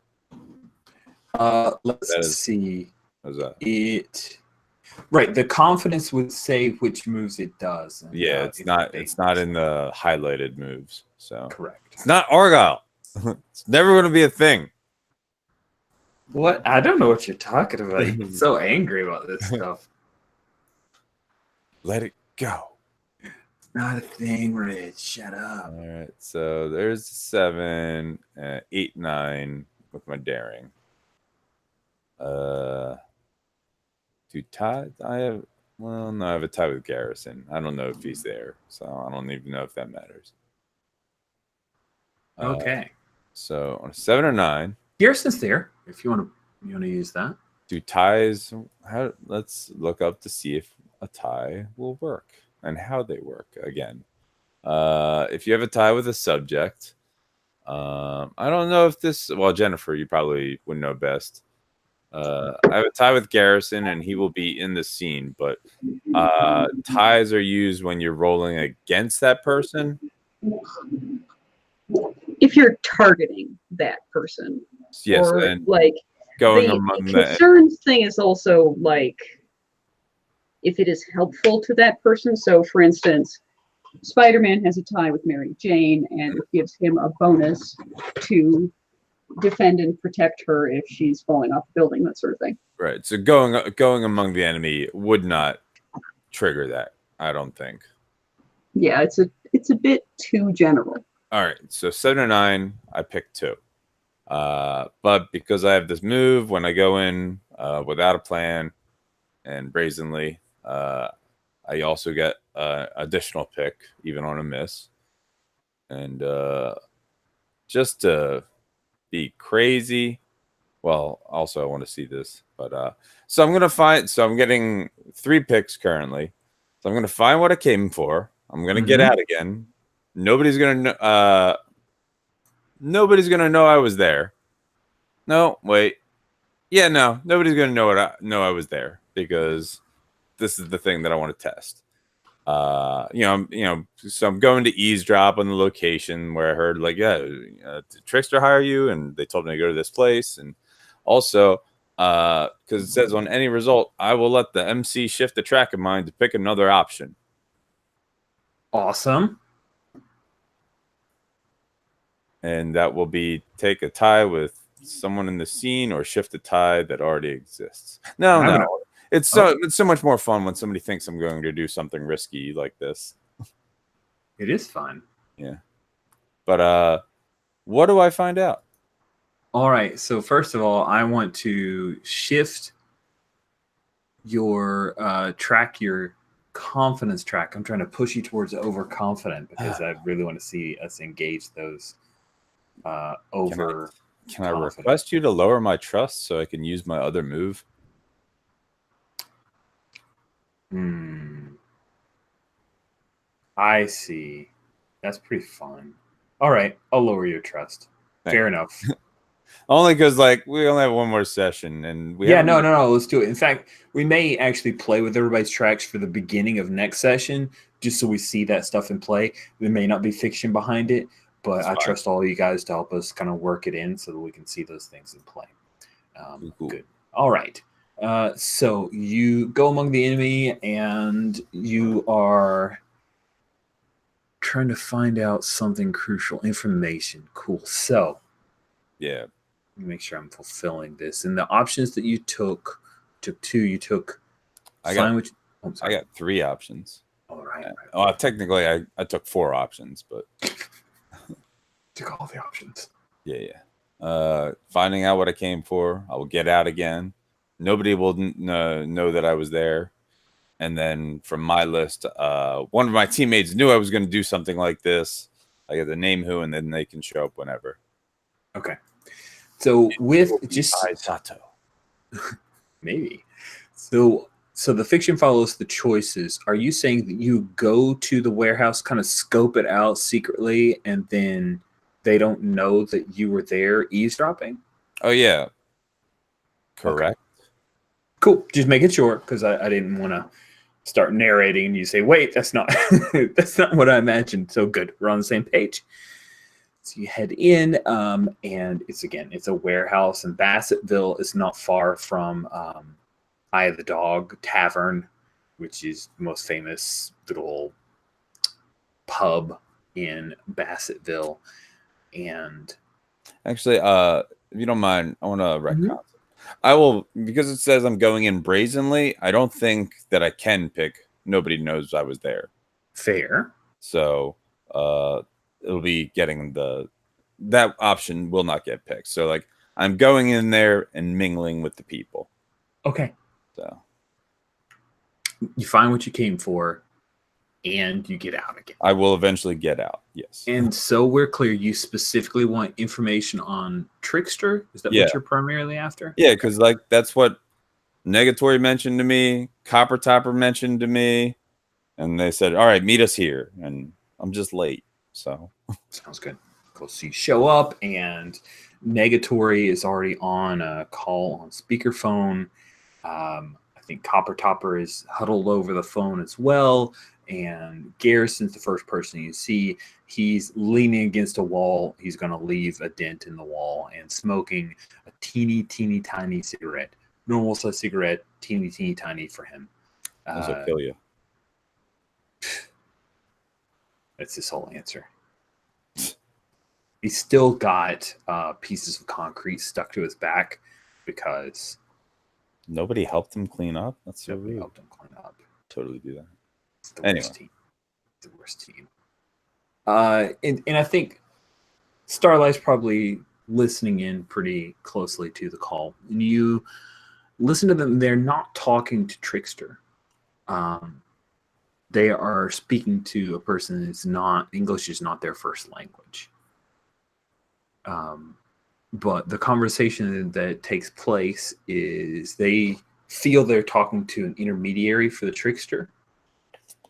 Let's see. How's that? Right, the confidence would say which moves it does. And, Yeah, it's not in the highlighted moves. So correct. It's not Argyle. It's never going to be a thing. What? I don't know what you're talking about. You're so angry about this stuff. Let it go. It's not a thing, Rich. Shut up. All right, so there's 7, 8, 9 with my daring. Do ties? I have a tie with Garrison. I don't know if he's there, so I don't even know if that matters. Okay. So on a 7 or 9, Garrison's there. If you want to use that. do ties? Let's look up to see if a tie will work and how they work. Again, if you have a tie with a subject, I don't know if this. Well, Jennifer, you probably would know best. I have a tie with Garrison, and he will be in the scene. But ties are used when you're rolling against that person. If you're targeting that person, Yes, or and like going the among the concerns thing is also like if it is helpful to that person. So, for instance, Spider-Man has a tie with Mary Jane, and it gives him a bonus to defend and protect her if she's falling off a building, that sort of thing. right. So going among the enemy would not trigger that, I don't think. Yeah, it's a bit too general. All right. So 7 or 9, I picked 2. But because I have this move when I go in without a plan and brazenly, I also get additional pick even on a miss. And just to be crazy. Well, also I want to see this, but so I'm getting 3 picks currently. So I'm gonna find what I came for. I'm gonna get out again. Nobody's gonna know I was there. No, wait. Yeah, no, nobody's gonna know I was there because this is the thing that I want to test. So I'm going to eavesdrop on the location where I heard did Trickster hire you? And they told me to go to this place. And also, because it says on any result, I will let the MC shift the track of mine to pick another option. Awesome. And that will be take a tie with someone in the scene or shift a tie that already exists. No. It's so much more fun when somebody thinks I'm going to do something risky like this. It is fun. Yeah. But what do I find out? All right. So first of all, I want to shift your track, your confidence track. I'm trying to push you towards overconfident because I really want to see us engage those over. Can I request you to lower my trust so I can use my other move? I see. That's pretty fun. All right, I'll lower your trust. Fair enough. Only because like we only have one more session, and we no, let's do it. In fact, we may actually play with everybody's tracks for the beginning of next session, just so we see that stuff in play. There may not be fiction behind it, but I trust all you guys to help us kind of work it in so that we can see those things in play. Cool. Good. All right. So you go among the enemy, and you are trying to find out something crucial, information. Cool. So, yeah. Let me make sure I'm fulfilling this. And the options that you took two. You took. I got 3 options. All right. Well, technically, I took 4 options, but took all the options. Yeah. Finding out what I came for. I will get out again. Nobody will know that I was there. And then from my list, one of my teammates knew I was going to do something like this. I get the name who, and then they can show up whenever. Okay. So with just Sato. Maybe. So the fiction follows the choices. Are you saying that you go to the warehouse, kind of scope it out secretly, and then they don't know that you were there eavesdropping? Oh yeah. Correct. Okay. Cool. Just making sure, because I didn't want to start narrating and you say, wait, that's not that's not what I imagined. So good. We're on the same page. So you head in, and it's a warehouse, and Bassettville is not far from Eye of the Dog Tavern, which is the most famous little pub in Bassettville. And actually, if you don't mind, I want to retcon. I will, because it says I'm going in brazenly. I don't think that I can pick. Nobody knows I was there. Fair. So it'll be getting that option will not get picked. So like I'm going in there and mingling with the people. Okay. So you find what you came for, and you get out again. I will eventually get out. Yes. And so we're clear. You specifically want information on Trickster? Is that what you're primarily after? Yeah, because like that's what Negatory mentioned to me, Copper Topper mentioned to me, and they said, "All right, meet us here." And I'm just late, so sounds good. Cool. So you show up, and Negatory is already on a call on speakerphone. I think Copper Topper is huddled over the phone as well. And Garrison's the first person you see. He's leaning against a wall. He's going to leave a dent in the wall and smoking a teeny tiny cigarette. Normal size cigarette, teeny tiny for him. I'll kill you. That's his whole answer. He's still got pieces of concrete stuck to his back because nobody helped him clean up. That's so nobody rude. helped him clean up. Totally do that. It's the worst team. The worst team. And I think Starlight's probably listening in pretty closely to the call. And you listen to them. They're not talking to Trickster. They are speaking to a person that's not, English is not their first language. But the conversation that takes place is they feel they're talking to an intermediary for the Trickster,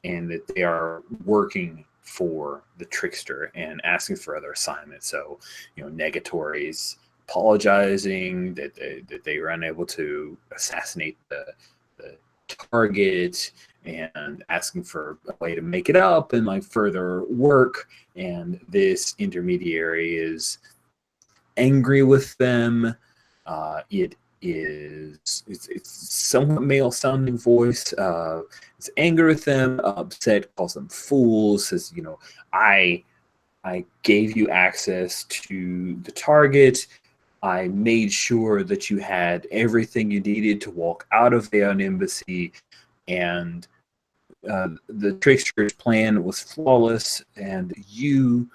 and that they are working for the Trickster and asking for other assignments. So, Negatory's apologizing that they were unable to assassinate the target, and asking for a way to make it up and like further work. And this intermediary is angry with them. It's somewhat male sounding voice. It's angry with them, upset, calls them fools, says, I gave you access to the target. I made sure that you had everything you needed to walk out of the embassy, and the Trickster's plan was flawless, and you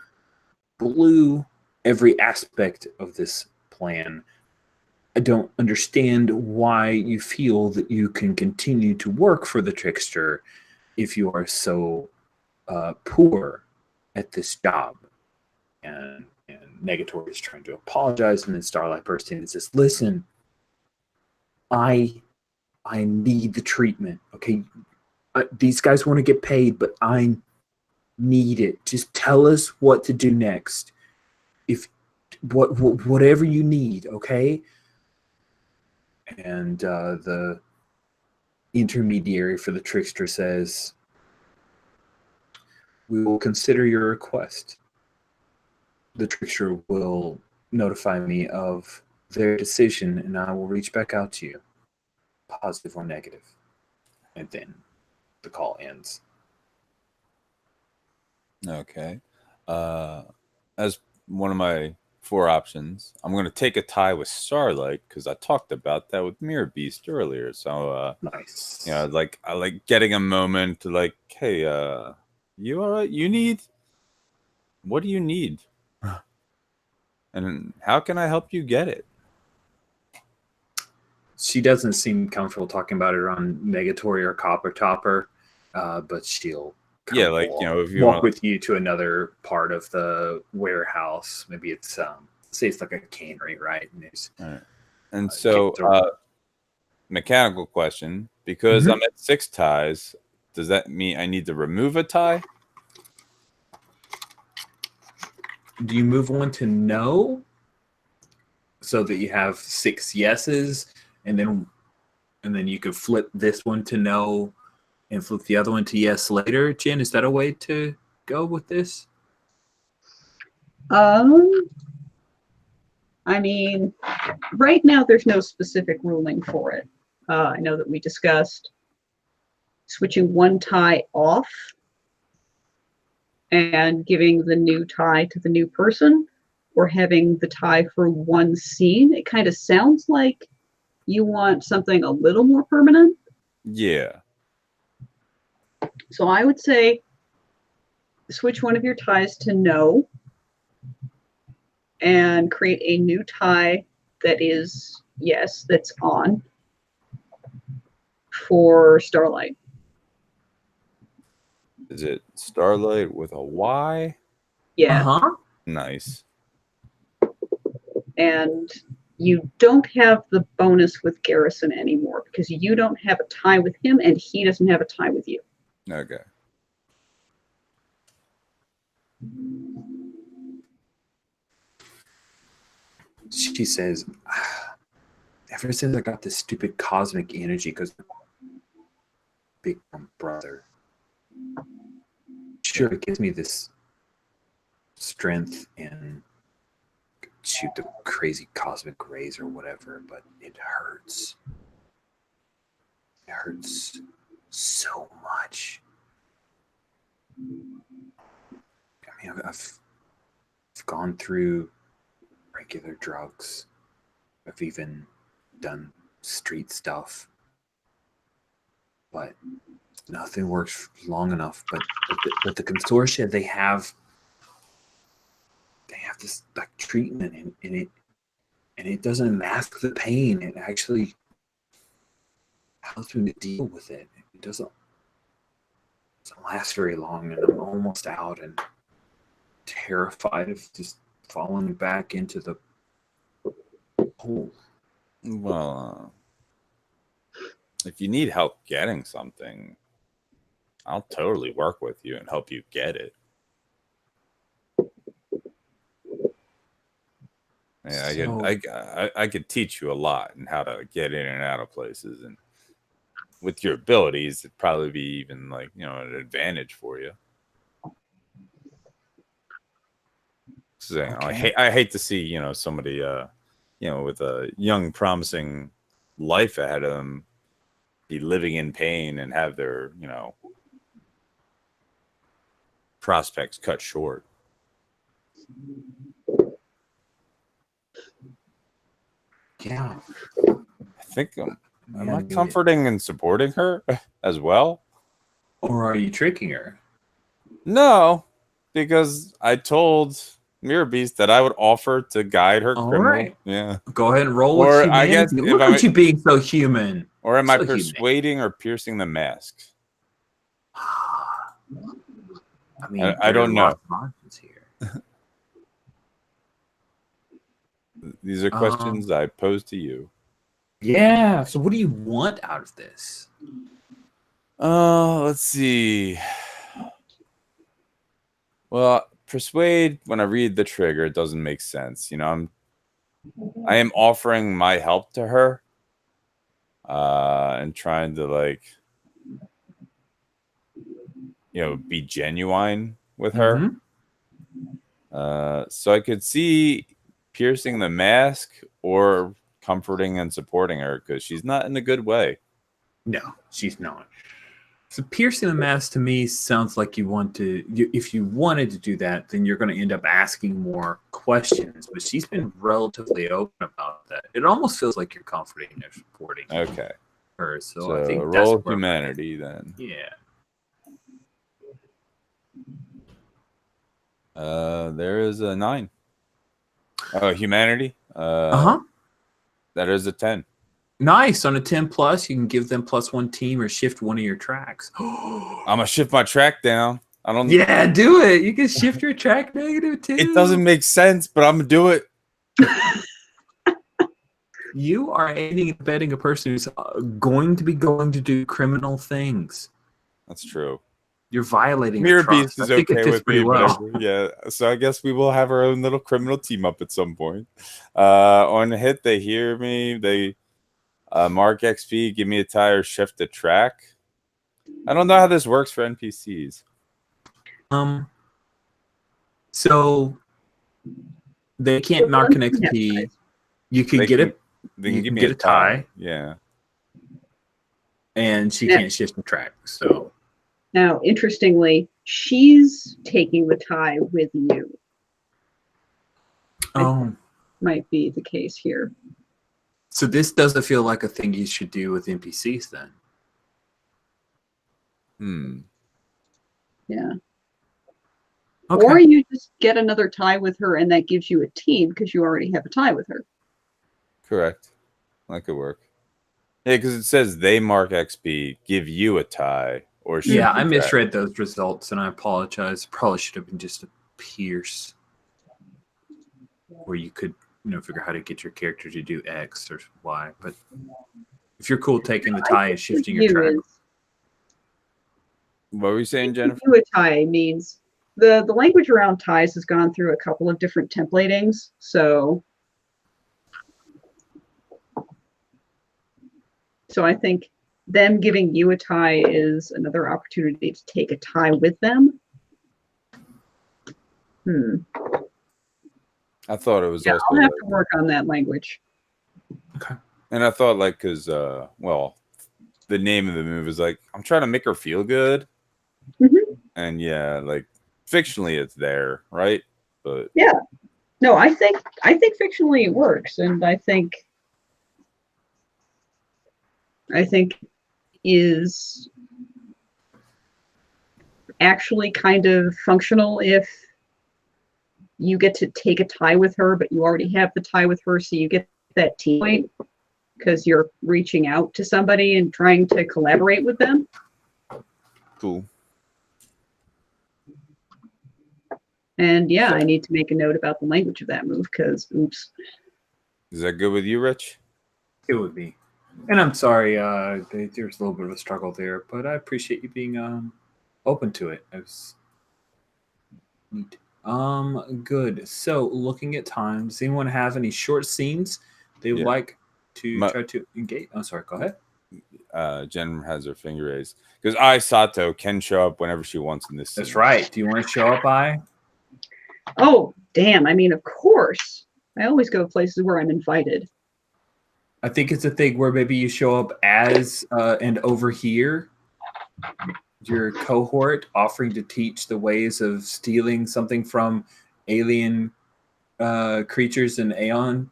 blew every aspect of this plan. I don't understand why you feel that you can continue to work for the trickster if you are so poor at this job. And Negatory is trying to apologize, and then Starlight bursts in and says, "Listen, I need the treatment. Okay, these guys want to get paid, but I need it. Just tell us what to do next. If whatever you need, okay?" And the intermediary for the trickster says, "We will consider your request. The trickster will notify me of their decision, and I will reach back out to you, positive or negative." And then the call ends. Okay. As one of my 4 options, I'm going to take a tie with Starlight because I talked about that with Mirror Beast earlier. So, Nice. you know, like I like getting a moment to like, hey, you all right? What do you need? And how can I help you get it? She doesn't seem comfortable talking about it on Negatory or Copper Topper, but she'll Yeah, like, you know, if you walk want with you to another part of the warehouse. Maybe it's say it's like a cannery, right? And there's and so mechanical question, because I'm at 6 ties, does that mean I need to remove a tie? Do you move on to no, so that you have 6 yeses, and then you could flip this one to no and flip the other one to yes later? Jen, is that a way to go with this? I mean, right now there's no specific ruling for it. I know that we discussed switching one tie off and giving the new tie to the new person, or having the tie for one scene. It kind of sounds like you want something a little more permanent. Yeah. So I would say switch one of your ties to no and create a new tie that is yes, that's on for Starlight. Is it Starlight with a Y? Yeah. Uh-huh. Nice. And you don't have the bonus with Garrison anymore because you don't have a tie with him and he doesn't have a tie with you. Okay. She says, ever since I got this stupid cosmic energy, because big brother, sure, it gives me this strength and shoot the crazy cosmic rays or whatever, but it hurts. It hurts so much. I mean, I've gone through regular drugs. I've even done street stuff, but nothing works long enough. But the consortia, they have this like treatment, and it doesn't mask the pain. It actually helps me to deal with it. It doesn't last very long, and I'm almost out and terrified of just falling back into the hole. Well, if you need help getting something, I'll totally work with you and help you get it. Yeah, I could teach you a lot and how to get in and out of places, and with your abilities, it'd probably be even like, you know, an advantage for you. So, Okay. I hate to see, you know, somebody, you know, with a young, promising life ahead of them be living in pain and have their, you know, prospects cut short. Yeah. I think am I comforting and supporting her as well? Or are you tricking her? No, because I told Mirror Beast that I would offer to guide her All criminal. right. Yeah. Go ahead and roll Or with I guess humanity. if Look I'm- at you being so human. Or am I So human. persuading or piercing the mask? I mean, I don't there are know. lots of options here. These are questions I pose to you. Yeah. So, what do you want out of this? Let's see. Well, persuade, when I read the trigger, it doesn't make sense. You know, I am offering my help to her, and trying to, like, you know, be genuine with her. So I could see piercing the mask or comforting and supporting her, because she's not in a good way. No, she's not. So piercing the mask to me sounds like you want to. If you wanted to do that, then you're going to end up asking more questions. But she's been relatively open about that. It almost feels like you're comforting or supporting Okay. her. So So I think roll that's where humanity then. Yeah. There is a 9. Humanity. That is a 10. Nice. On a 10 plus, you can give them +1 team or shift one of your tracks. I'm gonna shift my track down. I don't. Yeah, do it. You can shift your track -2. It doesn't make sense, but I'm gonna do it. You are aiding and abetting a person who's going to do criminal things. That's true. You're violating Mirror her trust. Beast is I think it okay fits with pretty me, well. but yeah. So I guess we will have our own little criminal team up at some point. On a hit, they hear me. They mark XP, give me a tie, or shift the track. I don't know how this works for NPCs. So they can't mark an XP. You can They get can- it. They You can give can me get a a tie. Yeah. And she Yeah. can't shift the track. So Now, interestingly, she's taking the tie with you. Might be the case here. so this doesn't feel like a thing you should do with NPCs then. Yeah. Okay. Or you just get another tie with her and that gives you a team because you already have a tie with her. Correct. That could work. Yeah, because it says they mark XP, give you a tie, or shift Yeah, the I track. misread those results and I apologize. Probably should have been just a pierce where you could, figure out how to get your character to do X or Y. But if you're cool taking the tie and shifting your track. What were you saying, Jennifer? You a tie means the language around ties has gone through a couple of different templatings. So I think them giving you a tie is another opportunity to take a tie with them. I thought it was Yeah, also I'll have like, to work on that language. Okay. and I thought like, because well, the name of the movie is like, I'm trying to make her feel good. And yeah, like fictionally it's there, right? But yeah, no, I think fictionally it works, and I think is actually kind of functional if you get to take a tie with her, but you already have the tie with her, so you get that team point because you're reaching out to somebody and trying to collaborate with them. cool. And yeah, I need to make a note about the language of that move because oops. Is that good with you, Rich? It would be. And I'm sorry, there's a little bit of a struggle there, but I appreciate you being open to it. It was neat. Good. So looking at time, does anyone have any short scenes they would like to try to engage? Oh, sorry, go ahead. Jen has her finger raised. Because Ai Sato can show up whenever she wants in this scene. That's right. Do you want to show up, Ai? Oh, damn. I mean, of course. I always go places where I'm invited. I think it's a thing where maybe you show up as and over here your cohort offering to teach the ways of stealing something from alien creatures in Aeon.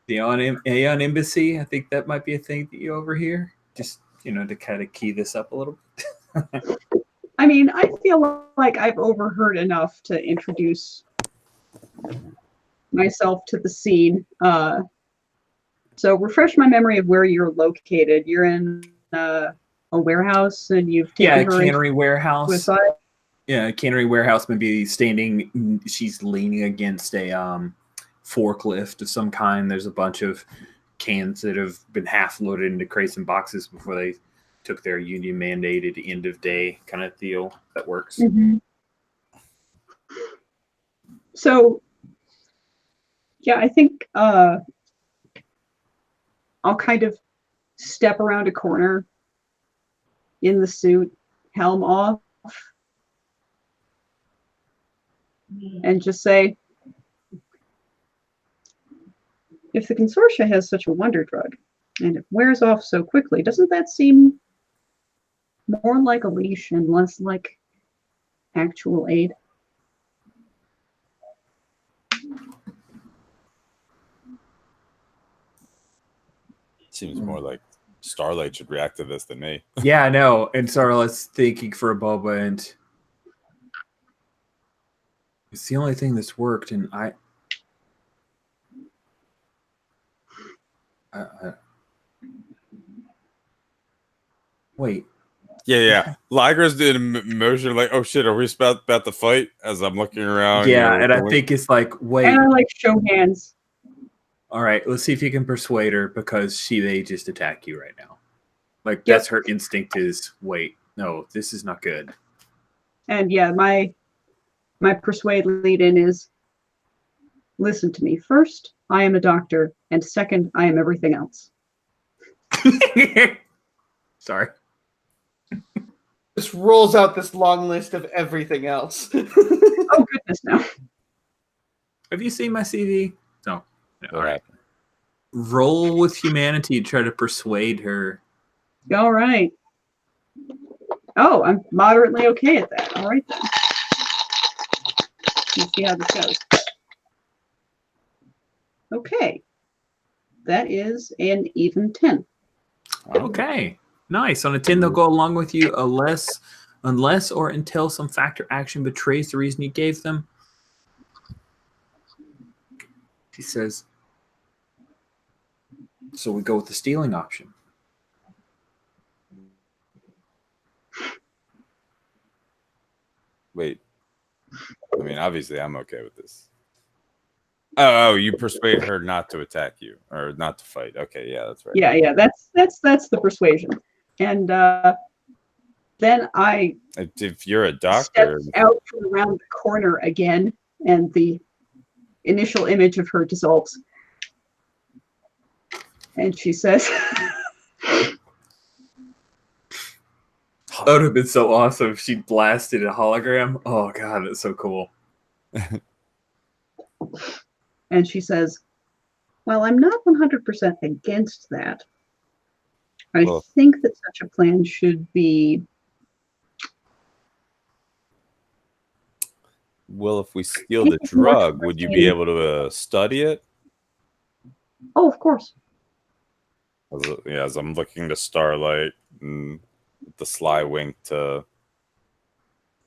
The Aeon Embassy. I think that might be a thing that you overhear. Just, to kind of key this up a little bit. I mean, I feel like I've overheard enough to introduce myself to the scene. So refresh my memory of where you're located. You're in a warehouse, and you've taken her cannery into warehouse. a side. Yeah, cannery warehouse, maybe standing. She's leaning against a forklift of some kind. There's a bunch of cans that have been half loaded into crates and boxes before they took their union mandated end of day kind of deal. That works. Mm-hmm. So, yeah, I think I'll kind of step around a corner in the suit, helm off, and just say, if the consortia has such a wonder drug, and it wears off so quickly, doesn't that seem more like a leash and less like actual aid? Seems more like Starlight should react to this than me. Yeah, I know. And Starlight's thinking for a moment, and it's the only thing that's worked. And wait. Yeah. Lycra's did a motion like, oh shit, are we about to fight? As I'm looking around. Yeah, and I think it's like, wait. And I like show hands. All right, let's see if you can persuade her, because she may just attack you right now. Like, that's her instinct is, wait, no, this is not good. And yeah, my persuade lead-in is, listen to me. First, I am a doctor, and second, I am everything else. Sorry. Just rolls out this long list of everything else. Oh, goodness, no. Have you seen my CV? No. All right. happened? Roll with humanity to try to persuade her. All right. Oh, I'm moderately okay at that. All right, then. Let's see how this goes. Okay. That is an even 10. Okay. Nice. On a 10, they'll go along with you unless or until some factor action betrays the reason you gave them. She says, so we go with the stealing option. Wait. I mean, obviously, I'm okay with this. Oh, you persuade her not to attack you or not to fight. Okay, yeah, that's right. Yeah. That's the persuasion. And then I If you're a doctor, step out from around the corner again, and the initial image of her dissolves. And she says, That would have been so awesome if she blasted a hologram. Oh, God, that's so cool. and she says, well, I'm not 100% against that. I Well- think that such a plan should be. well, if we steal the drug, would you be able to study it? Oh, of course. As I'm looking to Starlight and the sly wink to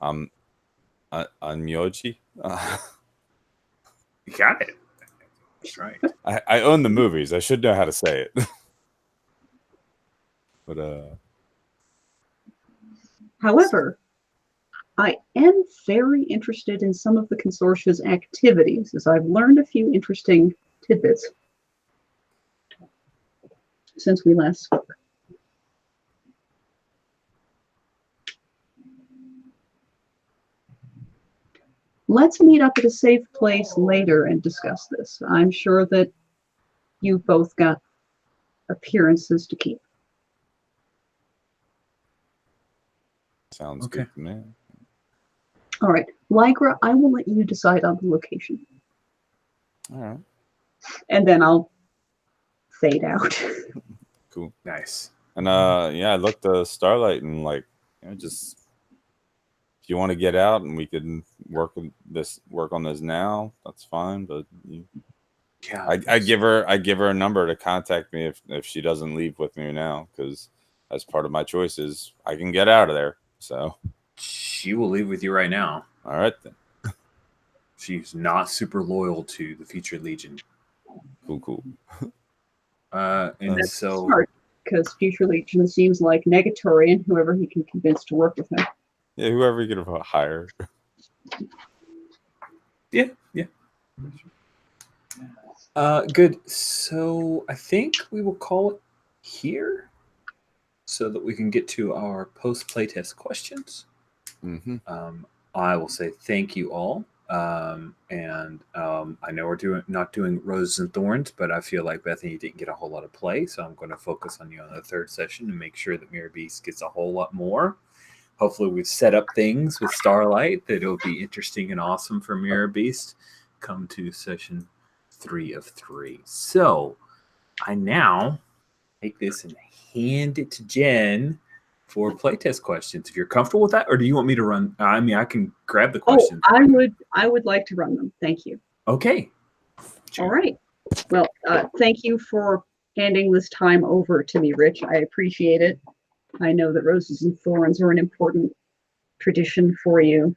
Anmyoji. You got it. That's right. I own the movies. I should know how to say it. But However, I am very interested in some of the consortia's activities, as I've learned a few interesting tidbits since we last spoke. Let's meet up at a safe place later and discuss this. I'm sure that you've both got appearances to keep. sounds Okay. good to me. All right, Lycra, I will let you decide on the location, All right. and then I'll fade out. Cool. Nice. And I looked at Starlight and just if you want to get out and we can work on this now, that's fine. But Yeah. I give her a number to contact me if she doesn't leave with me now, because as part of my choices, I can get out of there. So She will leave with you right now. all right then. She's not super loyal to the Future Legion. Cool. And That's so, smart, because Future Legion seems like negatory and whoever he can convince to work with him. Yeah, whoever you can hire. yeah. Good. So I think we will call it here so that we can get to our post playtest questions. Mm-hmm. I will say thank you all. And I know we're not doing Roses and Thorns, but I feel like Bethany didn't get a whole lot of play, so I'm going to focus on you on the third session and make sure that Mirror Beast gets a whole lot more. Hopefully we've set up things with Starlight that it'll be interesting and awesome for Mirror Beast come to session 3 of 3. So I now take this and hand it to Jen for playtest questions. If you're comfortable with that, or do you want me to run? I mean, I can grab the questions. I would like to run them. Thank you. Okay. All right. Well, thank you for handing this time over to me, Rich. I appreciate it. I know that Roses and Thorns are an important tradition for you.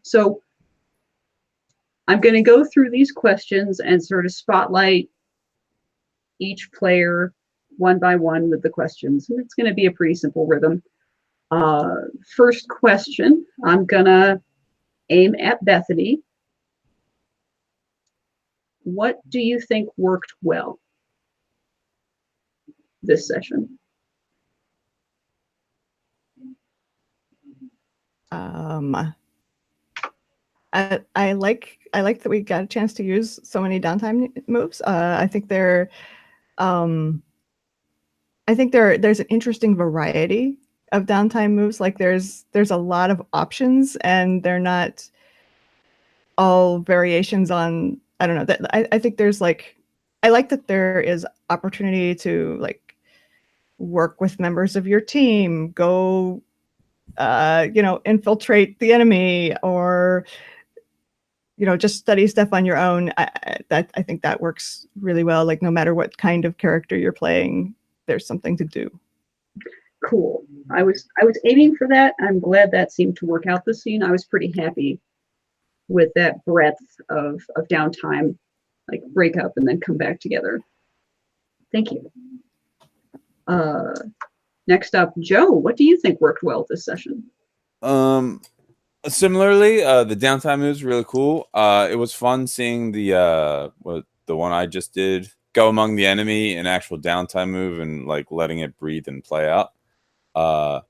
So I'm going to go through these questions and sort of spotlight each player one by one with the questions. And it's going to be a pretty simple rhythm. First question, I'm going to aim at Bethany. What do you think worked well this session? I like that we got a chance to use so many downtime moves. I think there's an interesting variety of downtime moves. Like there's a lot of options, and they're not all variations on. I don't know. I think there's I like that there is opportunity to work with members of your team, go infiltrate the enemy, or just study stuff on your own. I think that works really well. Like no matter what kind of character you're playing, there's something to do. Cool. I was aiming for that. I'm glad that seemed to work out this scene. I was pretty happy with that breadth of downtime, like break up and then come back together. Thank you. Next up, Joe, what do you think worked well this session? Similarly, the downtime moves really cool. It was fun seeing the one I just did, go among the enemy, an actual downtime move, and like letting it breathe and play out. I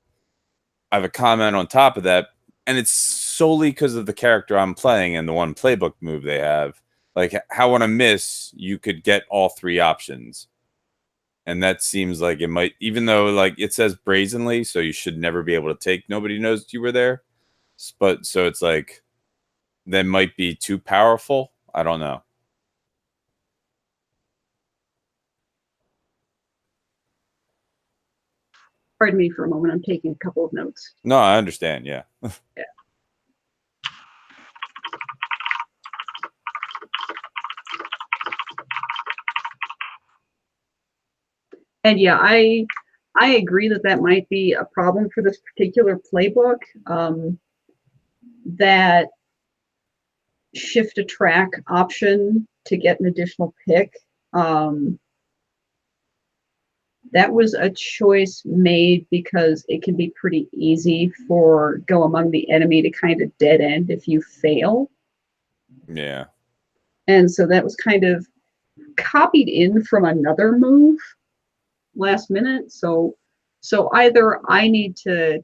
have a comment on top of that, and it's solely because of the character I'm playing and the one playbook move they have. Like how on a miss you could get all three options. And that seems like it might, even though like it says brazenly, so you should never be able to take nobody knows you were there. But so it's like that might be too powerful. I don't know. Pardon me for a moment. I'm taking a couple of notes. No, I understand. Yeah. Yeah. And yeah, I agree that might be a problem for this particular playbook. That shift a track option to get an additional pick. That was a choice made because it can be pretty easy for go among the enemy to kind of dead end if you fail. Yeah. And so that was kind of copied in from another move last minute. So either I need to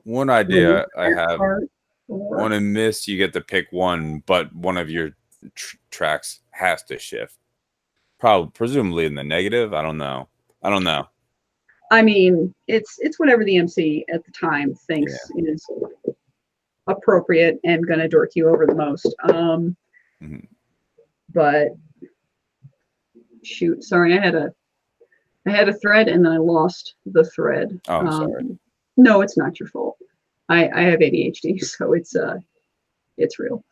one idea I have or on a miss, you get to pick one, but one of your tracks has to shift. Probably, presumably in the negative. I don't know. I mean, it's whatever the MC at the time thinks is appropriate and gonna dork you over the most. But shoot, sorry, I had a thread and then I lost the thread. Oh, I'm sorry. No, it's not your fault. I have ADHD, so it's real.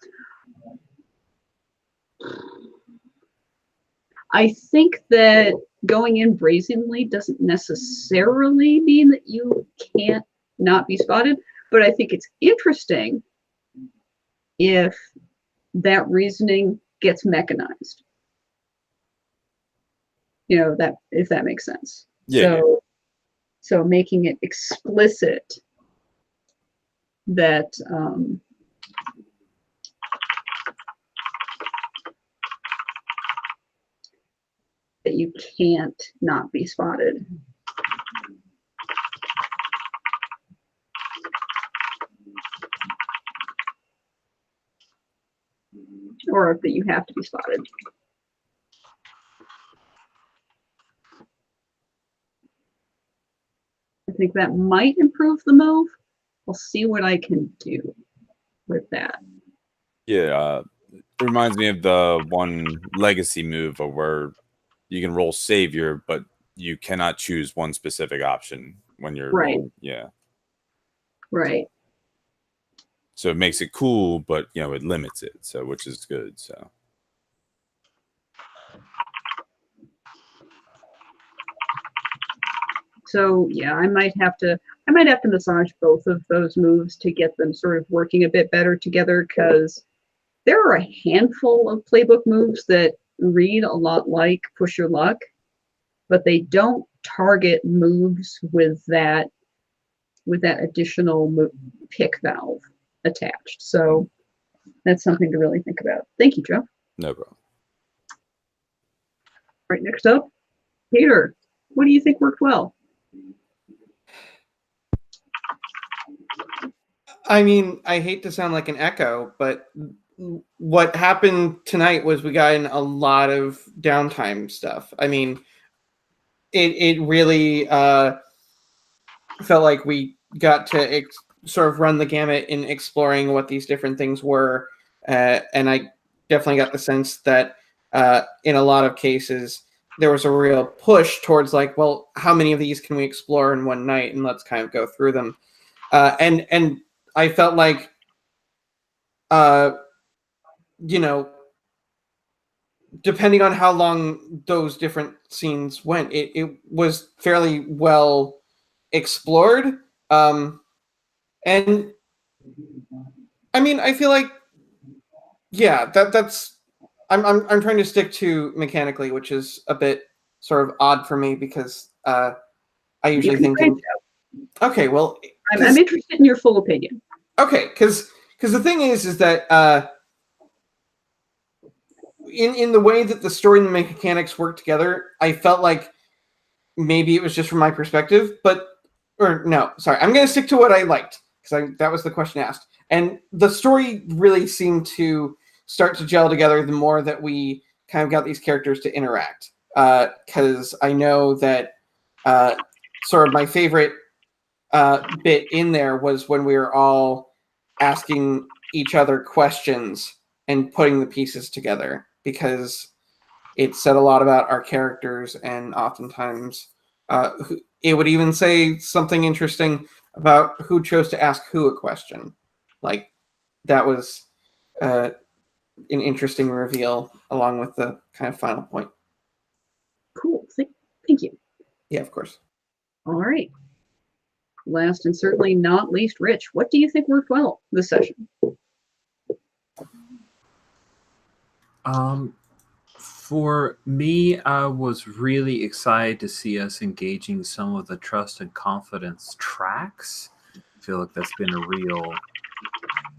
I think that going in brazenly doesn't necessarily mean that you can't not be spotted. But I think it's interesting if that reasoning gets mechanized. You know, that if that makes sense. Yeah. So making it explicit that that you can't not be spotted. Or that you have to be spotted. I think that might improve the move. I'll see what I can do with that. Yeah, it reminds me of the one legacy move of where you can roll savior, but you cannot choose one specific option when you're Right. rolling. Yeah. Right. So it makes it cool, but you know, it limits it, so which is good. So So yeah, I might have to massage both of those moves to get them sort of working a bit better together, because there are a handful of playbook moves that read a lot like push your luck, but they don't target moves with that additional pick valve attached. So that's something to really think about. Thank you, Joe. no problem. Right, next up, Peter, what do you think worked well? I mean, I hate to sound like an echo, but what happened tonight was we got in a lot of downtime stuff. I mean, it really felt like we got to sort of run the gamut in exploring what these different things were, and I definitely got the sense that in a lot of cases there was a real push towards like, well, how many of these can we explore in one night, and let's kind of go through them. And I felt like, you know, depending on how long those different scenes went, it was fairly well explored. And I mean, I feel like, yeah, that's I'm trying to stick to mechanically, which is a bit sort of odd for me because I usually think, okay, well, I'm interested in your full opinion. Okay, because the thing is that in the way that the story and the mechanics work together, I felt like maybe it was just from my perspective, or no, sorry, I'm going to stick to what I liked because that was the question asked, and the story really seemed to start to gel together the more that we kind of got these characters to interact. Because I know that sort of my favorite bit in there was when we were all asking each other questions and putting the pieces together, because it said a lot about our characters, and oftentimes it would even say something interesting about who chose to ask who a question. Like, that was an interesting reveal along with the kind of final point. Cool. Thank you. Yeah, of course. All right. Last and certainly not least, Rich, what do you think worked well this session? For me, I was really excited to see us engaging some of the trust and confidence tracks. I feel like that's been a real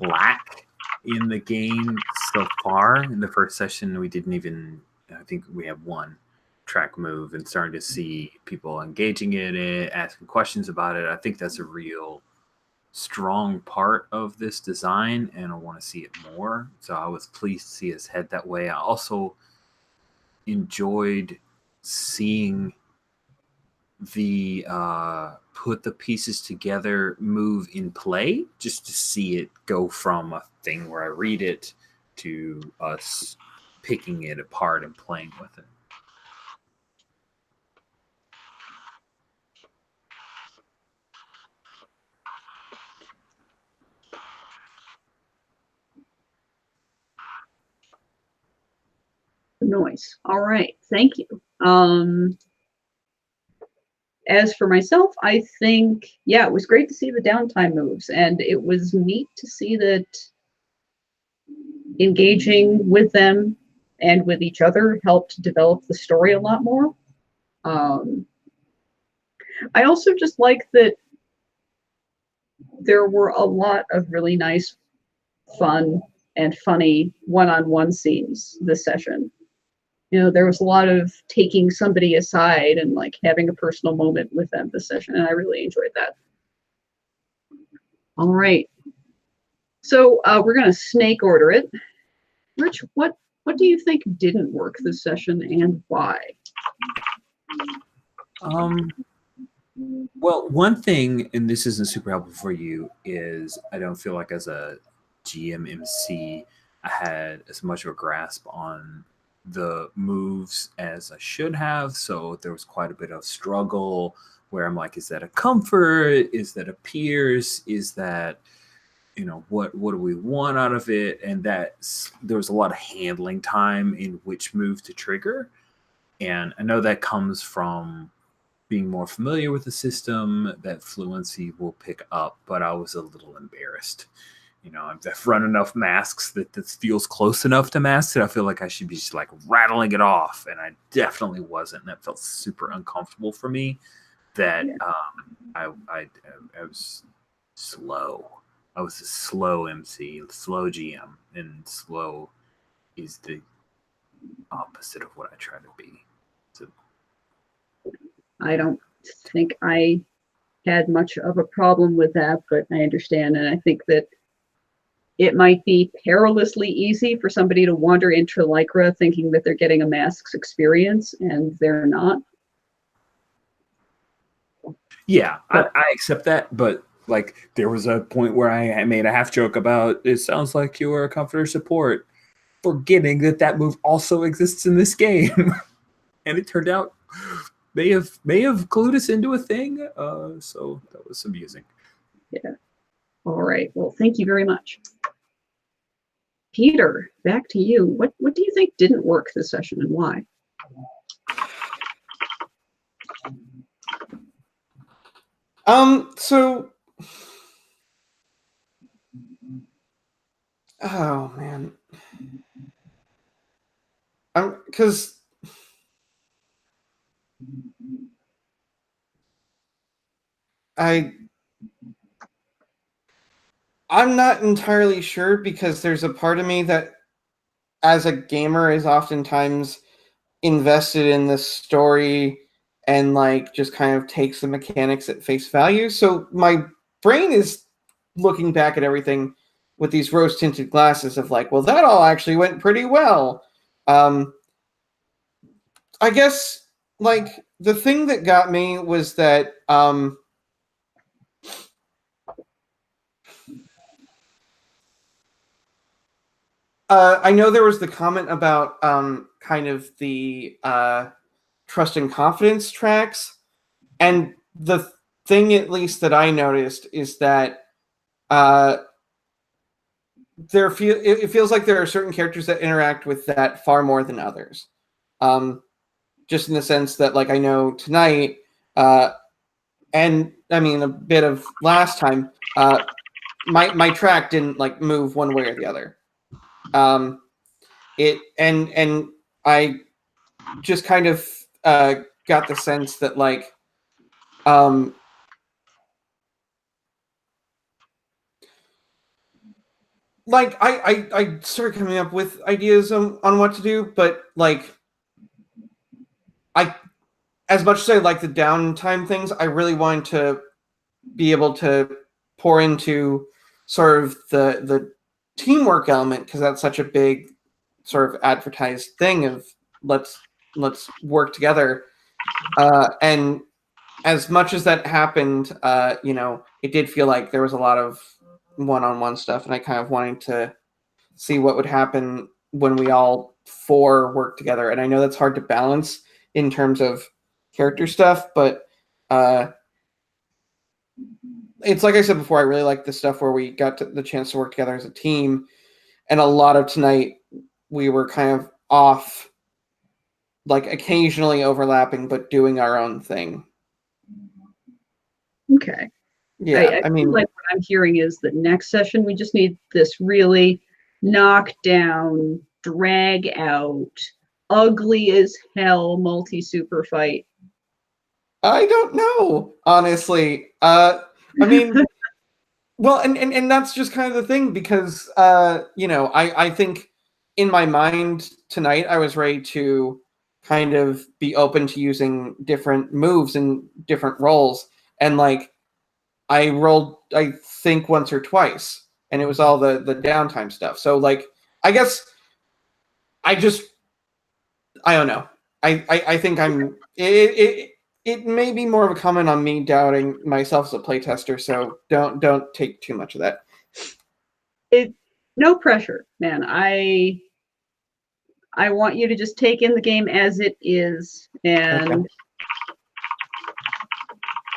lack in the game so far. In the first session, we didn't even, I think we have one track move, and starting to see people engaging in it, asking questions about it. I think that's a real strong part of this design, and I want to see it more. So I was pleased to see us head that way. I also enjoyed seeing the put the pieces together move in play, just to see it go from a thing where I read it to us picking it apart and playing with it. Noise. All right. Thank you. as for myself, I think, yeah, it was great to see the downtime moves, and it was neat to see that engaging with them and with each other helped develop the story a lot more. I also just like that there were a lot of really nice, fun, and funny one-on-one scenes this session. You know, there was a lot of taking somebody aside and like having a personal moment with them this session, and I really enjoyed that. All right. So we're going to snake order it. Rich, what do you think didn't work this session and why? Well, one thing, and this isn't super helpful for you, is I don't feel like as a GM MC, I had as much of a grasp on the moves as I should have. So there was quite a bit of struggle where I'm like, is that a comfort? Is that a pierce? Is that, you know, what do we want out of it? And there was a lot of handling time in which move to trigger. And I know that comes from being more familiar with the system, that fluency will pick up, but I was a little embarrassed. You know, I've run enough masks that this feels close enough to masks that I feel like I should be just like rattling it off, and I definitely wasn't. And that felt super uncomfortable for me. That I was slow. I was a slow MC, slow GM, and slow is the opposite of what I try to be. So, I don't think I had much of a problem with that, but I understand, and I think that it might be perilously easy for somebody to wander into Lycra thinking that they're getting a Masks experience, and they're not. yeah, I accept that, but like there was a point where I made a half joke about it sounds like you were a comforter support, forgetting that move also exists in this game, and it turned out may have clued us into a thing. So that was amusing. Yeah. All right. Well, thank you very much. Peter, back to you. What do you think didn't work this session and why? So, oh man, because I'm not entirely sure, because there's a part of me that, as a gamer, is oftentimes invested in the story and like just kind of takes the mechanics at face value. So my brain is looking back at everything with these rose-tinted glasses of like, well, that all actually went pretty well. I guess like the thing that got me was that I know there was the comment about kind of the trust and confidence tracks, and the thing, at least that I noticed, is that it feels like there are certain characters that interact with that far more than others. Just in the sense that, like, I know tonight, and I mean a bit of last time, my track didn't like move one way or the other. And I just kind of got the sense that like I started coming up with ideas on what to do, but like as much as I like the downtime things, I really wanted to be able to pour into sort of the teamwork element, because that's such a big sort of advertised thing of let's work together. And as much as that happened, you know, it did feel like there was a lot of one-on-one stuff, and I kind of wanted to see what would happen when we all four work together. And I know that's hard to balance in terms of character stuff, but it's like I said before, I really like the stuff where we got the chance to work together as a team. And a lot of tonight, we were kind of off, like occasionally overlapping, but doing our own thing. Okay. Yeah, I feel like what I'm hearing is that next session we just need this really knock down, drag out, ugly as hell multi-super fight. I don't know, honestly. I mean, well, and that's just kind of the thing because I think in my mind tonight I was ready to kind of be open to using different moves and different roles, and like I rolled I think once or twice, and it was all the downtime stuff. So like I guess I just I don't know. I think it may be more of a comment on me doubting myself as a playtester, so don't take too much of that. No pressure, man. I want you to just take in the game as it is, and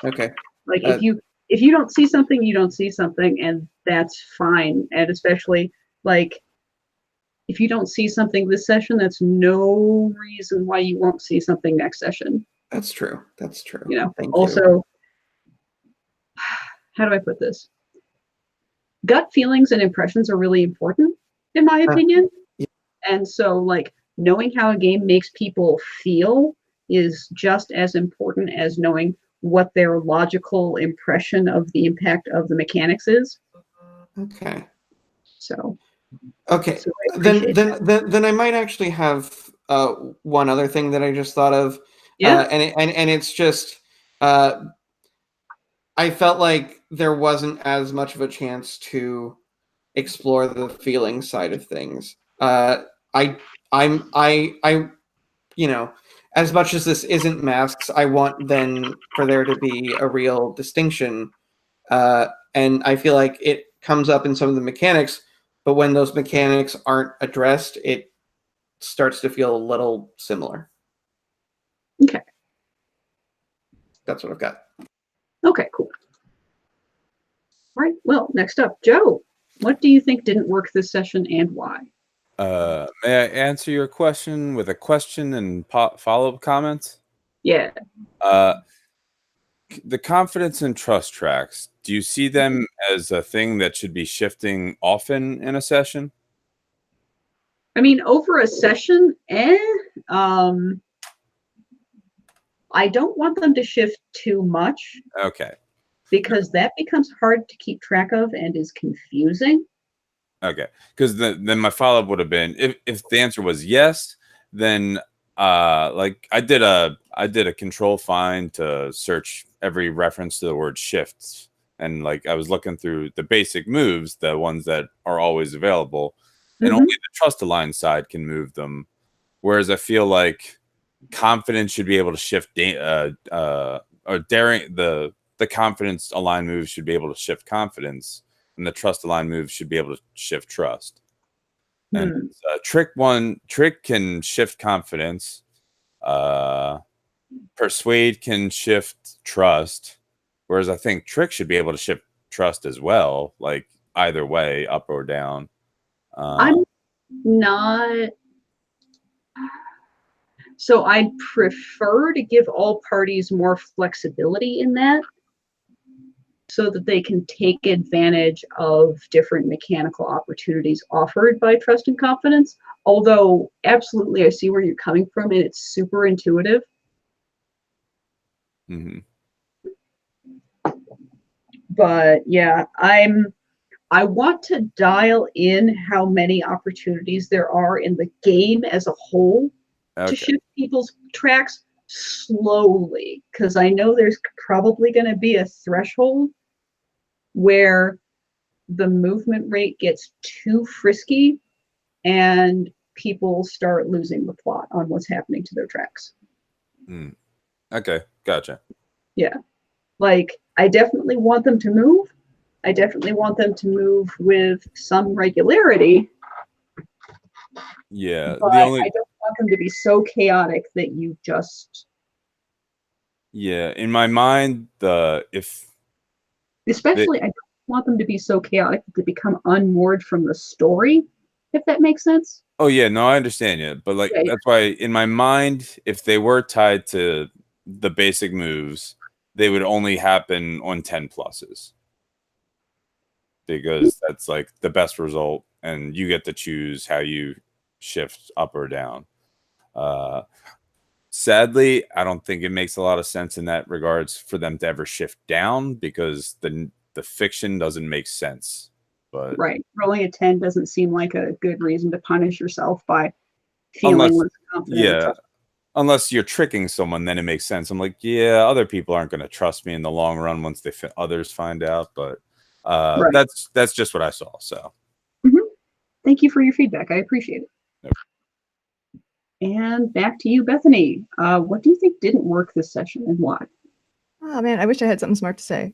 Okay. like if you don't see something, you don't see something, and that's fine. And especially like if you don't see something this session, that's no reason why you won't see something next session. That's true. That's true. You know. Thank Also, you. how do I put this? Gut feelings and impressions are really important, in my opinion. Yeah. And so, like, knowing how a game makes people feel is just as important as knowing what their logical impression of the impact of the mechanics is. Okay. So. Okay. So then I might actually have one other thing that I just thought of. Yeah. And it's just I felt like there wasn't as much of a chance to explore the feeling side of things. I you know, as much as this isn't masks, I want then for there to be a real distinction. And I feel like it comes up in some of the mechanics, but when those mechanics aren't addressed, it starts to feel a little similar. Okay. That's what I've got. Okay, cool. All right. Well, next up, Joe, what do you think didn't work this session and why? May I answer your question with a question and follow-up comments? Yeah. The confidence and trust tracks, do you see them as a thing that should be shifting often in a session? I mean, over a session, I don't want them to shift too much. Okay. Because that becomes hard to keep track of and is confusing. Okay. Because then my follow-up would have been if the answer was yes, then like I did a control find to search every reference to the word shifts, and like I was looking through the basic moves, the ones that are always available, and only the trust aligned side can move them. Whereas I feel like confidence should be able to shift or daring the confidence aligned moves should be able to shift confidence, and the trust aligned moves should be able to shift trust. And trick can shift confidence. Persuade can shift trust, whereas I think trick should be able to shift trust as well, like either way, up or down. I'm not. So I prefer to give all parties more flexibility in that, so that they can take advantage of different mechanical opportunities offered by trust and confidence. Although, absolutely, I see where you're coming from, and it's super intuitive. But yeah, I want to dial in how many opportunities there are in the game as a whole to shift people's tracks slowly, because I know there's probably going to be a threshold where the movement rate gets too frisky and people start losing the plot on what's happening to their tracks. Okay, gotcha. Yeah. Like, I definitely want them to move. I definitely want them to move with some regularity. Yeah. But I don't want them to be so chaotic that you just... Yeah, in my mind, Especially, I don't want them to be so chaotic that they become unmoored from the story, if that makes sense. Oh yeah, no, I understand you, but like that's why in my mind, if they were tied to the basic moves, they would only happen on 10 pluses. Because that's like the best result, and you get to choose how you shift up or down. Sadly, I don't think it makes a lot of sense in that regards for them to ever shift down, because the fiction doesn't make sense. But right, rolling a 10 doesn't seem like a good reason to punish yourself by feeling less confident. Yeah, unless you're tricking someone, then it makes sense. I'm like, yeah, other people aren't going to trust me in the long run once others find out. But Right. that's just what I saw. So thank you for your feedback. I appreciate it. Yep. And back to you, Bethany. What do you think didn't work this session, and why? Oh man, I wish I had something smart to say.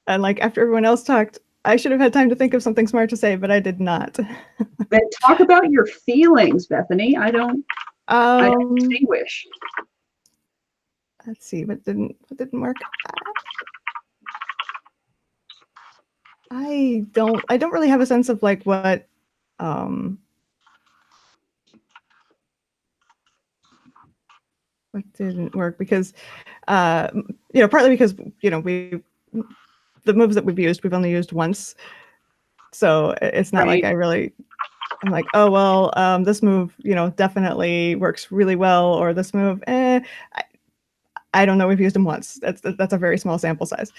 And like after everyone else talked, I should have had time to think of something smart to say, but I did not. Then talk about your feelings, Bethany. I don't distinguish. Let's see, what didn't work? I don't really have a sense of like what didn't work, because partly because the moves that we've only used once, so it's not like I'm like, oh well, this move definitely works really well, or this move I don't know, we've used them once. That's a very small sample size.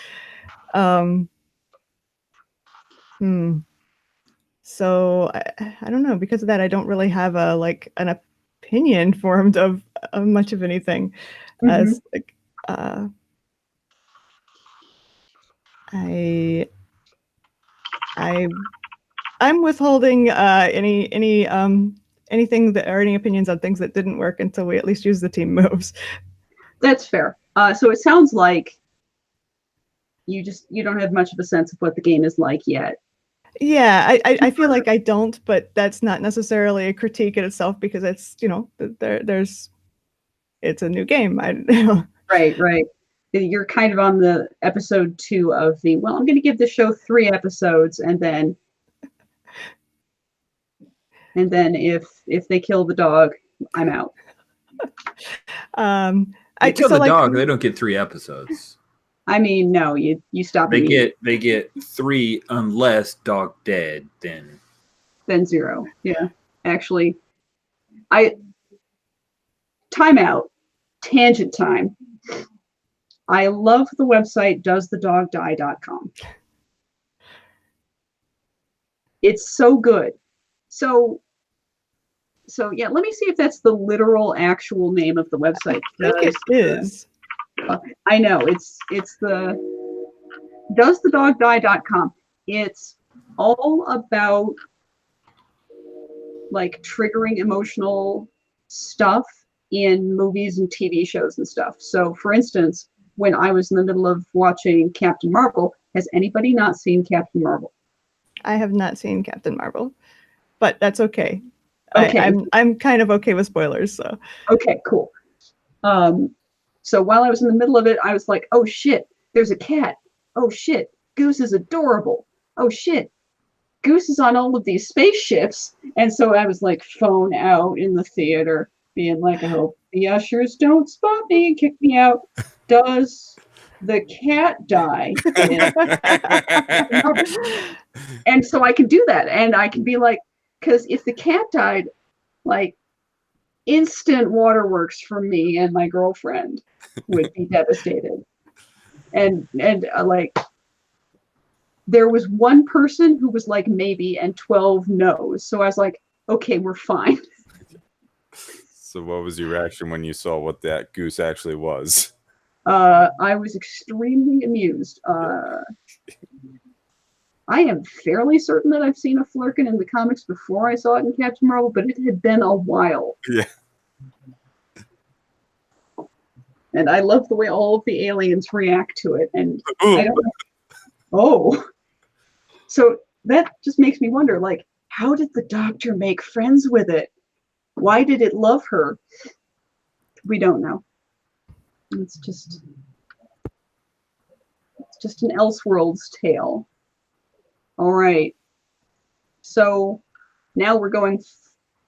So I don't know, because of that I don't really have an opinion formed of much of anything. As like I'm withholding anything that, or any opinions on things that didn't work, until we at least use the team moves. That's fair. So it sounds like you don't have much of a sense of what the game is like yet. Yeah, I feel like I don't, but that's not necessarily a critique in itself, because it's it's a new game. Right. You're kind of on the episode 2 of the, well, I'm going to give the show 3 episodes, and then if they kill the dog, I'm out. They kill the dog, they don't get 3 episodes. I mean, no, you stop. They get 3 unless dog dead, then 0. Yeah, actually, timeout, tangent time. I love the website doesthedogdie.com. It's so good. So yeah, let me see if that's the literal actual name of the website. I think it is. I know it's the doesthedogdie.com. It's all about like triggering emotional stuff in movies and TV shows and stuff. So for instance, when I was in the middle of watching Captain Marvel, has anybody not seen Captain Marvel? I have not seen Captain Marvel, but that's okay. Okay. I'm kind of okay with spoilers, so. Okay, cool. So while I was in the middle of it, I was like, oh shit, there's a cat. Oh shit, Goose is adorable. Oh shit, Goose is on all of these spaceships. And so I was like phone out in the theater, being like, I hope the ushers don't spot me and kick me out. Does the cat die? And so I can do that. And I can be like, because if the cat died, like, instant waterworks for me and my girlfriend would be devastated. And like, there was one person who was like maybe and 12 no's. So I was like, okay, we're fine. So what was your reaction when you saw what that goose actually was? I was extremely amused. I am fairly certain that I've seen a Flurkin in the comics before I saw it in Captain Marvel, but it had been a while. Yeah. And I love the way all of the aliens react to it. And I don't know. Oh. So that just makes me wonder, like, how did the Doctor make friends with it? Why did it love her? We don't know. It's just an Elseworlds tale. All right. So now we're going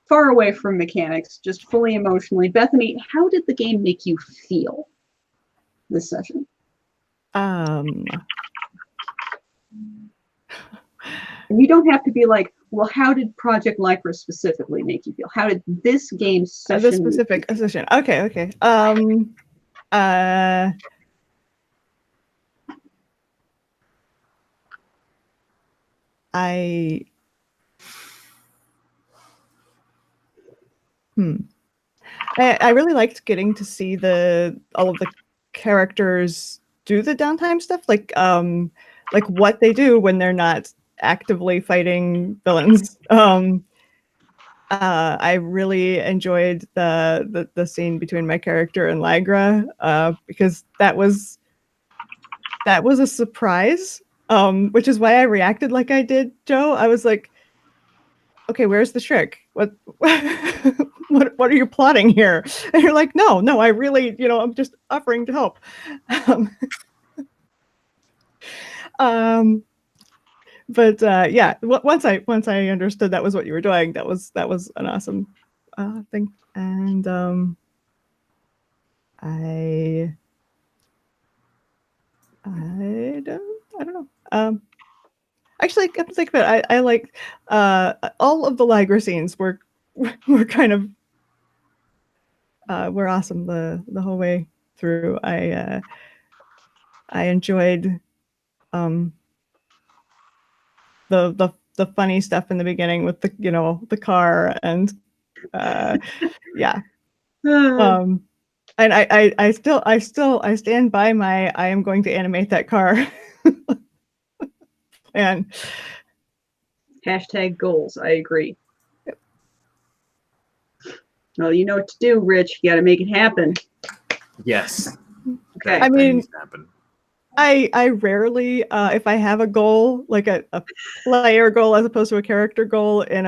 far away from mechanics, just fully emotionally. Bethany, how did the game make you feel this session? Um, And you don't have to be like, well, how did Project Lycra specifically make you feel? How did this game session? this specific session. Okay, okay. Uh, I I really liked getting to see all of the characters do the downtime stuff, like what they do when they're not actively fighting villains. I really enjoyed the scene between my character and Lycra, because that was a surprise. Which is why I reacted like I did, Joe. I was like, okay, where's the trick? What what are you plotting here? And you're like, no, I really, I'm just offering to help. But yeah, once I understood that was what you were doing, that was an awesome thing. And I don't know. Actually, come to think of it, I like all of the Lycra scenes were kind of were awesome the whole way through. I enjoyed the funny stuff in the beginning with the car and yeah. And I stand by my I am going to animate that car. And Hashtag goals. I agree. Yep. Well, you know what to do, Rich. You got to make it happen. Yes. Okay. I mean, needs to happen. I rarely, if I have a goal, like a player goal as opposed to a character goal in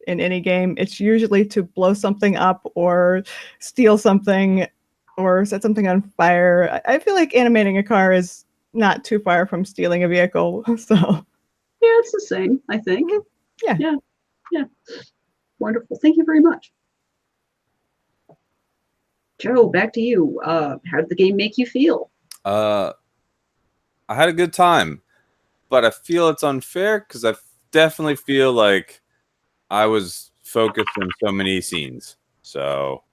any game, it's usually to blow something up or steal something or set something on fire. I feel like animating a car is not too far from stealing a vehicle. So yeah, it's the same, I think. Yeah. Wonderful. Thank you very much. Joe, back to you. How did the game make you feel? I had a good time, but I feel it's unfair because I definitely feel like I was focused on so many scenes. So,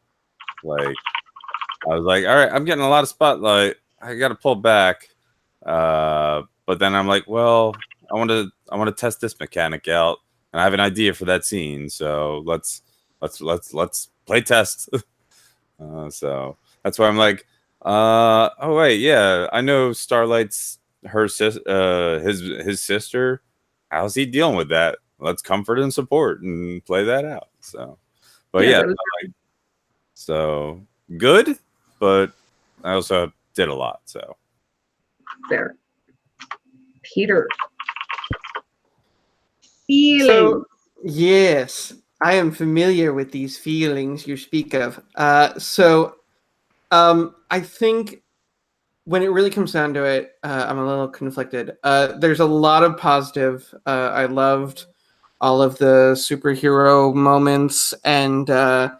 like, I was like, all right, I'm getting a lot of spotlight. I got to pull back. But then I'm like, well, I want to test this mechanic out, and I have an idea for that scene. So let's play test. So that's why I'm like, oh wait, yeah, I know Starlight's his sister. How's he dealing with that? Let's comfort and support and play that out. So, but yeah, so good, but I also did a lot. So fair. Peter. Feelings. So, yes, I am familiar with these feelings you speak of. I think when it really comes down to it, I'm a little conflicted. There's a lot of positive. I loved all of the superhero moments, and I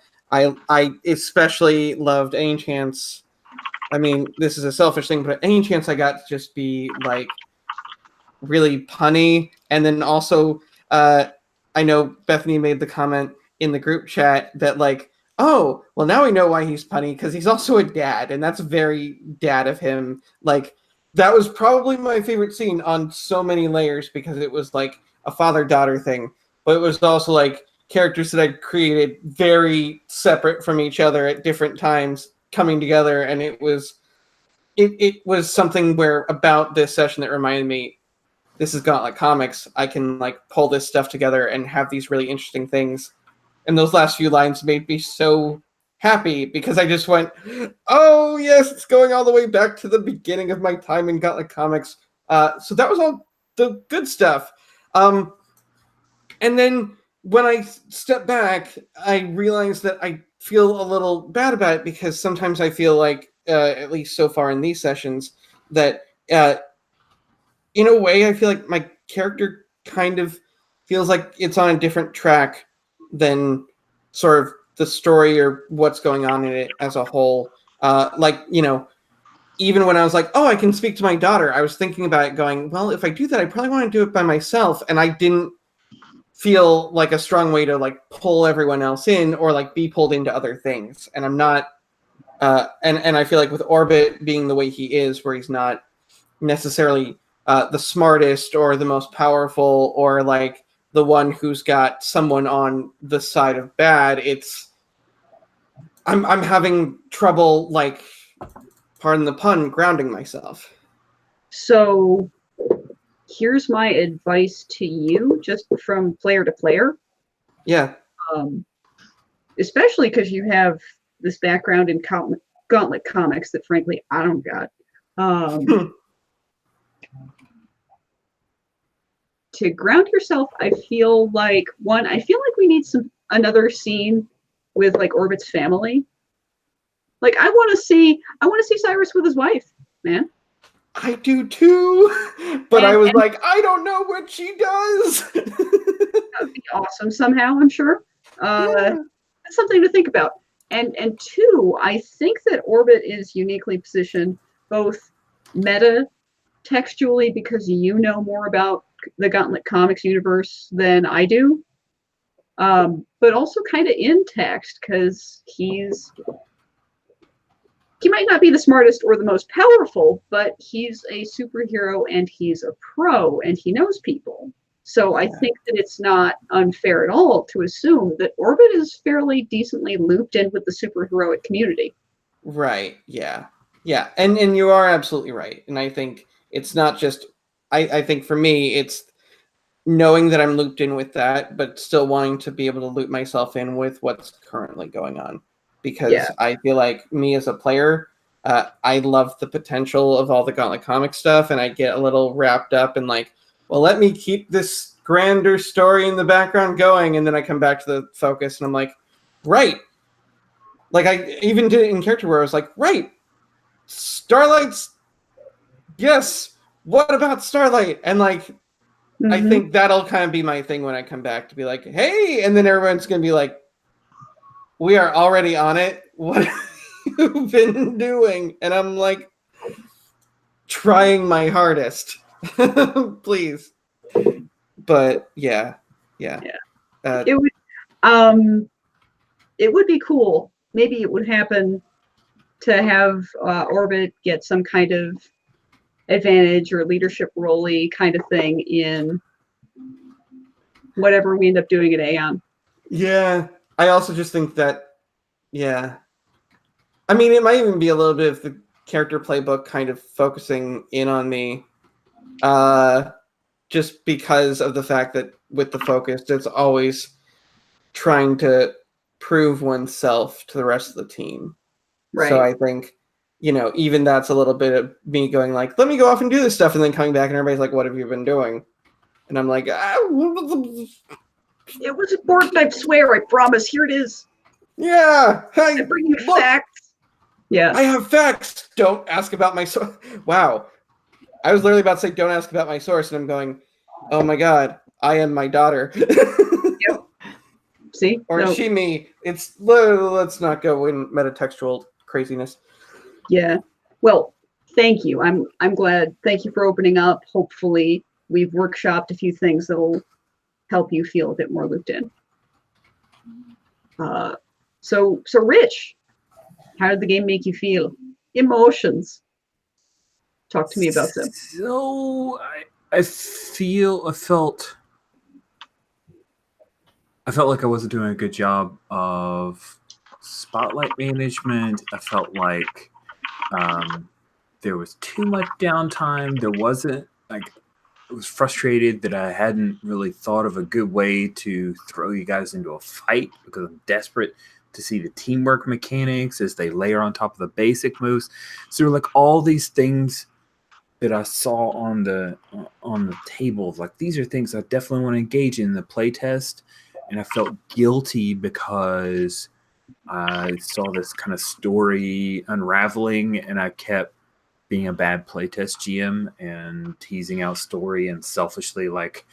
especially loved any chance. I mean, this is a selfish thing, but any chance I got to just be like really punny, and then also I know Bethany made the comment in the group chat that like, oh, well now we know why he's punny because he's also a dad, and that's very dad of him. Like that was probably my favorite scene on so many layers because it was like a father-daughter thing, but it was also like characters that I created very separate from each other at different times coming together, and it was something where about this session that reminded me, this is Gauntlet Comics. I can like pull this stuff together and have these really interesting things. And those last few lines made me so happy because I just went, oh yes, it's going all the way back to the beginning of my time in Gauntlet Comics. So that was all the good stuff. And then when I step back, I realized that I feel a little bad about it because sometimes I feel like, at least so far in these sessions, that in a way, I feel like my character kind of feels like it's on a different track than sort of the story or what's going on in it as a whole. Like, you know, even when I was like, oh, I can speak to my daughter, I was thinking about it going, well, if I do that, I probably want to do it by myself. And I didn't feel like a strong way to like pull everyone else in or like be pulled into other things. And I'm not, and I feel like with Orbit being the way he is, where he's not necessarily the smartest or the most powerful or like the one who's got someone on the side of bad, I'm having trouble, like, pardon the pun, grounding myself. So here's my advice to you, just from player to player. Yeah. Especially because you have this background in Gauntlet Comics that, frankly, I don't got. To ground yourself, I feel like we need another scene with like Orbit's family. Like I want to see Cyrus with his wife, man. I do too, but I was like, I don't know what she does. That would be awesome somehow, I'm sure. That's something to think about. And two, I think that Orbit is uniquely positioned both meta textually because you know more about the Gauntlet Comics universe than I do, but also kind of in text because he might not be the smartest or the most powerful, but he's a superhero and he's a pro and he knows people. So I think that it's not unfair at all to assume that Orbit is fairly decently looped in with the superheroic community. Right. Yeah. Yeah. And you are absolutely right. And I think it's not just, I think for me, it's knowing that I'm looped in with that, but still wanting to be able to loop myself in with what's currently going on. Because I feel like me as a player, I love the potential of all the Gauntlet comic stuff, and I get a little wrapped up in like, well, let me keep this grander story in the background going, and then I come back to the focus, and I'm like, right. Like I even did it in character where I was like, right, Starlight's, yes, what about Starlight? And like, I think that'll kind of be my thing when I come back to be like, hey, and then everyone's going to be like, we are already on it. What have you been doing? And I'm like, trying my hardest. Please. But yeah. It would be cool. Maybe it would happen to have Orbit get some kind of advantage or leadership role-y kind of thing in whatever we end up doing at Aeon. Yeah. I also just think that, I mean, it might even be a little bit of the character playbook kind of focusing in on me, just because of the fact that with the focus, it's always trying to prove oneself to the rest of the team. Right. So I think, even that's a little bit of me going like, let me go off and do this stuff, and then coming back and everybody's like, what have you been doing? And I'm like, it was important, I swear, I promise. Here it is. Yeah. I bring you facts. Yeah. I have facts. Don't ask about my source. Wow. I was literally about to say, don't ask about my source. And I'm going, oh my God, I am my daughter. Yep. See? Or she, me. Let's not go in metatextual craziness. Yeah. Well, thank you. I'm glad. Thank you for opening up. Hopefully we've workshopped a few things that'll help you feel a bit more looped in. So Rich, how did the game make you feel? Emotions. Talk to me about them. So I felt like I wasn't doing a good job of spotlight management. I felt like there was too much downtime. There wasn't like, I was frustrated that I hadn't really thought of a good way to throw you guys into a fight because I'm desperate to see the teamwork mechanics as they layer on top of the basic moves. So there were like all these things that I saw on the table. Like, these are things I definitely want to engage in the playtest. And I felt guilty because I saw this kind of story unraveling, and I kept being a bad playtest GM and teasing out story, and selfishly, like,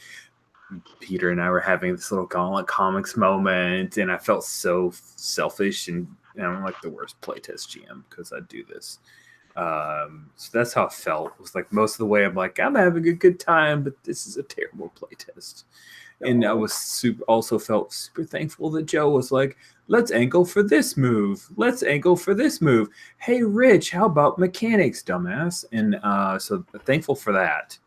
Peter and I were having this little Gauntlet Comics moment, and I felt so selfish, and I'm like the worst playtest GM because I do this. So that's how it felt. It was like most of the way I'm like, I'm having a good time, but this is a terrible playtest. And I was also felt super thankful that Joe was like, let's angle for this move. Let's angle for this move. Hey, Rich, how about mechanics, dumbass? And so thankful for that.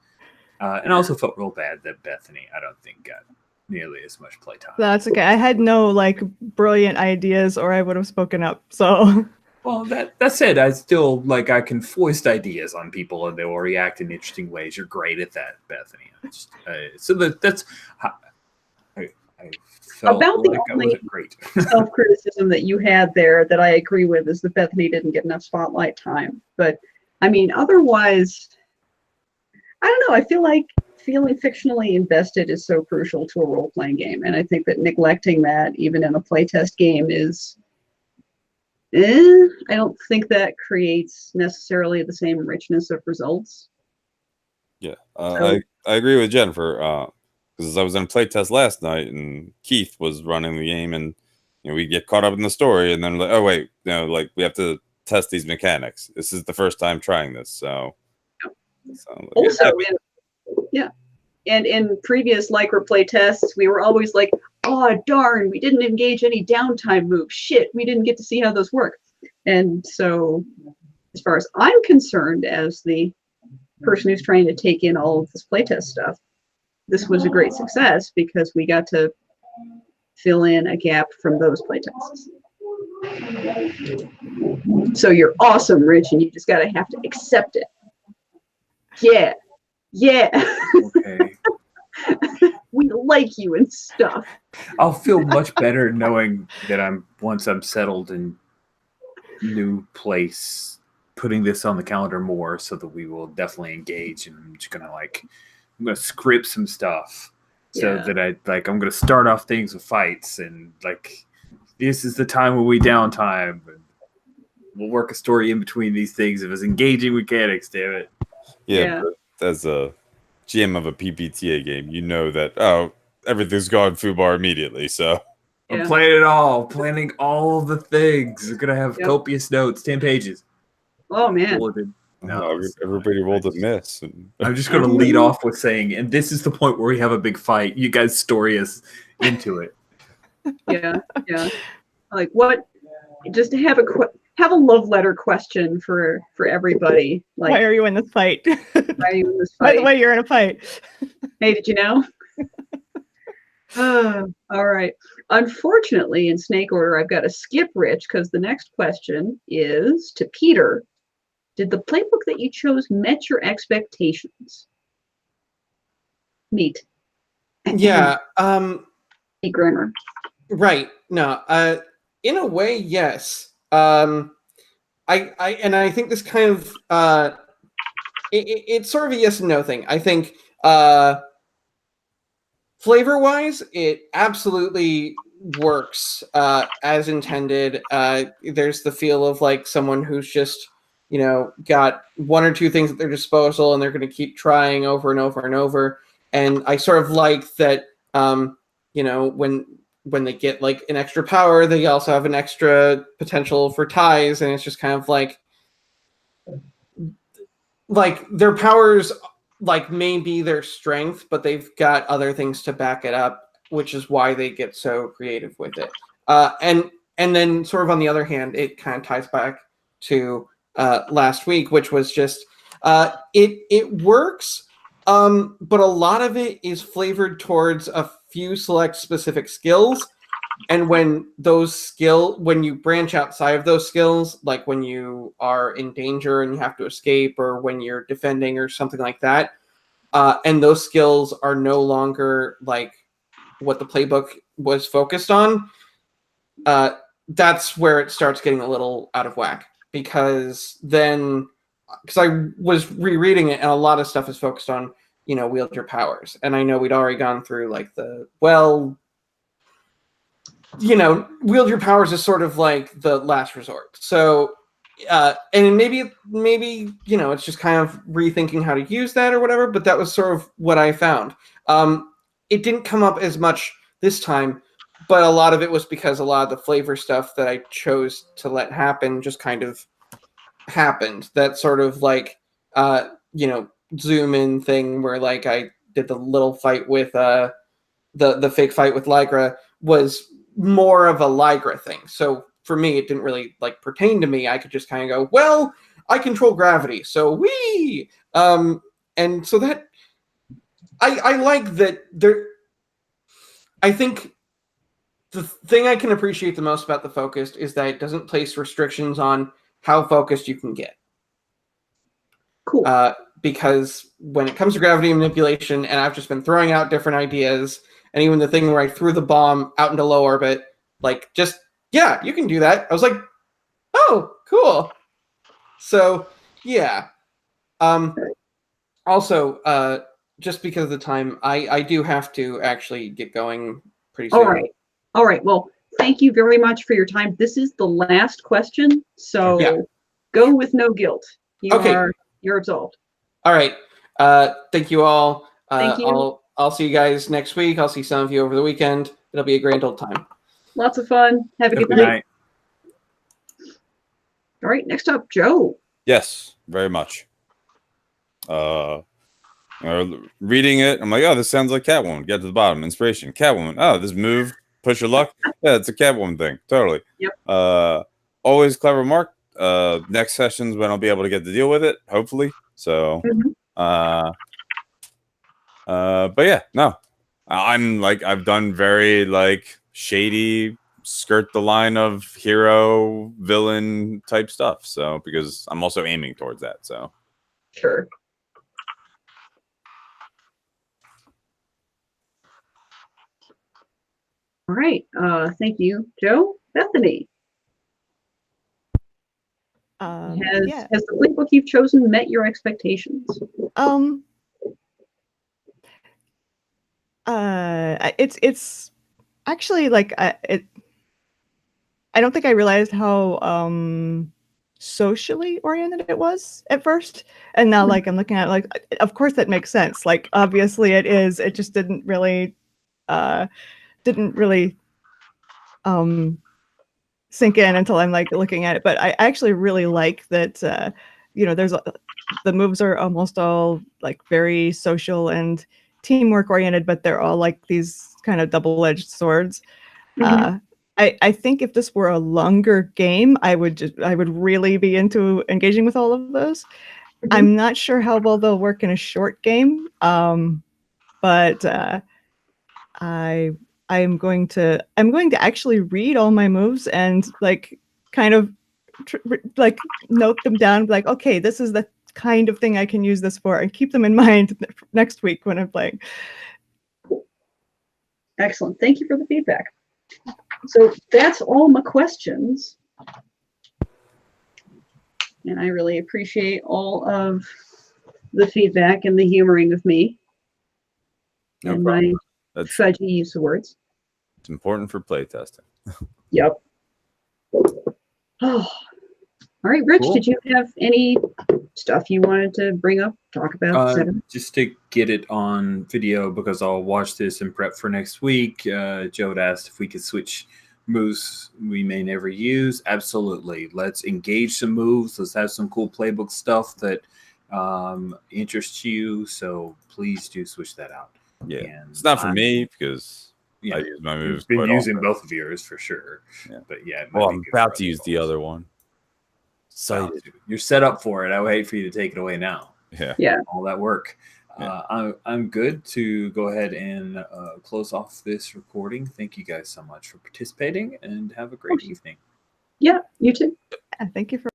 And I also felt real bad that Bethany, I don't think, got nearly as much playtime. That's okay. I had no like brilliant ideas, or I would have spoken up. So. Well, that said, I still like I can foist ideas on people and they will react in interesting ways. You're great at that, Bethany. So that's how I felt About like the I only wasn't great. self-criticism that you had there that I agree with is that Bethany didn't get enough spotlight time. But I mean, otherwise, I don't know. I feel like feeling fictionally invested is so crucial to a role-playing game, and I think that neglecting that, even in a playtest game, is. I don't think that creates necessarily the same richness of results. Yeah, So- I agree with Jennifer because I was in a playtest last night and Keith was running the game, and we get caught up in the story, and then like, oh wait, like we have to test these mechanics. This is the first time trying this, so. Also, and in previous Lycra playtests, we were always like, oh darn, we didn't engage any downtime moves. Shit, we didn't get to see how those work. And so, as far as I'm concerned, as the person who's trying to take in all of this playtest stuff, this was a great success because we got to fill in a gap from those playtests. So you're awesome, Rich, and you just gotta have to accept it. Yeah. Okay. We like you and stuff. I'll feel much better knowing that once I'm settled in new place, putting this on the calendar more so that we will definitely engage. And I'm just gonna script some stuff so that I'm gonna start off things with fights and like this is the time when we downtime. And we'll work a story in between these things if it's engaging mechanics. Damn it. Yeah. But as a GM of a PbtA game, you know that everything's gone foobar immediately. So I'm playing it all, planning all of the things. We're gonna have copious notes, 10 pages. Oh man. No, everybody rolled a miss. I'm just gonna lead off with saying, and this is the point where we have a big fight. You guys story us into it. Yeah. Like what? Just to have a love letter question for everybody. Like, why are you in this fight? Why are you in this fight? By the way, you're in a fight. Hey, did you know? All right. Unfortunately, in snake order, I've got to skip Rich because the next question is to Peter. Did the playbook that you chose met your expectations? Neat. Yeah. Hey, Grimmer. Right. No. In a way, yes. I think this kind of it's sort of a yes and no thing. I think flavor-wise, it absolutely works as intended. There's the feel of like someone who's just got one or two things at their disposal and they're going to keep trying over and over and over. And I sort of like that. When they get like an extra power, they also have an extra potential for ties, and it's just kind of like their powers may be their strength, but they've got other things to back it up, which is why they get so creative with it. And then sort of on the other hand, it kind of ties back to last week, which was just it works, but a lot of it is flavored towards a few select specific skills, and when you branch outside of those skills, like when you are in danger and you have to escape, or when you're defending or something like that, and those skills are no longer like what the playbook was focused on, that's where it starts getting a little out of whack, because I was rereading it and a lot of stuff is focused on wield your powers. And I know we'd already gone through like wield your powers is sort of like the last resort. So, and maybe, it's just kind of rethinking how to use that or whatever, but that was sort of what I found. It didn't come up as much this time, but a lot of it was because a lot of the flavor stuff that I chose to let happen just kind of happened. That sort of like zoom in thing where like I did the little fight with the fake fight with Lycra was more of a Lycra thing. So for me, it didn't really like pertain to me. I could just kind of go, well, I control gravity, so wee. And so that I like that there. I think the thing I can appreciate the most about the focused is that it doesn't place restrictions on how focused you can get. Cool. Because when it comes to gravity manipulation, and I've just been throwing out different ideas, and even the thing where I threw the bomb out into low orbit, like just, yeah, you can do that. I was like, oh, cool. So, yeah. Also, just because of the time, I do have to actually get going pretty soon. All right. All right. Well, thank you very much for your time. This is the last question, so go with no guilt. You're absolved. All right. Thank you all. Thank you. I'll see you guys next week. I'll see some of you over the weekend. It'll be a grand old time. Lots of fun. Have a good night. All right. Next up, Joe. Yes, very much. Reading it, I'm like, oh, this sounds like Catwoman. Get to the bottom. Inspiration. Catwoman. Oh, this move. Push your luck. Yeah, it's a Catwoman thing. Totally. Yep. Always clever mark. Next sessions when I'll be able to get to deal with it, hopefully. So, but yeah, no, I'm like, I've done very like shady, skirt the line of hero villain type stuff. So, because I'm also aiming towards that. So, sure. All right. Thank you, Joe. Bethany. Has the playbook you've chosen met your expectations? It's actually like I don't think I realized how socially oriented it was at first, and now like I'm looking at it, like, of course that makes sense. Like obviously it is. It just didn't really sink in until I'm like looking at it. But I actually really like that. There's the moves are almost all like very social and teamwork oriented, but they're all like these kind of double-edged swords. I think if this were a longer game, I would really be into engaging with all of those. I'm not sure how well they'll work in a short game, but I'm going to actually read all my moves and like kind of like note them down, like, okay, this is the kind of thing I can use this for, and keep them in mind next week when I'm playing. Excellent. Thank you for the feedback. So that's all my questions. And I really appreciate all of the feedback and the humoring of me. No and problem. my fudgy use of words. It's important for playtesting. Yep. Oh. All right, Rich, did you have any stuff you wanted to bring up, talk about? Just to get it on video, because I'll watch this and prep for next week. Joe had asked if we could switch moves we may never use. Absolutely. Let's engage some moves. Let's have some cool playbook stuff that interests you. So please do switch that out. Yeah, and it's not for me because I use my moves. Been using often. Both of yours for sure. Yeah. But yeah, well, I'm about to use the other one. So you're set up for it. I would hate for you to take it away now. Yeah. All that work. Yeah. I'm good to go ahead and close off this recording. Thank you guys so much for participating, and have a great evening. Yeah, you too. Thank you for